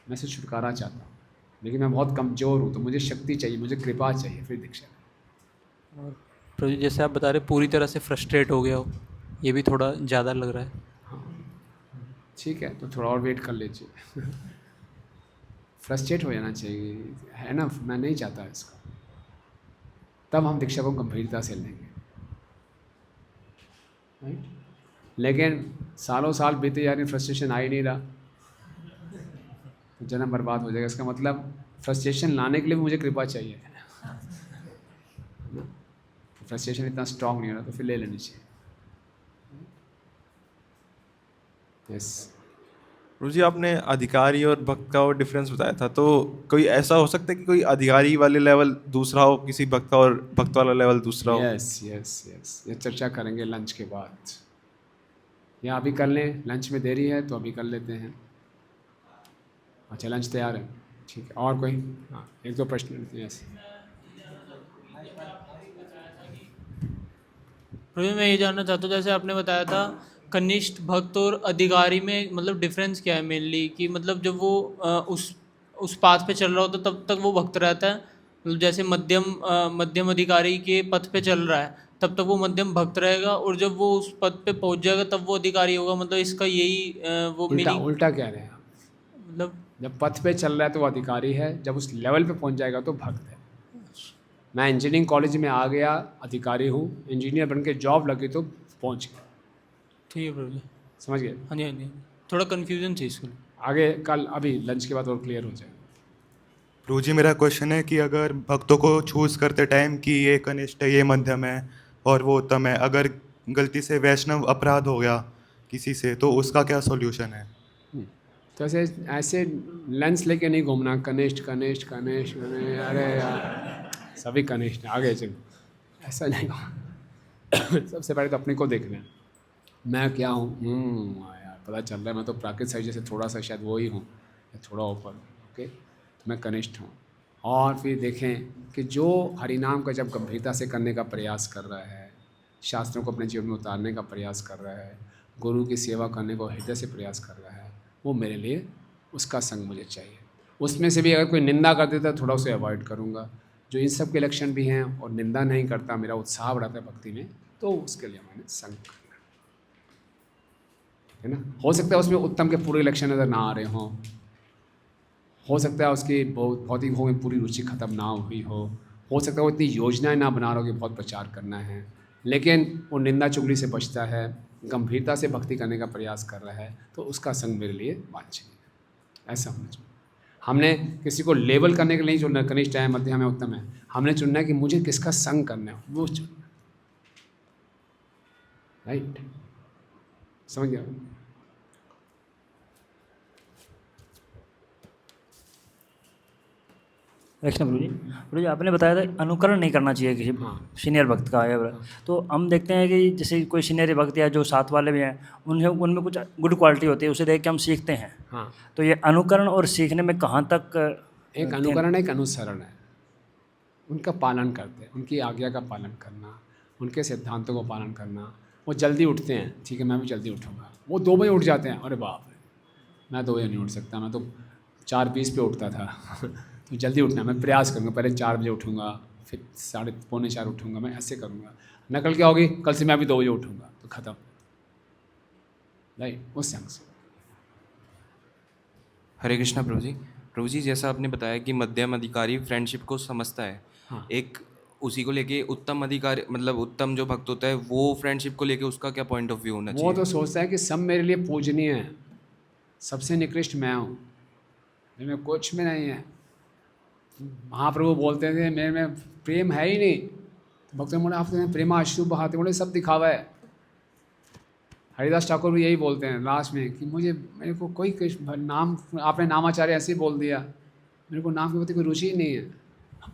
मैं से छुटकारा चाहता हूँ, लेकिन मैं बहुत कमज़ोर हूँ, तो मुझे शक्ति चाहिए, मुझे कृपा चाहिए, फिर दीक्षा। और प्रभु जी जैसे आप बता रहे पूरी तरह से फ्रस्ट्रेट हो गया हो, ये भी थोड़ा ज़्यादा लग रहा है। हाँ ठीक है, तो थोड़ा और वेट कर लीजिए। फ्रस्ट्रेट हो जाना चाहिए, है ना? मैं नहीं चाहता इसका, तब हम दीक्षा को गंभीरता से लेंगे। राइट? लेकिन सालों साल बीते जा रही, फ्रस्ट्रेशन आ ही नहीं रहा, तो जन्म बर्बाद हो जाएगा। इसका मतलब फ्रस्ट्रेशन लाने के लिए मुझे कृपा चाहिए, फ्रस्ट्रेशन इतना स्ट्रांग नहीं हो रहा, तो फिर ले लेनी चाहिए। यस गुरु जी, आपने अधिकारी और भक्त का और डिफरेंस बताया था, तो कोई ऐसा हो सकता है कि कोई अधिकारी वाले लेवल दूसरा हो, किसी भक्त का, और भक्त वाला लेवल दूसरा हो? यस यस यस, ये चर्चा करेंगे लंच के बाद, या अभी कर लें? लंच में देरी है तो अभी कर लेते हैं। अच्छा, लंच तैयार है, ठीक है। और कोई? हाँ, 1-2 प्रश्न। यस प्रभु मैं ये जानना चाहता हूँ, जैसे आपने बताया था कनिष्ठ भक्त और अधिकारी में मतलब डिफरेंस क्या है मेनली, कि मतलब जब वो उस पाथ पे चल रहा होता तब तक वो भक्त रहता है, मतलब जैसे मध्यम अधिकारी के पथ पे चल रहा है तब तक वो मध्यम भक्त रहेगा, और जब वो उस पद पे पहुंच जाएगा तब वो अधिकारी होगा, मतलब इसका यही वो उल्टा कह रहे हैं आप। मतलब जब पथ पे चल रहा है तो वो अधिकारी है, जब उस लेवल पे पहुंच जाएगा तो भक्त है। मैं इंजीनियरिंग कॉलेज में आ गया, अधिकारी हूँ, इंजीनियर बन के जॉब लगी तो पहुँच गया। ठीक है प्रभु जी, समझ गए? हाँ जी हाँ जी, थोड़ा कन्फ्यूजन थी इसके लिए। आगे कल अभी लंच के बाद और क्लियर हो जाएगा। प्रभु जी मेरा क्वेश्चन है कि अगर भक्तों को चूज करते टाइम कि ये कनिष्ठ है, ये मध्यम है और वो उत्तम है, अगर गलती से वैष्णव अपराध हो गया किसी से, तो उसका क्या सॉल्यूशन है? तो ऐसे लेंस लेके नहीं घूमना, कनिष्ठ कनिष्ठ कनिष्ठ, अरे यार सभी कनिष्ठ हैं, आगे चलो, ऐसा नहीं। सबसे पहले तो अपने को देखना है, मैं क्या हूँ। यार पता चल रहा है मैं तो प्राकृत साइड से थोड़ा सा शायद वो ही हूँ, या थोड़ा ऊपर। ओके, तो मैं कनिष्ठ हूँ। और फिर देखें कि जो हरिनाम का जब गंभीरता से करने का प्रयास कर रहा है, शास्त्रों को अपने जीवन में उतारने का प्रयास कर रहा है, गुरु की सेवा करने को हृदय से प्रयास कर रहा है, वो मेरे लिए उसका संग मुझे चाहिए। उसमें से भी अगर कोई निंदा कर देता है थोड़ा उसे अवॉइड करूँगा। जो इन सब के लक्षण भी हैं और निंदा नहीं करता, मेरा उत्साह बढ़ाता है भक्ति में, तो उसके लिए मैंने संग करना है ना। हो सकता है उसमें उत्तम के पूरे लक्षण नज़र ना आ रहे हों, हो सकता है उसकी भौतिक भोग में पूरी रुचि खत्म ना हुई हो सकता है वो इतनी योजनाएं ना बना रहा हो कि बहुत प्रचार करना है, लेकिन वो निंदा चुगली से बचता है, गंभीरता से भक्ति करने का प्रयास कर रहा है, तो उसका संग मेरे लिए वांछनीय है। ऐसा होना चाहिए। हमने किसी को लेबल करने के लिए नहीं चुनना कनिष्ठ है, मध्यम है, उत्तम है। हमने चुनना है कि मुझे किसका संग करना है, वो चुनना। राइट, समझ गया? कृष्ण गुरु जी आपने बताया था अनुकरण नहीं करना चाहिए किसी सीनियर भक्त का है। तो हम देखते हैं कि जैसे कोई सीनियर भक्त या जो साथ वाले भी हैं उनमें कुछ गुड क्वालिटी होती है, उसे देख के हम सीखते हैं। हाँ, तो ये अनुकरण और सीखने में कहाँ तक एक अनुकरण है, एक अनुसरण है। उनका पालन करते हैं, उनकी आज्ञा का पालन करना, उनके सिद्धांतों को पालन करना। वो जल्दी उठते हैं, ठीक है मैं भी जल्दी उठूँगा। वो 2 बजे उठ जाते हैं, अरे बाप रे मैं 2 बजे नहीं उठ सकता, मैं तो 4:20 पे उठता था तो जल्दी उठना, मैं प्रयास करूँगा, पहले 4 बजे उठूँगा, फिर 3:45 उठूँगा, मैं ऐसे करूँगा। नकल क्या होगी, कल से मैं भी 2 बजे उठूँगा, तो ख़त्म। राइट, उस संग से। हरे कृष्णा प्रभु जी जैसा आपने बताया कि मध्यम अधिकारी फ्रेंडशिप को समझता है। हाँ। एक उसी को लेके उत्तम अधिकारी मतलब उत्तम जो भक्त होता है वो फ्रेंडशिप को लेके उसका क्या पॉइंट ऑफ व्यू होना चाहिए? वो तो सोचता है कि सब मेरे लिए पूजनीय है, सबसे निकृष्ट मैं हूँ, मेरे में कुछ भी नहीं है। महाप्रभु बोलते थे मेरे में प्रेम है ही नहीं। भक्तों बोले आप तो प्रेमा अश्रु बहाते, बोले सब दिखावा है। हरिदास ठाकुर भी यही बोलते हैं लास्ट में कि मेरे को कोई नाम, आपने नामाचार्य ऐसे ही बोल दिया, मेरे को नाम के प्रति कोई रुचि ही नहीं है।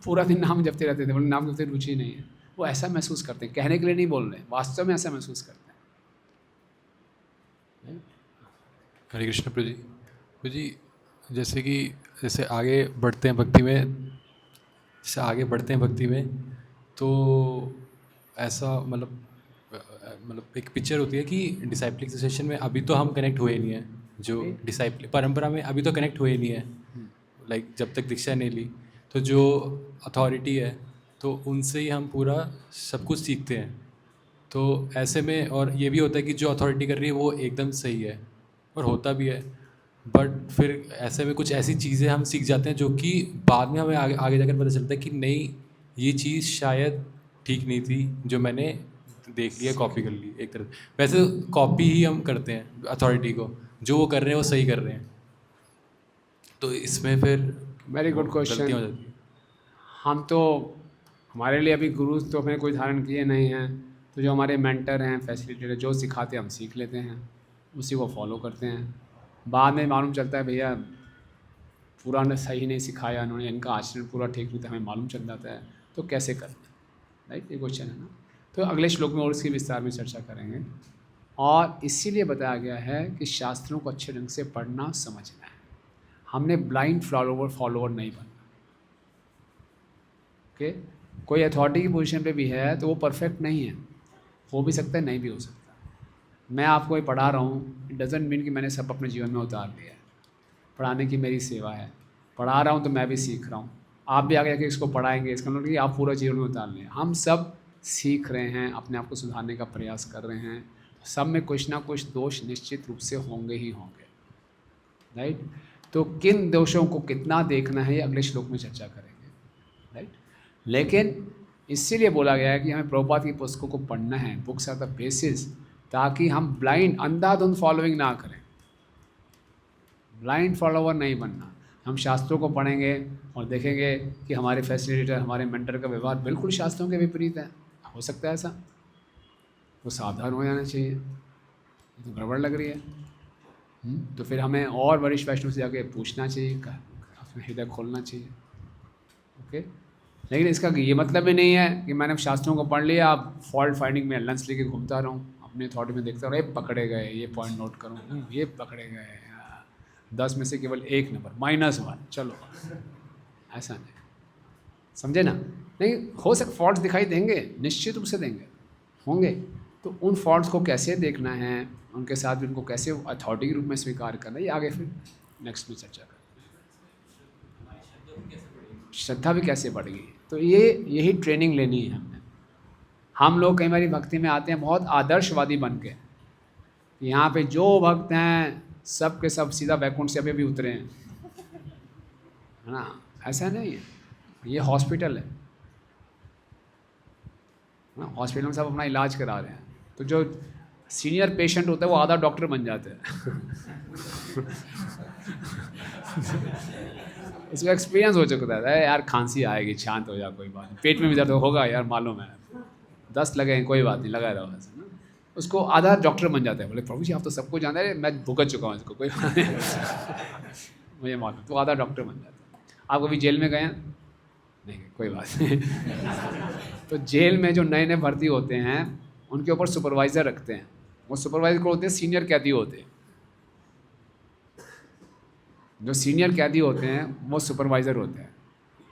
पूरा दिन नाम जपते रहते थे, बोले नाम के प्रति रुचि नहीं है। वो ऐसा महसूस करते हैं, कहने के लिए नहीं बोल रहे, वास्तव में ऐसा महसूस करते हैं। हरे कृष्ण प्रभु जी जैसे आगे बढ़ते हैं भक्ति में, तो ऐसा मतलब एक पिक्चर होती है कि डिसाइपलिक सेशन में अभी तो हम कनेक्ट हुए नहीं हैं, जो डिसाइपल परंपरा में अभी तो कनेक्ट हुए नहीं है, लाइक जब तक दीक्षा नहीं ली, तो जो अथॉरिटी है तो उनसे ही हम पूरा सब कुछ सीखते हैं। तो ऐसे में और ये भी होता है कि जो अथॉरिटी कर रही है वो एकदम सही है और होता भी है, बट फिर ऐसे में कुछ ऐसी चीज़ें हम सीख जाते हैं जो कि बाद में हमें आगे जाकर पता चलता है कि नहीं ये चीज़ शायद ठीक नहीं थी, जो मैंने देख लिया, कॉपी कर ली एक तरह। वैसे कॉपी ही हम करते हैं अथॉरिटी को, जो वो कर रहे हैं वो सही कर रहे हैं, तो इसमें फिर वेरी गुड क्वेश्चन। हो जाती है। हम तो हमारे लिए अभी गुरु तो हमें कोई धारण किए नहीं हैं, तो जो हमारे मेंटर हैं, फैसिलिटेटर जो सिखाते हैं हम सीख लेते हैं, उसी को फॉलो करते हैं। बाद में मालूम चलता है भैया पूरा ने सही नहीं सिखाया उन्होंने, इनका आचरण पूरा ठीक नहीं था, हमें मालूम चल जाता है तो कैसे करना है। राइट, ये क्वेश्चन है ना। तो अगले श्लोक में और इसकी विस्तार में चर्चा करेंगे। और इसीलिए बताया गया है कि शास्त्रों को अच्छे ढंग से पढ़ना समझना है। हमने ब्लाइंड फॉलोवर नहीं बनना। ओके, कोई अथॉरिटी की पोजीशन पे भी है तो वो परफेक्ट नहीं है, हो भी सकता है नहीं भी हो सकता। मैं आपको ये पढ़ा रहा हूँ, इट डजेंट मीन कि मैंने सब अपने जीवन में उतार लिया है। पढ़ाने की मेरी सेवा है, पढ़ा रहा हूँ तो मैं भी सीख रहा हूँ। आप भी आगे जाके इसको पढ़ाएंगे, इसका मतलब कि आप पूरा जीवन में उतार लें। हम सब सीख रहे हैं, अपने आप को सुधारने का प्रयास कर रहे हैं। सब में कुछ ना कुछ दोष निश्चित रूप से होंगे ही होंगे। राइट, तो किन दोषों को कितना देखना है ये अगले श्लोक में चर्चा करेंगे। राइट, लेकिन इसीलिए बोला गया है कि हमें प्रभुपाद की पुस्तकों को पढ़ना है, बुक्स आर द बेसिस, ताकि हम ब्लाइंड अंधाधुंध फॉलोइंग ना करें। ब्लाइंड फॉलोवर नहीं बनना। हम शास्त्रों को पढ़ेंगे और देखेंगे कि हमारे फैसिलिटेटर, हमारे मेंटर का व्यवहार बिल्कुल शास्त्रों के विपरीत है, हो सकता है ऐसा, तो सावधान हो जाना चाहिए, ये तो गड़बड़ लग रही है। तो फिर हमें और वरिष्ठ वैष्णव से जाके पूछना चाहिए, अपना हृदय खोलना चाहिए। ओके, लेकिन इसका ये मतलब भी नहीं है कि मैंने शास्त्रों को पढ़ लिया, आप फॉल्ट फाइंडिंग में लंच लेके घूमता रहूँ, अपने थॉट में देखता रहो, ये पकड़े गए, ये पॉइंट नोट करूँ, ये पकड़े गए, 10 में से केवल 1 नंबर, -1, चलो, ऐसा नहीं, समझे ना। नहीं हो फॉल्ट्स दिखाई देंगे, निश्चित रूप से देंगे, होंगे। तो उन फॉल्ट्स को कैसे देखना है, उनके साथ भी उनको कैसे अथॉरिटी के रूप में स्वीकार करना है, ये आगे फिर नेक्स्ट में चर्चा करेंगे। श्रद्धा भी कैसे बढ़ेगी, तो यही ट्रेनिंग लेनी है हमने। हम लोग कई बार भक्ति में आते हैं बहुत आदर्शवादी बन के, यहाँ पे जो भक्त हैं सब के सब सीधा वैकुंठ से अभी भी उतरे हैं, है ना। ऐसा नहीं है, ये हॉस्पिटल है ना, हॉस्पिटल में सब अपना इलाज करा रहे हैं। तो जो सीनियर पेशेंट होता है वो आधा डॉक्टर बन जाते हैं उसको एक्सपीरियंस हो चुका था, यार खांसी आएगी, शांत हो जा, कोई बात नहीं, पेट में भी दर्द होगा यार, मालूम है, 10 लगे कोई बात नहीं, लगा रहा ऐसे ना। उसको आधा डॉक्टर बन जाता है, बोले प्रभु जी आप तो सबको जानते हैं, मैं भुगत चुका हूँ इसको, कोई बात नहीं मुझे मालूम, तो आधा डॉक्टर बन जाता है। आप कभी जेल में गए हैं? नहीं, कोई बात नहीं तो जेल में जो नए नए भर्ती होते हैं उनके ऊपर सुपरवाइज़र रखते हैं, वो सुपरवाइज़र को होते हैं सीनियर कैदी होते हैं, जो सीनियर कैदी होते हैं वो सुपरवाइज़र होते हैं,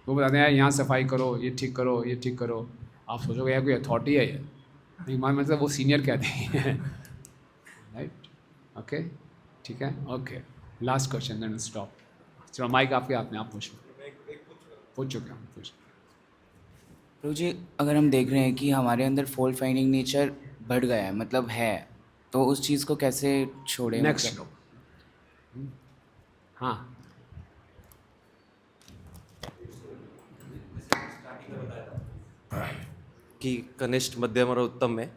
वो बताते हैं यहाँ सफाई करो, ये ठीक करो, ये ठीक करो। आप सोचोगे यार कोई अथॉरिटी है ये, नहीं, मतलब वो सीनियर कैदी है, राइट, ओके, ठीक है, okay. Last question then stop. चलो माइक आपके हाथ में, आप पूछो। पूछ चुके हम, पूछ। प्रभु जी, अगर हम देख रहे हैं कि हमारे अंदर फॉल्ट फाइंडिंग नेचर बढ़ गया है, मतलब है, तो उस चीज़ को कैसे छोड़ें? नेक्स्ट लो। हाँ, कि कनिष्ठ, मध्यम और उत्तम में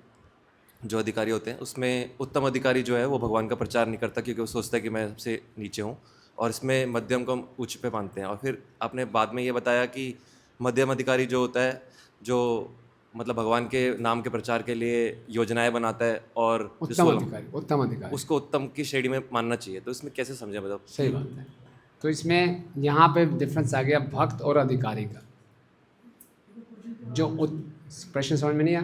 जो अधिकारी होते हैं, उसमें उत्तम अधिकारी जो है वो भगवान का प्रचार नहीं करता क्योंकि वो सोचता है कि मैं सबसे नीचे हूँ, और इसमें मध्यम को हम उच्च पे मानते हैं। और फिर आपने बाद में ये बताया कि मध्यम अधिकारी जो होता है, जो मतलब भगवान के नाम के प्रचार के लिए योजनाएं बनाता है, और उत्तम अधिकारी उसको उत्तम की श्रेणी में मानना चाहिए। तो इसमें कैसे समझें, मतलब? सही बात है। तो इसमें यहाँ पे डिफरेंस आ गया भक्त और अधिकारी का। जो प्रश्न समझ में नहीं आया?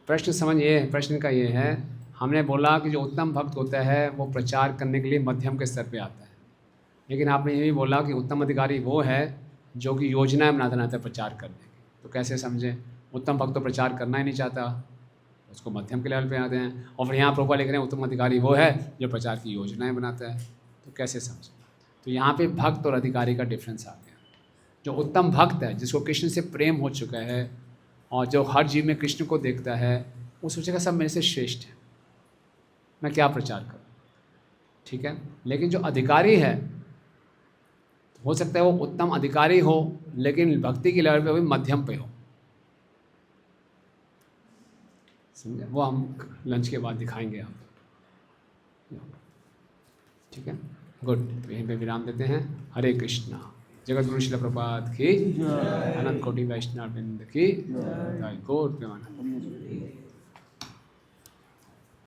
प्रश्न का ये है, हमने बोला कि जो उत्तम भक्त होता है वो प्रचार करने के लिए मध्यम के स्तर पे आता है, लेकिन आपने ये भी बोला कि उत्तम अधिकारी वो है जो कि योजनाएं बनाता रहता है प्रचार करने की। तो कैसे समझें? उत्तम भक्त तो प्रचार करना ही नहीं चाहता, उसको मध्यम के लेवल पे आते हैं, और फिर यहाँ प्रभुपाद लिख रहे हैं उत्तम अधिकारी वो है जो प्रचार की योजनाएं बनाता है। तो कैसे समझें? तो यहाँ पे भक्त और अधिकारी का डिफरेंस आ गया। जो उत्तम भक्त है, जिसको कृष्ण से प्रेम हो चुका है और जो हर जीव में कृष्ण को देखता है, वो सोचेगा सब मेरे से श्रेष्ठ है, मैं क्या प्रचार करूँ, ठीक है। लेकिन जो अधिकारी है, हो सकता है वो उत्तम अधिकारी हो लेकिन भक्ति के लेवल पे भी मध्यम पे हो, समझे? वो हम लंच के बाद दिखाएंगे आप, ठीक है। गुड, यहीं पे विराम देते हैं। हरे कृष्णा। जगत गुरु श्रील प्रभुपाद की, अनंत कोटि वैष्णव वृंद की जय। गौर प्रेमानंद।